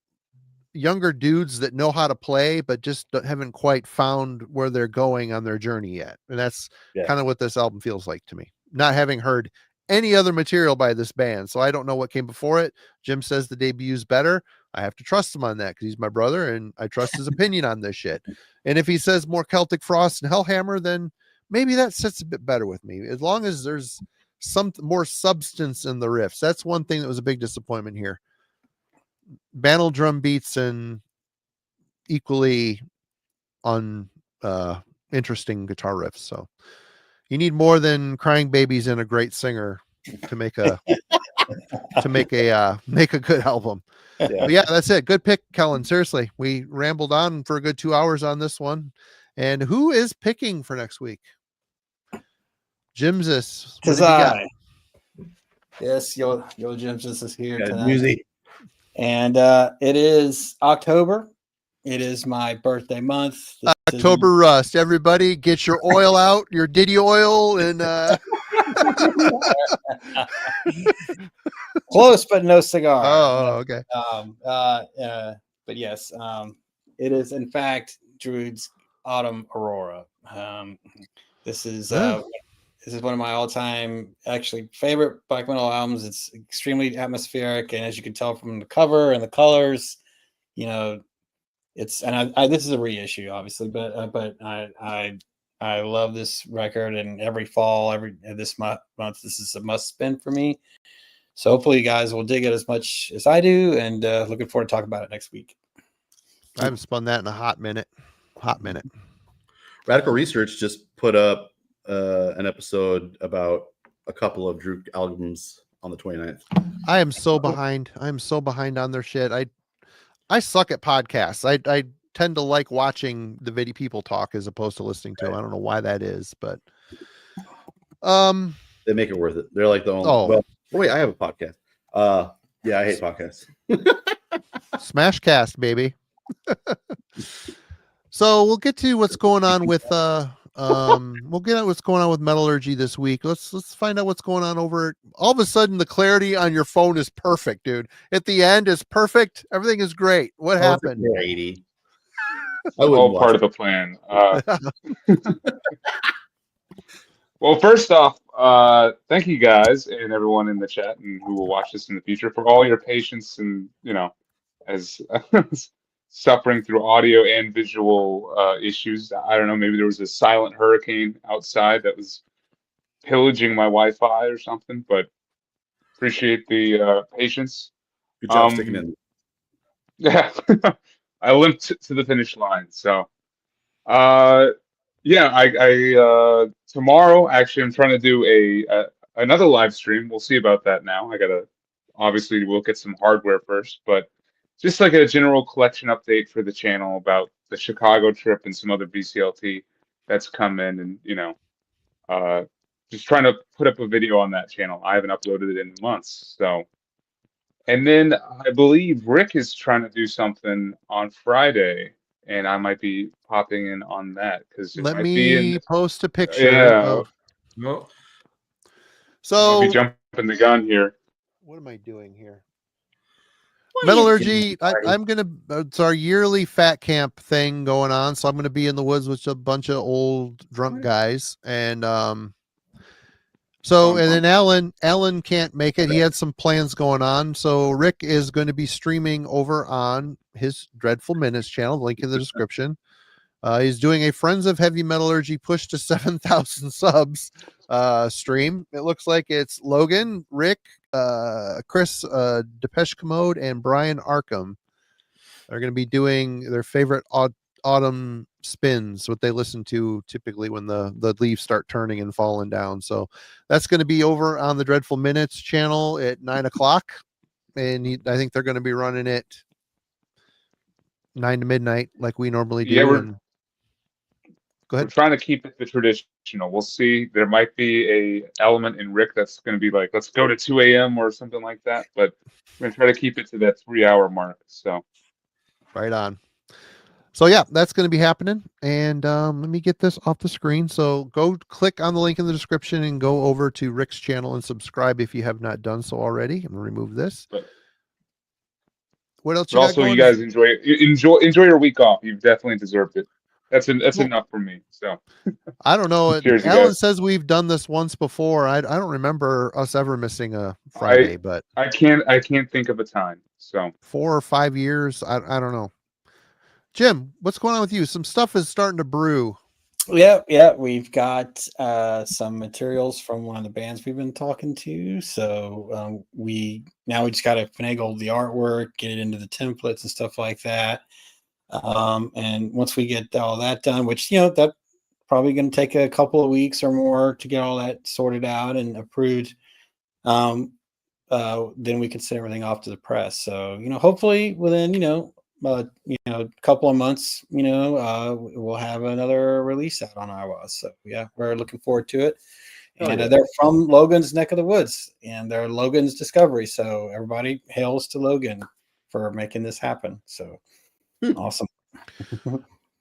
Speaker 1: dudes that know how to play, but just haven't quite found where they're going on their journey yet. And that's kind of what this album feels like to me, not having heard any other material by this band. So I don't know what came before it. Jim says the debut's better. I have to trust him on that because he's my brother and I trust his opinion on this shit. And if he says more Celtic Frost and Hellhammer, then maybe that sits a bit better with me. As long as there's some more substance in the riffs. That's one thing that was a big disappointment here. Banal drum beats and equally interesting guitar riffs. So you need more than crying babies and a great singer to make a make a good album. But yeah, that's it. Good pick, Kellen. Seriously, we rambled on for a good 2 hours on this one. And who is picking for next week? Jimsis.
Speaker 2: Tis I. Yes, Yo Jimsis is here tonight.
Speaker 7: Music.
Speaker 2: And it is October. It is my birthday month.
Speaker 1: October Rust. Everybody get your oil out, your Diddy oil, and
Speaker 2: close, but no cigar.
Speaker 1: Oh, okay.
Speaker 2: But yes, it is in fact Druid's Autumn Aurora. This is one of my all-time actually favorite black metal albums. It's extremely atmospheric, and as you can tell from the cover and the colors, you know, it's I this is a reissue, obviously, but I love this record, and every fall, this month, this is a must spin for me. So hopefully you guys will dig it as much as I do, and looking forward to talking about it next week.
Speaker 1: I haven't spun that in a hot minute.
Speaker 4: Radical Research just put up an episode about a couple of Droop albums on the 29th.
Speaker 1: I am so behind. I'm so behind on their shit. I suck at podcasts. I tend to like watching the video people talk as opposed to listening to them. I don't know why that is, but
Speaker 4: they make it worth it. They're like the only.
Speaker 1: Oh.
Speaker 4: Well, wait, I have a podcast. Yeah, I hate podcasts.
Speaker 1: Smashcast, baby. So we'll get to what's going on with we'll get at what's going on with Metallurgy this week. Let's find out what's going on over. All of a sudden, the clarity on your phone is perfect, dude. At the end, is perfect. Everything is great. What happened?
Speaker 4: 80.
Speaker 6: All part of the plan. Well, first off, thank you guys and everyone in the chat and who will watch this in the future for all your patience and, you know, as suffering through audio and visual issues. I don't know, maybe there was a silent hurricane outside that was pillaging my Wi-Fi or something, but appreciate the patience.
Speaker 4: Good job sticking in.
Speaker 6: Yeah, I limped to the finish line. So, yeah, I tomorrow actually I'm trying to do another live stream. We'll see about that now. Obviously we'll get some hardware first, but just like a general collection update for the channel about the Chicago trip and some other BCLT that's come in, and you know, just trying to put up a video on that channel. I haven't uploaded it in months, so. And then I believe Rick is trying to do something on Friday, and I might be popping in on that because
Speaker 1: let me post a picture.
Speaker 6: Yeah.
Speaker 1: So
Speaker 6: I'll be jumping the gun here.
Speaker 1: What am I doing here? Metallurgy. I'm gonna. It's our yearly fat camp thing going on, so I'm gonna be in the woods with a bunch of old drunk guys, and so and then Alan can't make it. He had some plans going on, so Rick is going to be streaming over on his Dreadful Minutes channel. Link in the description. He's doing a Friends of Heavy Metallurgy push to 7,000 subs stream. It looks like it's Logan, Rick, Chris, Depeche Commode, and Brian Arkham are going to be doing their favorite autumn spins, what they listen to typically when the leaves start turning and falling down. So that's going to be over on the Dreadful Minutes channel at 9 o'clock. And I think they're going to be running it 9 to midnight like we normally do.
Speaker 6: Yeah,
Speaker 1: go ahead.
Speaker 6: We're trying to keep it the traditional. We'll see. There might be a element in Rick that's going to be like, let's go to 2 a.m. or something like that. But we're going to try to keep it to that 3-hour mark. So,
Speaker 1: right on. So yeah, that's going to be happening. And let me get this off the screen. So go click on the link in the description and go over to Rick's channel and subscribe if you have not done so already. I'm going to remove this. What else?
Speaker 6: You guys enjoy your week off. You've definitely deserved it. That's enough for me. So
Speaker 1: I don't know.
Speaker 6: Cheers,
Speaker 1: Alan
Speaker 6: guys.
Speaker 1: says we've done this once before. I don't remember us ever missing a Friday, but
Speaker 6: I can't think of a time. So
Speaker 1: 4 or 5 years. I don't know. Jim, what's going on with you? Some stuff is starting to brew.
Speaker 2: Yeah, we've got some materials from one of the bands we've been talking to. So we just got to finagle the artwork, get it into the templates and stuff like that. And once we get all that done, which that probably going to take a couple of weeks or more to get all that sorted out and approved, then we can send everything off to the press. So hopefully within a couple of months, we'll have another release out on Eihwaz. So yeah, we're looking forward to it. And they're from Logan's neck of the woods, and they're Logan's discovery. So everybody hails to Logan for making this happen. So awesome.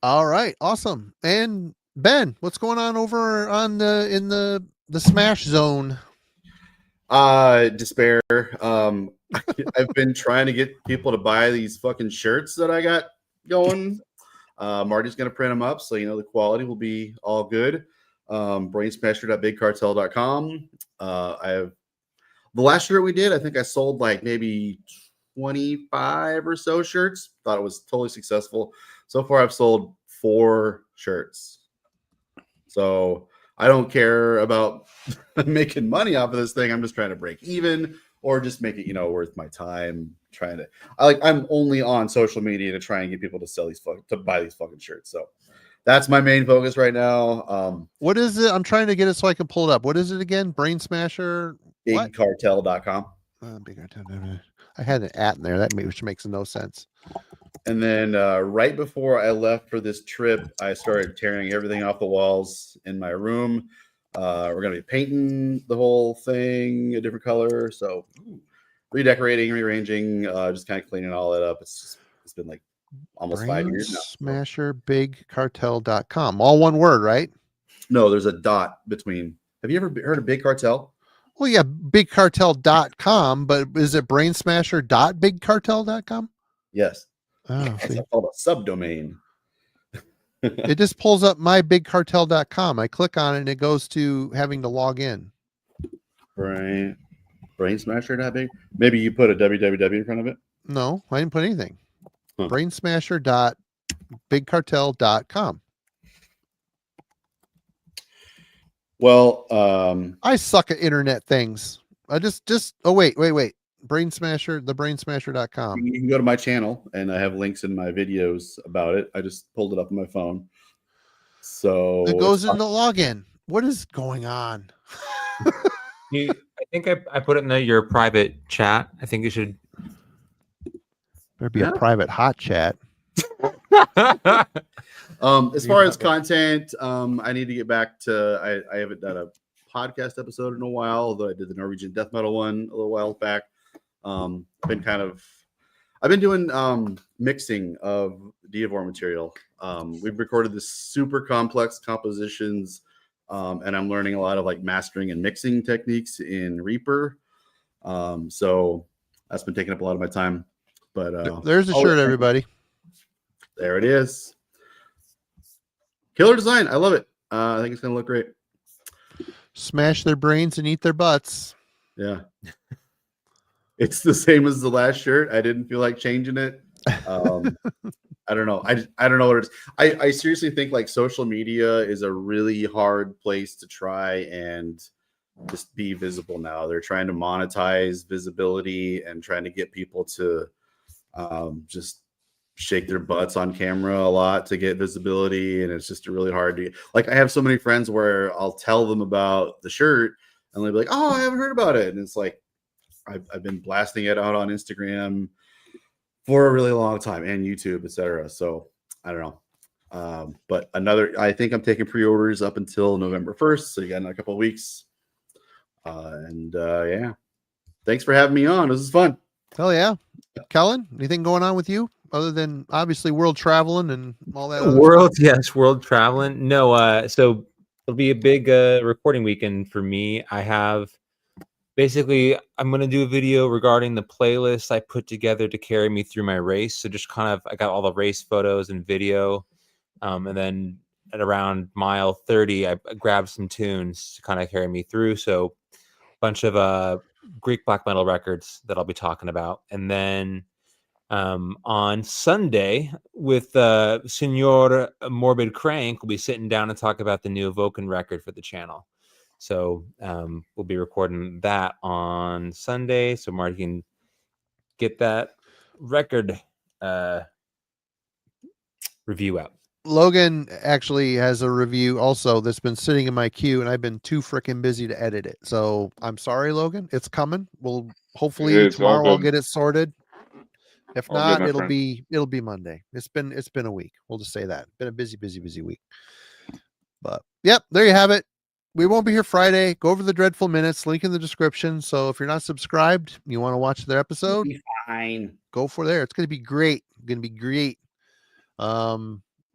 Speaker 1: All right, awesome. And Ben, what's going on over on in the Smash zone?
Speaker 4: Despair. I've been trying to get people to buy these fucking shirts that I got going. Marty's gonna print them up, so the quality will be all good. Brainsmasher.bigcartel.com. I have the last shirt we did. I think I sold like maybe 25 or so shirts. Thought it was totally successful. So far, I've sold 4 shirts. So I don't care about making money off of this thing. I'm just trying to break even or just make it, worth my time. I'm only on social media to try and get people to buy these fucking shirts. So that's my main focus right now.
Speaker 1: What is it? I'm trying to get it so I can pull it up. What is it again? Brain Smasher?
Speaker 4: Bigcartel.com.
Speaker 1: Big Cartel. I had an at in there, which makes no sense.
Speaker 4: And then right before I left for this trip, I started tearing everything off the walls in my room. We're going to be painting the whole thing a different color. So redecorating, rearranging, just kind of cleaning all that up. It's been like almost 5 years now.
Speaker 1: Smasherbigcartel.com. All one word, right?
Speaker 4: No, there's a dot between. Have you ever heard of Big Cartel?
Speaker 1: Well, yeah, bigcartel.com, but is it brainsmasher.bigcartel.com?
Speaker 4: Yes.
Speaker 1: Oh,
Speaker 4: It's called a subdomain.
Speaker 1: it just pulls up mybigcartel.com. I click on it and it goes to having to log in.
Speaker 4: Brainsmasher.big. Maybe you put a www in front of it.
Speaker 1: No, I didn't put anything.
Speaker 4: Huh.
Speaker 1: Brainsmasher.bigcartel.com.
Speaker 4: Well,
Speaker 1: I suck at internet things. I just oh wait. Brainsmasher, thebrainsmasher.com.
Speaker 4: you can go to my channel and I have links in my videos about it. I just pulled it up on my phone. So
Speaker 1: It goes into login. What is going on?
Speaker 3: I think I put it in your private chat. I think you should.
Speaker 1: There'd be a private hot chat.
Speaker 4: As far as content, I need to get back to. I haven't done a podcast episode in a while, although I did the Norwegian death metal one a little while back. I've been doing mixing of Diavor material. We've recorded this super complex compositions, and I'm learning a lot of like mastering and mixing techniques in Reaper. So that's been taking up a lot of my time. But
Speaker 1: there's the shirt, everybody.
Speaker 4: There it is. Killer design. I love it. I think it's gonna look great.
Speaker 1: Smash their brains and eat their butts.
Speaker 4: Yeah. It's the same as the last shirt. I didn't feel like changing it. I don't know. I don't know what it is. I seriously think like social media is a really hard place to try and just be visible now. They're trying to monetize visibility and trying to get people to just shake their butts on camera a lot to get visibility. And it's just really hard to like, I have so many friends where I'll tell them about the shirt and they'll be like, oh, I haven't heard about it. And it's like, I've been blasting it out on Instagram for a really long time and YouTube, etc. So I don't know. But I think I'm taking pre-orders up until November 1st. So you got another couple of weeks. Yeah. Thanks for having me on. This is fun.
Speaker 1: Hell yeah. Kellen, anything going on with you other than obviously world traveling and all that?
Speaker 3: World traveling. No, so it'll be a big recording weekend for me. Basically, I'm going to do a video regarding the playlist I put together to carry me through my race. So just I got all the race photos and video. And then at around mile 30, I grabbed some tunes to kind of carry me through. So a bunch of Greek black metal records that I'll be talking about. And then On Sunday with Senor Morbid Crank, we'll be sitting down and talk about the new Vulcan record for the channel. So we'll be recording that on Sunday, so Marty can get that record review out.
Speaker 1: Logan actually has a review also that's been sitting in my queue, and I've been too freaking busy to edit it. So I'm sorry, Logan. It's coming. We'll hopefully
Speaker 6: It's all
Speaker 1: tomorrow I'll
Speaker 6: good.
Speaker 1: get it sorted. If
Speaker 6: All good,
Speaker 1: not,
Speaker 6: my
Speaker 1: it'll
Speaker 6: friend.
Speaker 1: be Monday. It's been a week. We'll just say that. Been a busy week. But yep, there you have it. We won't be here Friday. Go over the Dreadful Minutes, link in the description. So if you're not subscribed, you want to watch their episode,
Speaker 7: Be fine.
Speaker 1: go for there. It's gonna be great.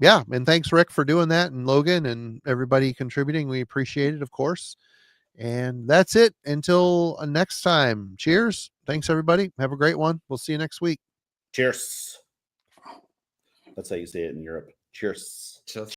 Speaker 1: Yeah, and thanks Rick for doing that, and Logan and everybody contributing. We appreciate it, of course. And that's it until next time. Cheers. Thanks everybody. Have a great one. We'll see you next week.
Speaker 7: Cheers. That's how you say it in Europe. Cheers.